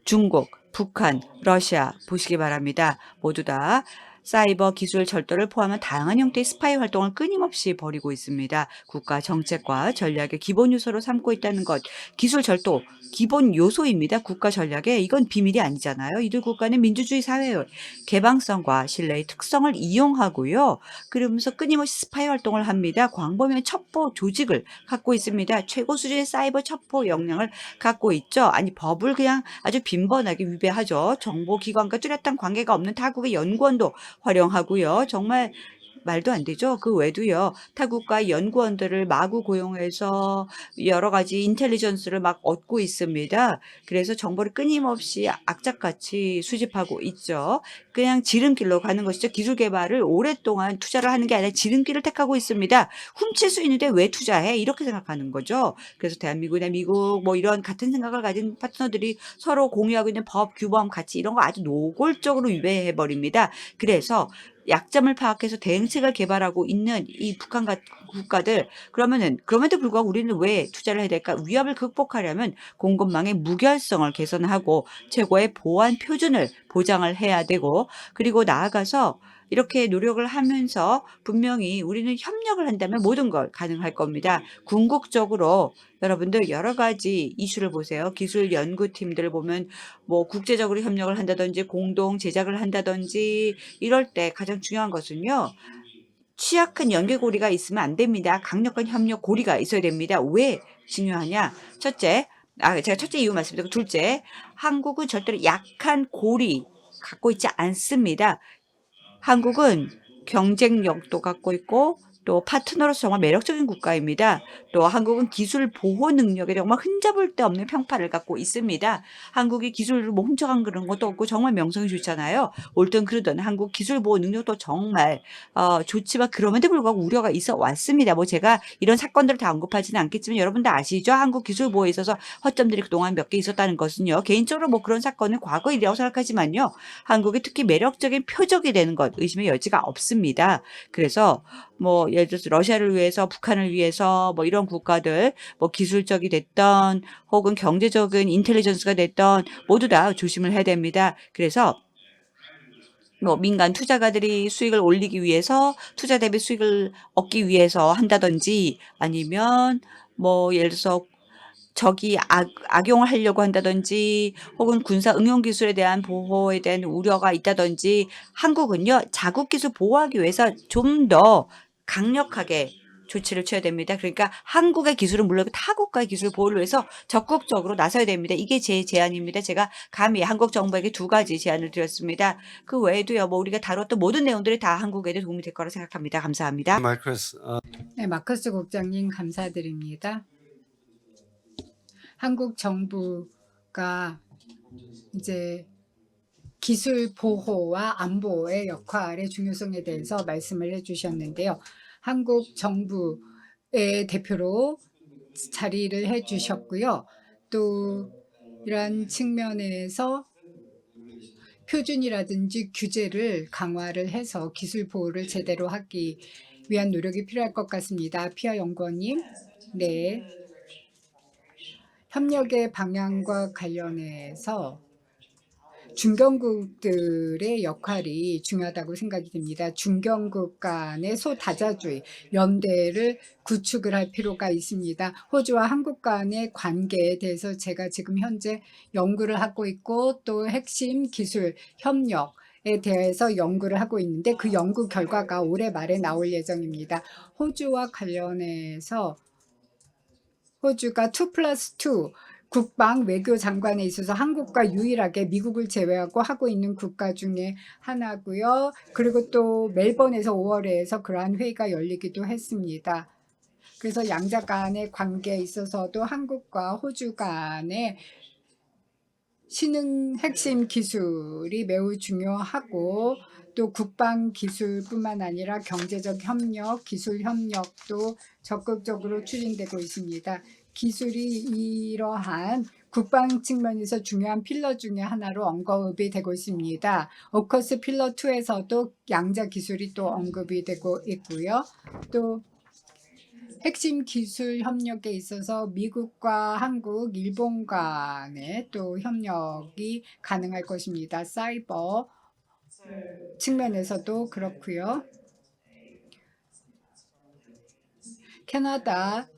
중국, 북한, 러시아 보시기 바랍니다. 모두 다 사이버 기술 절도를 포함한 다양한 형태의 스파이 활동을 끊임없이 벌이고 있습니다. 국가 정책과 전략의 기본 요소로 삼고 있다는 것. 기술 절도 기본 요소입니다. 국가 전략에 이건 비밀이 아니잖아요. 이들 국가는 민주주의 사회의 개방성과 신뢰의 특성을 이용하고요. 그러면서 끊임없이 스파이 활동을 합니다. 광범위한 첩보 조직을 갖고 있습니다. 최고 수준의 사이버 첩보 역량을 갖고 있죠. 아니 법을 그냥 아주 빈번하게 위배하죠. 정보기관과 뚜렷한 관계가 없는 타국의 연구원도 활용하고요. 정말 말도 안 되죠. 그 외에도요. 타국과 연구원들을 마구 고용해서 여러 가지 인텔리전스를 막 얻고 있습니다. 그래서 정보를 끊임없이 악착같이 수집하고 있죠. 그냥 지름길로 가는 것이죠. 기술 개발을 오랫동안 투자를 하는 게 아니라 지름길을 택하고 있습니다. 훔칠 수 있는데 왜 투자해? 이렇게 생각하는 거죠. 그래서 대한민국이나 미국 뭐 이런 같은 생각을 가진 파트너들이 서로 공유하고 있는 법, 규범, 가치 이런 거 아주 노골적으로 위배해 버립니다. 그래서 약점을 파악해서 대응책을 개발하고 있는 이 북한 같은 국가들 그러면은 그럼에도 불구하고 우리는 왜 투자를 해야 될까? 위협을 극복하려면 공급망의 무결성을 개선하고 최고의 보안 표준을 보장을 해야 되고 그리고 나아가서 이렇게 노력을 하면서 분명히 우리는 협력을 한다면 모든 걸 가능할 겁니다. 궁극적으로 여러분들 여러 가지 이슈를 보세요. 기술 연구팀들을 보면 뭐 국제적으로 협력을 한다든지 공동 제작을 한다든지 이럴 때 가장 중요한 것은요. 취약한 연계고리가 있으면 안 됩니다. 강력한 협력 고리가 있어야 됩니다. 왜 중요하냐? 첫째, 제가 첫째 이유 말씀드리고 둘째, 한국은 절대로 약한 고리 갖고 있지 않습니다. 한국은 경쟁력도 갖고 있고 또 파트너로서 정말 매력적인 국가입니다. 또 한국은 기술 보호 능력에 정말 흠잡을 데 없는 평판을 갖고 있습니다. 한국이 기술을 뭐 훔쳐간 그런 것도 없고 정말 명성이 좋잖아요. 옳든 그르든 한국 기술 보호 능력도 정말 좋지만 그럼에도 불구하고 우려가 있어 왔습니다. 뭐 제가 이런 사건들을 다 언급하지는 않겠지만 여러분들 아시죠? 한국 기술 보호에 있어서 허점들이 그동안 몇 개 있었다는 것은요. 개인적으로 뭐 그런 사건은 과거 일이라고 생각하지만요. 한국이 특히 매력적인 표적이 되는 것 의심의 여지가 없습니다. 그래서 뭐 예를 들어서 러시아를 위해서 북한을 위해서 뭐 이런 국가들 뭐 기술적이 됐던 혹은 경제적인 인텔리전스가 됐던 모두 다 조심을 해야 됩니다. 그래서 뭐 민간 투자가들이 수익을 올리기 위해서 투자 대비 수익을 얻기 위해서 한다든지 아니면 뭐 예를 들어서 적이 악용을 하려고 한다든지 혹은 군사 응용 기술에 대한 보호에 대한 우려가 있다든지 한국은요 자국 기술 보호하기 위해서 좀 더 강력하게 조치를 취해야 됩니다. 그러니까 한국의 기술은 물론 타국가의 기술 보호를 위해서 적극적으로 나서야 됩니다. 이게 제 제안입니다. 제가 감히 한국 정부에게 두 가지 제안을 드렸습니다. 그 외에도요, 뭐 우리가 다뤘던 모든 내용들이 다 한국에도 도움이 될 거라 생각합니다. 감사합니다. 마이크로스 네, 마커스 국장님 감사드립니다. 한국 정부가 이제 기술 보호와 안보의 역할의 중요성에 대해서 말씀을 해주셨는데요. 한국 정부의 대표로 자리를 해주셨고요. 또 이러한 측면에서 표준이라든지 규제를 강화를 해서 기술 보호를 제대로 하기 위한 노력이 필요할 것 같습니다. 피아 연구원님. 네. 협력의 방향과 관련해서 중견국들의 역할이 중요하다고 생각이 듭니다. 중견국 간의 소다자주의, 연대를 구축을 할 필요가 있습니다. 호주와 한국 간의 관계에 대해서 제가 지금 현재 연구를 하고 있고 또 핵심 기술 협력에 대해서 연구를 하고 있는데 그 연구 결과가 올해 말에 나올 예정입니다. 호주와 관련해서 호주가 2+2 국방 외교 장관에 있어서 한국과 유일하게 미국을 제외하고 하고 있는 국가 중에 하나고요. 그리고 또 멜번에서 5월에서 그러한 회의가 열리기도 했습니다. 그래서 양자 간의 관계에 있어서도 한국과 호주 간의 신흥 핵심 기술이 매우 중요하고 또 국방 기술뿐만 아니라 경제적 협력, 기술 협력도 적극적으로 추진되고 있습니다. 기술이 이러한 국방 측면에서 중요한 필러 중에 하나로 언급이 되고 있습니다. 오커스 필러 2에서도 양자 기술이 또 언급이 되고 있고요. 또 핵심 기술 협력에 있어서 미국과 한국, 일본 간의 또 협력이 가능할 것입니다. 사이버 측면에서도 그렇고요. 캐나다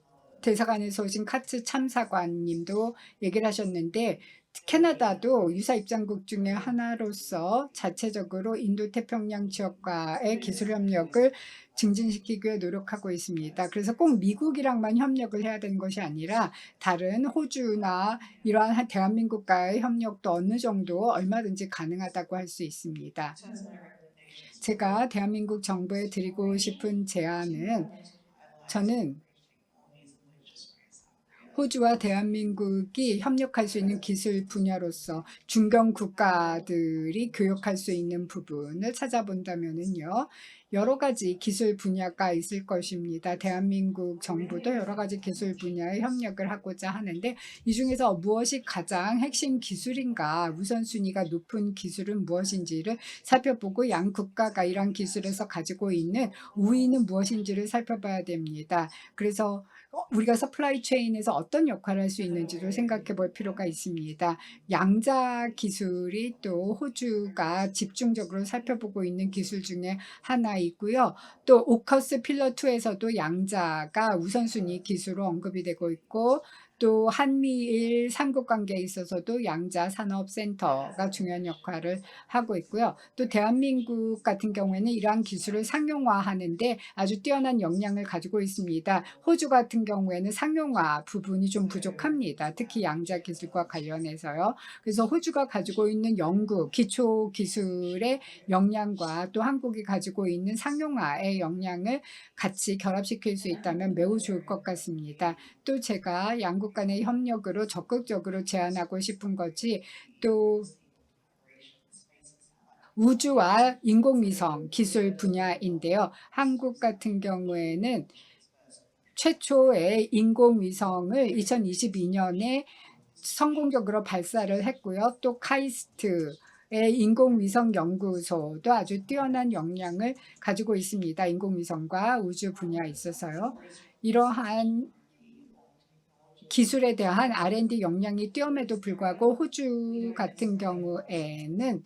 대사관에서 오신 카츠 참사관님도 얘기를 하셨는데 캐나다도 유사 입장국 중에 하나로서 자체적으로 인도태평양 지역과의 기술 협력을 증진시키기 위해 노력하고 있습니다. 그래서 꼭 미국이랑만 협력을 해야 되는 것이 아니라 다른 호주나 이러한 대한민국과의 협력도 어느 정도 얼마든지 가능하다고 할 수 있습니다. 제가 대한민국 정부에 드리고 싶은 제안은 저는 호주와 대한민국이 협력할 수 있는 기술 분야로서 중견 국가들이 교역할 수 있는 부분을 찾아본다면은요. 여러 가지 기술 분야가 있을 것입니다. 대한민국 정부도 여러 가지 기술 분야에 협력을 하고자 하는데 이 중에서 무엇이 가장 핵심 기술인가, 우선순위가 높은 기술은 무엇인지를 살펴보고 양 국가가 이러한 기술에서 가지고 있는 우위는 무엇인지를 살펴봐야 됩니다. 그래서 우리가 서플라이 체인에서 어떤 역할을 할 수 있는지도 생각해 볼 필요가 있습니다. 양자 기술이 또 호주가 집중적으로 살펴보고 있는 기술 중에 하나이고요. 또 오커스 필러 2에서도 양자가 우선순위 기술로 언급이 되고 있고 또 한미일 삼국관계에 있어서도 양자 산업센터가 중요한 역할을 하고 있고요. 또 대한민국 같은 경우에는 이러한 기술을 상용화하는데 아주 뛰어난 역량을 가지고 있습니다. 호주 같은 경우에는 상용화 부분이 좀 부족합니다. 특히 양자 기술과 관련해서요. 그래서 호주가 가지고 있는 연구, 기초 기술의 역량과 또 한국이 가지고 있는 상용화의 역량을 같이 결합시킬 수 있다면 매우 좋을 것 같습니다. 또 제가 양국 간의 협력으로 적극적으로 제안하고 싶은 것이 또 우주와 인공위성 기술 분야인데요. 한국 같은 경우에는 최초의 인공위성을 2022년에 성공적으로 발사를 했고요. 또 카이스트의 인공위성 연구소도 아주 뛰어난 역량을 가지고 있습니다. 인공위성과 우주 분야에 있어서요. 이러한 기술에 대한 R&D 역량이 뛰어남에도 불구하고 호주 같은 경우에는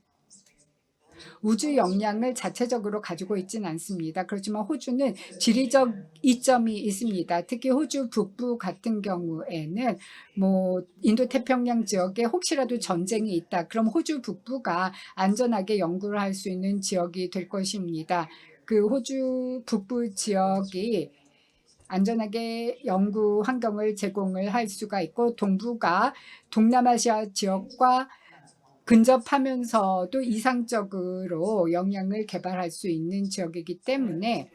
우주 역량을 자체적으로 가지고 있지는 않습니다. 그렇지만 호주는 지리적 이점이 있습니다. 특히 호주 북부 같은 경우에는 인도태평양 지역에 혹시라도 전쟁이 있다. 그럼 호주 북부가 안전하게 연구를 할 수 있는 지역이 될 것입니다. 그 호주 북부 지역이 안전하게 연구 환경을 제공을 할 수가 있고 동부가 동남아시아 지역과 근접하면서도 이상적으로 역량을 개발할 수 있는 지역이기 때문에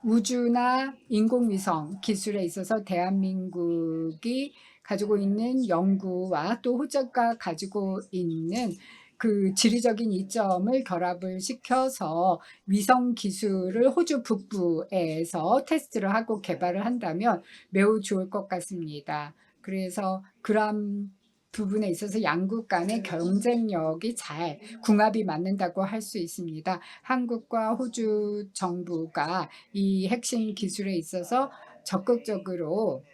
우주나 인공위성 기술에 있어서 대한민국이 가지고 있는 연구와 또 호주가 가지고 있는 그 지리적인 이점을 결합을 시켜서 위성 기술을 호주 북부에서 테스트를 하고 개발을 한다면 매우 좋을 것 같습니다. 그래서 그런 부분에 있어서 양국 간의 경쟁력이 잘 궁합이 맞는다고 할 수 있습니다. 한국과 호주 정부가 이 핵심 기술에 있어서 적극적으로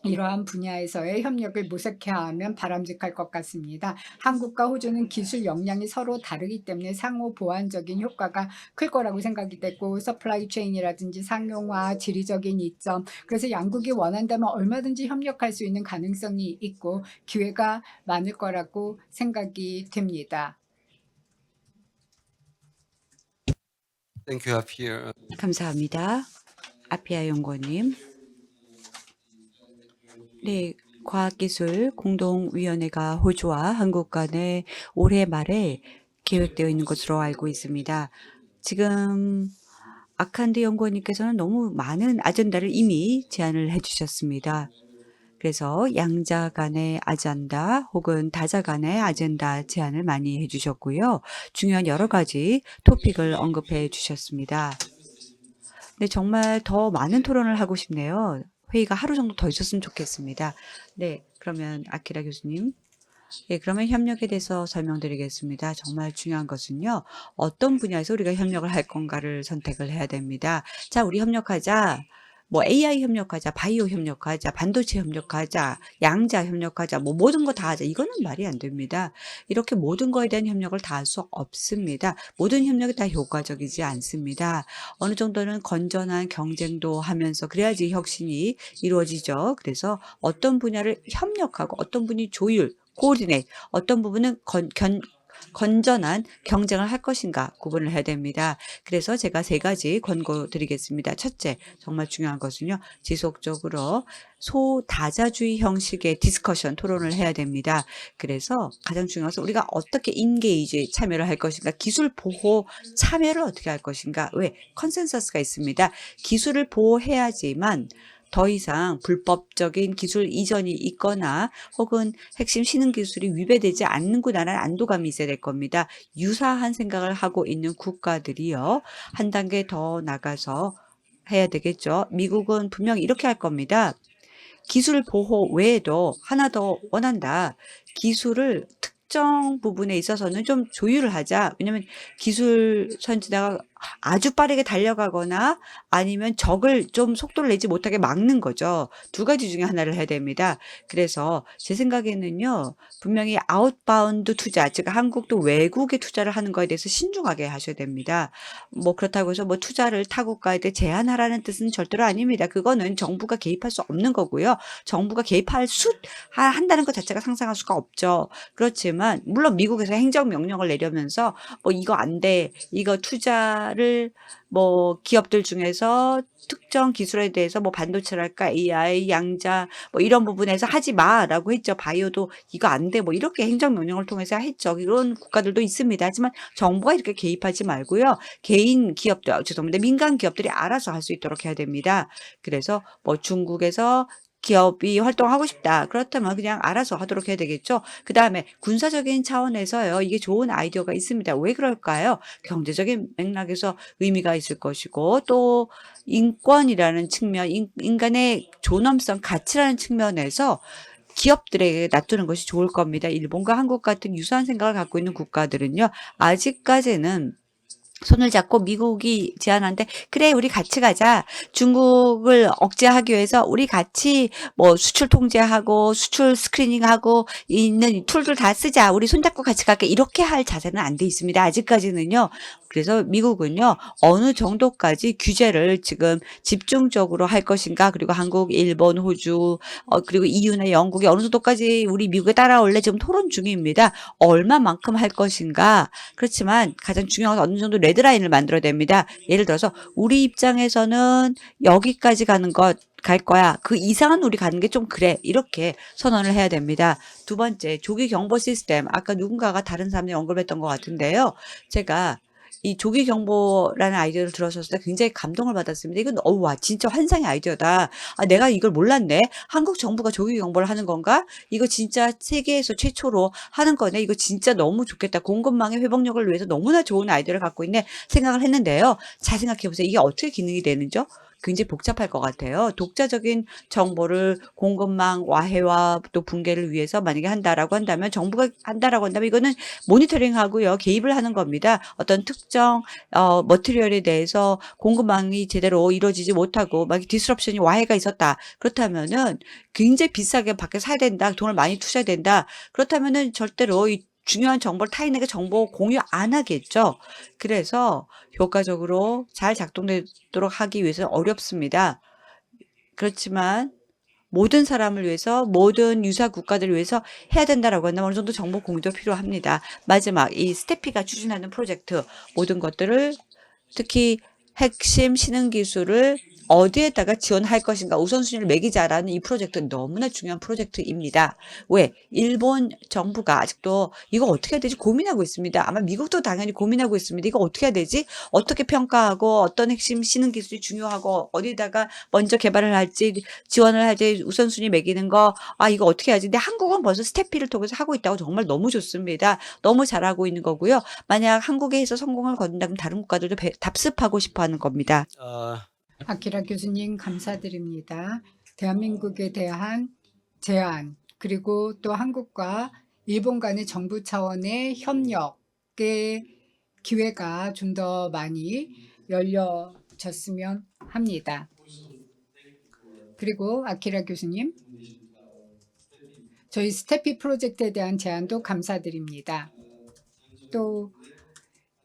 이러한 분야에서의 협력을 모색해야 바람직할 것 같습니다. 한국과 호주는 기술 역량이 서로 다르기 때문에 상호 보완적인 효과가 클 거라고 생각이 되고 서플라이 체인이라든지 상용화, 지리적인 이점 그래서 양국이 원한다면 얼마든지 협력할 수 있는 가능성이 있고 기회가 많을 거라고 생각이 됩니다. Thank you, Apia. 감사합니다. 아피아 연구원님. 네, 과학기술 공동위원회가 호주와 한국 간에 올해 말에 계획되어 있는 것으로 알고 있습니다. 지금 아칸드 연구원님께서는 너무 많은 아젠다를 이미 제안을 해주셨습니다. 그래서 양자 간의 아젠다 혹은 다자 간의 아젠다 제안을 많이 해주셨고요. 중요한 여러 가지 토픽을 언급해 주셨습니다. 네, 정말 더 많은 토론을 하고 싶네요. 회의가 하루 정도 더 있었으면 좋겠습니다. 네, 그러면 아키라 교수님. 네, 그러면 협력에 대해서 설명드리겠습니다. 정말 중요한 것은요. 어떤 분야에서 우리가 협력을 할 건가를 선택을 해야 됩니다. 자, 우리 협력하자. AI 협력하자, 바이오 협력하자, 반도체 협력하자, 양자 협력하자, 모든 거 다 하자. 이거는 말이 안 됩니다. 이렇게 모든 거에 대한 협력을 다 할 수 없습니다. 모든 협력이 다 효과적이지 않습니다. 어느 정도는 건전한 경쟁도 하면서 그래야지 혁신이 이루어지죠. 그래서 어떤 분야를 협력하고 어떤 분이 조율, 코디네이트, 어떤 부분은 건전한 경쟁을 할 것인가 구분을 해야 됩니다. 그래서 제가 3가지 권고드리겠습니다. 첫째, 정말 중요한 것은요. 지속적으로 소다자주의 형식의 디스커션, 토론을 해야 됩니다. 그래서 가장 중요한 것은 우리가 어떻게 인게이지 참여를 할 것인가, 기술 보호 참여를 어떻게 할 것인가. 왜? 컨센서스가 있습니다. 기술을 보호해야지만 더 이상 불법적인 기술 이전이 있거나 혹은 핵심 신흥 기술이 위배되지 않는구나라는 안도감이 있어야 될 겁니다. 유사한 생각을 하고 있는 국가들이요. 한 단계 더 나가서 해야 되겠죠. 미국은 분명히 이렇게 할 겁니다. 기술 보호 외에도 하나 더 원한다. 기술을 특정 부분에 있어서는 좀 조율을 하자. 왜냐하면 기술 선진화가 아주 빠르게 달려가거나 아니면 적을 좀 속도를 내지 못하게 막는 거죠. 2가지 중에 하나를 해야 됩니다. 그래서 제 생각에는요. 분명히 아웃바운드 투자, 즉 한국도 외국에 투자를 하는 거에 대해서 신중하게 하셔야 됩니다. 뭐 그렇다고 해서 뭐 투자를 타국가에 대해 제한하라는 뜻은 절대로 아닙니다. 그거는 정부가 개입할 수 없는 거고요. 정부가 개입할 한다는 것 자체가 상상할 수가 없죠. 그렇지만 물론 미국에서 행정명령을 내려면서 뭐 이거 안 돼, 이거 투자를 뭐 기업들 중에서 특정 기술에 대해서 뭐 반도체랄까 AI, 양자 뭐 이런 부분에서 하지 마라고 했죠. 바이오도 이거 안 돼, 뭐 이렇게 행정명령을 통해서 했죠. 이런 국가들도 있습니다. 하지만 정부가 이렇게 개입하지 말고요. 개인 기업들, 죄송합니다. 민간 기업들이 알아서 할 수 있도록 해야 됩니다. 그래서 뭐 중국에서 기업이 활동하고 싶다. 그렇다면 그냥 알아서 하도록 해야 되겠죠. 그다음에 군사적인 차원에서요. 이게 좋은 아이디어가 있습니다. 왜 그럴까요? 경제적인 맥락에서 의미가 있을 것이고 또 인권이라는 측면, 인간의 존엄성, 가치라는 측면에서 기업들에게 놔두는 것이 좋을 겁니다. 일본과 한국 같은 유사한 생각을 갖고 있는 국가들은요. 아직까지는 손을 잡고 미국이 제안하는데 그래 우리 같이 가자. 중국을 억제하기 위해서 우리 같이 뭐 수출 통제하고 수출 스크리닝하고 있는 툴들 다 쓰자. 우리 손잡고 같이 갈게. 이렇게 할 자세는 안 돼 있습니다. 아직까지는요. 그래서 미국은요. 어느 정도까지 규제를 지금 집중적으로 할 것인가. 그리고 한국, 일본, 호주 그리고 EU나 영국이 어느 정도까지 우리 미국에 따라올래 지금 토론 중입니다. 얼마만큼 할 것인가. 그렇지만 가장 중요한 건 어느 정도 레드라인을 만들어야 됩니다. 예를 들어서 우리 입장에서는 여기까지 갈 거야. 그 이상은 우리 가는 게 좀 그래. 이렇게 선언을 해야 됩니다. 2번째, 조기 경보 시스템. 아까 누군가가 다른 사람이 언급했던 것 같은데요. 제가 이 조기 경보라는 아이디어를 들었을 때 굉장히 감동을 받았습니다. 이건 와 진짜 환상의 아이디어다. 아, 내가 이걸 몰랐네. 한국 정부가 조기 경보를 하는 건가? 이거 진짜 세계에서 최초로 하는 거네. 이거 진짜 너무 좋겠다. 공급망의 회복력을 위해서 너무나 좋은 아이디어를 갖고 있네 생각을 했는데요. 잘 생각해 보세요. 이게 어떻게 기능이 되는죠? 굉장히 복잡할 것 같아요. 독자적인 정보를 공급망 와해와 또 붕괴를 위해서 만약에 한다라고 한다면 정부가 한다라고 한다면 이거는 모니터링하고요. 개입을 하는 겁니다. 어떤 특정 머티리얼에 대해서 공급망이 제대로 이루어지지 못하고 막 디스럽션이 와해가 있었다. 그렇다면은 굉장히 비싸게 밖에 사야 된다. 돈을 많이 투자해야 된다. 그렇다면은 절대로 이 중요한 정보를 타인에게 정보 공유 안 하겠죠. 그래서 효과적으로 잘 작동되도록 하기 위해서는 어렵습니다. 그렇지만 모든 사람을 위해서 모든 유사 국가들을 위해서 해야 된다라고 한다면 어느 정도 정보 공유도 필요합니다. 마지막 이 스테피가 추진하는 프로젝트 모든 것들을 특히 핵심 신흥 기술을 어디에다가 지원할 것인가 우선순위를 매기자라는 이 프로젝트는 너무나 중요한 프로젝트입니다. 왜? 일본 정부가 아직도 이거 어떻게 해야 되지 고민하고 있습니다. 아마 미국도 당연히 고민하고 있습니다. 이거 어떻게 해야 되지? 어떻게 평가하고 어떤 핵심 신흥 기술이 중요하고 어디다가 먼저 개발을 할지 지원을 할지 우선순위 매기는 거 이거 어떻게 해야지? 근데 한국은 벌써 스테피를 통해서 하고 있다고 정말 너무 좋습니다. 너무 잘하고 있는 거고요. 만약 한국에서 성공을 거둔다면 다른 국가들도 답습하고 싶어 하는 겁니다. 아키라 교수님 감사드립니다. 대한민국에 대한 제안 그리고 또 한국과 일본 간의 정부 차원의 협력의 기회가 좀 더 많이 열려졌으면 합니다. 그리고 아키라 교수님 저희 스테피 프로젝트에 대한 제안도 감사드립니다. 또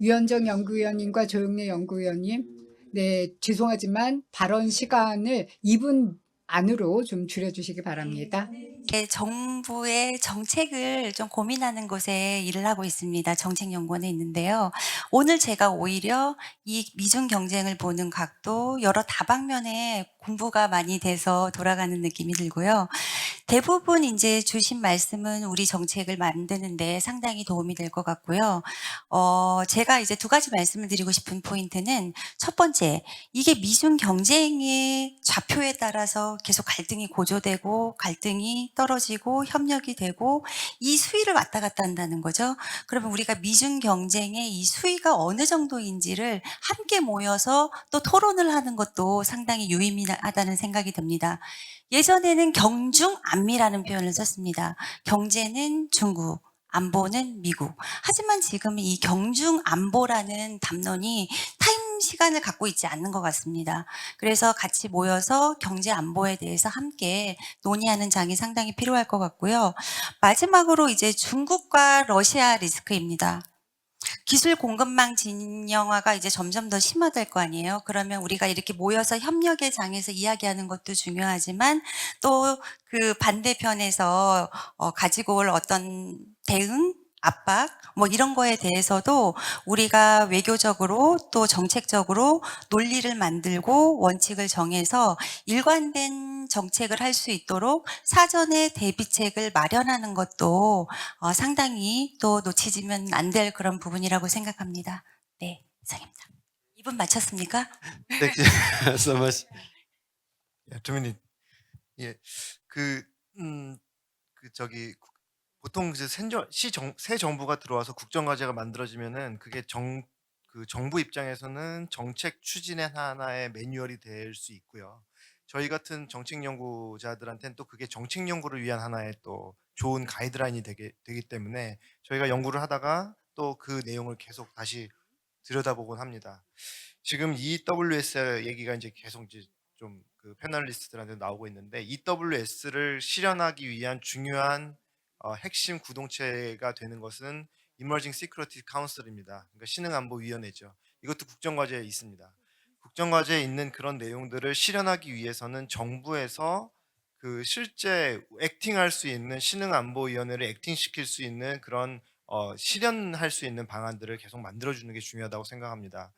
유현정 연구위원님과 조영래 연구위원님 네, 죄송하지만 발언 시간을 2분 안으로 좀 줄여주시기 바랍니다. 이게 정부의 정책을 좀 고민하는 곳에 일을 하고 있습니다. 정책연구원에 있는데요. 오늘 제가 오히려 이 미중 경쟁을 보는 각도 여러 다방면에 공부가 많이 돼서 돌아가는 느낌이 들고요. 대부분 이제 주신 말씀은 우리 정책을 만드는 데 상당히 도움이 될 것 같고요. 제가 이제 두 가지 말씀을 드리고 싶은 포인트는 첫 번째, 이게 미중 경쟁의 좌표에 따라서 계속 갈등이 고조되고 갈등이 떨어지고 협력이 되고 이 수위를 왔다 갔다 한다는 거죠. 그러면 우리가 미중 경쟁의 이 수위가 어느 정도인지를 함께 모여서 또 토론을 하는 것도 상당히 유의미하다는 생각이 듭니다. 예전에는 경중안미라는 표현을 썼습니다. 경제는 중국, 안보는 미국. 하지만 지금은 이 경중안보라는 담론이 타임 시간을 갖고 있지 않는 것 같습니다. 그래서 같이 모여서 경제 안보에 대해서 함께 논의하는 장이 상당히 필요할 것 같고요. 마지막으로 이제 중국과 러시아 리스크입니다. 기술 공급망 진영화가 이제 점점 더 심화될 거 아니에요. 그러면 우리가 이렇게 모여서 협력의 장에서 이야기하는 것도 중요하지만 또 그 반대편에서 가지고 올 어떤 대응, 압박 뭐 이런 거에 대해서도 우리가 외교적으로 또 정책적으로 논리를 만들고 원칙을 정해서 일관된 정책을 할 수 있도록 사전에 대비책을 마련하는 것도 상당히 또 놓치지면 안 될 그런 부분이라고 생각합니다. 네, 이상입니다. 2분 마쳤습니까? Thank you so much. 예, 주민님, 예, 그, 저기 보통 이제 새 정부가 들어와서 국정과제가 만들어지면은 그게 그 정부 입장에서는 정책 추진의 하나의 매뉴얼이 될 수 있고요. 저희 같은 정책 연구자들한테는 또 그게 정책 연구를 위한 하나의 또 좋은 가이드라인이 되기 때문에 저희가 연구를 하다가 또 그 내용을 계속 다시 들여다보곤 합니다. 지금 EWS 얘기가 이제 계속 이제 좀 그 패널리스트들한테 나오고 있는데 EWS를 실현하기 위한 중요한 핵심 구동체가 되는 것은 Emerging Security Council입니다. 그러니까 신흥안보위원회죠. 이것도 국정과제에 있습니다. 국정과제에 있는 그런 내용들을 실현하기 위해서는 정부에서 그 실제 액팅할 수 있는 신흥안보위원회를 액팅시킬 수 있는 그런 실현할 수 있는 방안들을 계속 만들어주는 게 중요하다고 생각합니다.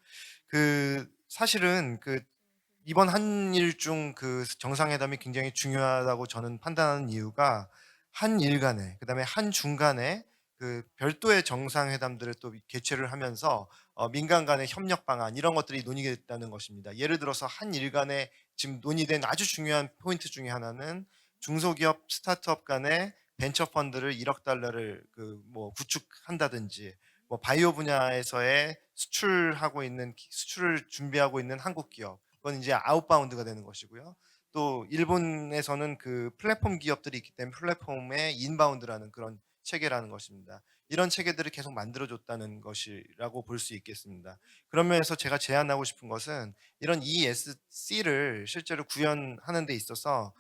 그 사실은 그 이번 한일중 그 정상회담이 굉장히 중요하다고 저는 판단하는 이유가 한일 간에 그다음에 한중 간에 그 별도의 정상회담들을 또 개최를 하면서 민간 간의 협력 방안 이런 것들이 논의됐다는 것입니다. 예를 들어서 한일 간에 지금 논의된 아주 중요한 포인트 중에 하나는 중소기업 스타트업 간의 벤처 펀드를 1억 달러를 그 뭐 구축한다든지 뭐 바이오 분야에서의 수출을 준비하고 있는 한국 기업 그건 이제 아웃바운드가 되는 것이고요. 또 일본에서는 그 플랫폼 기업들이 있기 때문에 플랫폼의 인바운드라는 그런 체계라는 것입니다. 이런 체계들을 계속 만들어줬다는 것이라고 볼 수 있겠습니다. 그런 면에서 제가 제안하고 싶은 것은 이런 ESC를 실제로 구현하는 데 있어서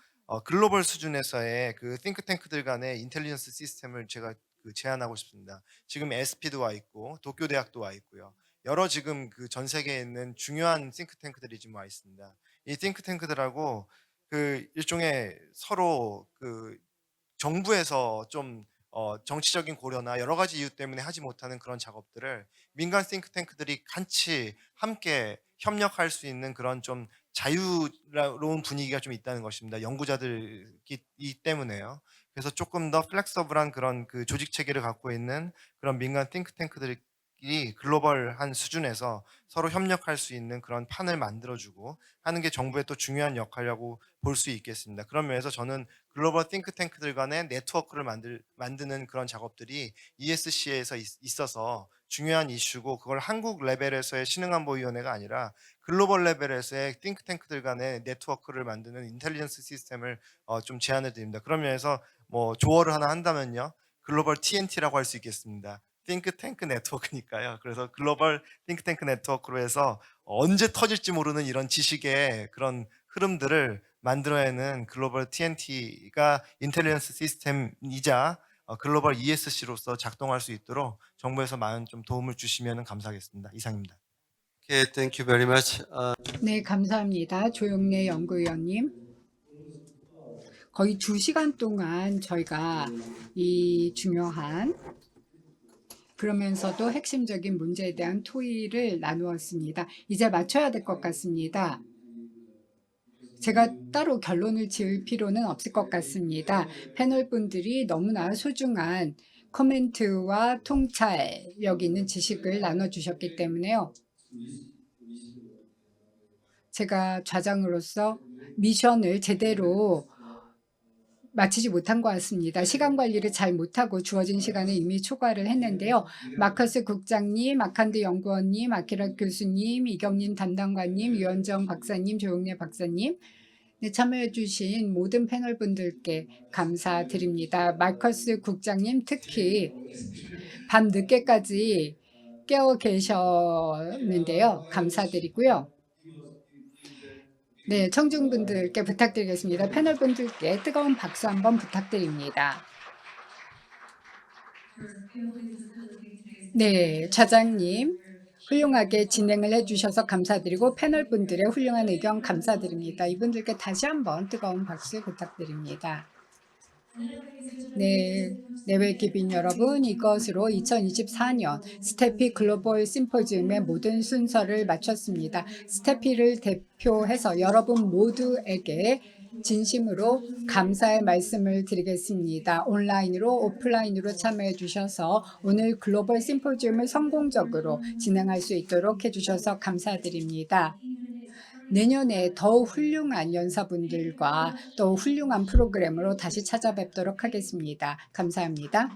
글로벌 수준에서의 그 띵크탱크들 간의 인텔리전스 시스템을 제가 그 제안하고 싶습니다. 지금 SP도 와 있고 도쿄대학도 와 있고요. 여러 지금 그 전 세계에 있는 중요한 띵크탱크들이 지금 와 있습니다. 이 띵크탱크들하고 그 일종의 서로 그 정부에서 좀 정치적인 고려나 여러 가지 이유 때문에 하지 못하는 그런 작업들을 민간 띵크탱크들이 같이 함께 협력할 수 있는 그런 좀 자유로운 분위기가 좀 있다는 것입니다. 연구자들이 때문에요. 그래서 조금 더 플렉서블한 그런 그 조직 체계를 갖고 있는 그런 민간 띵크탱크들이 글로벌한 수준에서 서로 협력할 수 있는 그런 판을 만들어주고 하는 게 정부의 또 중요한 역할이라고 볼 수 있겠습니다. 그런 면에서 저는 글로벌 띵크탱크들 간의 네트워크를 만드는 그런 작업들이 ESC에서 있어서 중요한 이슈고 그걸 한국 레벨에서의 신흥안보위원회가 아니라 글로벌 레벨에서의 띵크탱크들 간의 네트워크를 만드는 인텔리전스 시스템을 좀 제안을 드립니다. 그런 면에서 뭐 조어를 하나 한다면요. 글로벌 TNT라고 할 수 있겠습니다. 띵크탱크 네트워크니까요. 그래서 글로벌 띵크탱크 네트워크로 해서 언제 터질지 모르는 이런 지식의 그런 흐름들을 만들어내는 글로벌 TNT가 인텔리전스 시스템이자 글로벌 ESC로서 작동할 수 있도록 정부에서 많은 좀 도움을 주시면 감사하겠습니다. 이상입니다. Okay, thank you very much. 네, 감사합니다. 조영래 연구위원님. 거의 2시간 동안 저희가 이 중요한 그러면서도 핵심적인 문제에 대한 토의를 나누었습니다. 이제 마쳐야 될 것 같습니다. 제가 따로 결론을 지을 필요는 없을 것 같습니다. 패널 분들이 너무나 소중한 코멘트와 통찰력 있는 지식을 나눠주셨기 때문에요. 제가 좌장으로서 미션을 제대로 마치지 못한 것 같습니다. 시간 관리를 잘 못하고 주어진 시간을 이미 초과를 했는데요. 마커스 국장님, 마칸드 연구원님, 아키라 교수님, 이경림 담당관님, 유현정 박사님, 조용래 박사님, 네, 참여해주신 모든 패널 분들께 감사드립니다. 마커스 국장님 특히 밤 늦게까지 깨어 계셨는데요. 감사드리고요. 네, 청중분들께 부탁드리겠습니다. 패널분들께 뜨거운 박수 한번 부탁드립니다. 네, 차장님 훌륭하게 진행을 해주셔서 감사드리고 패널분들의 훌륭한 의견 감사드립니다. 이분들께 다시 한번 뜨거운 박수 부탁드립니다. 네, 내외 기빈 여러분, 이것으로 2024년 스태피 글로벌 심포지움의 모든 순서를 마쳤습니다. 스태피를 대표해서 여러분 모두에게 진심으로 감사의 말씀을 드리겠습니다. 온라인으로 오프라인으로 참여해 주셔서 오늘 글로벌 심포지움을 성공적으로 진행할 수 있도록 해주셔서 감사드립니다. 내년에 더 훌륭한 연사분들과 또 훌륭한 프로그램으로 다시 찾아뵙도록 하겠습니다. 감사합니다.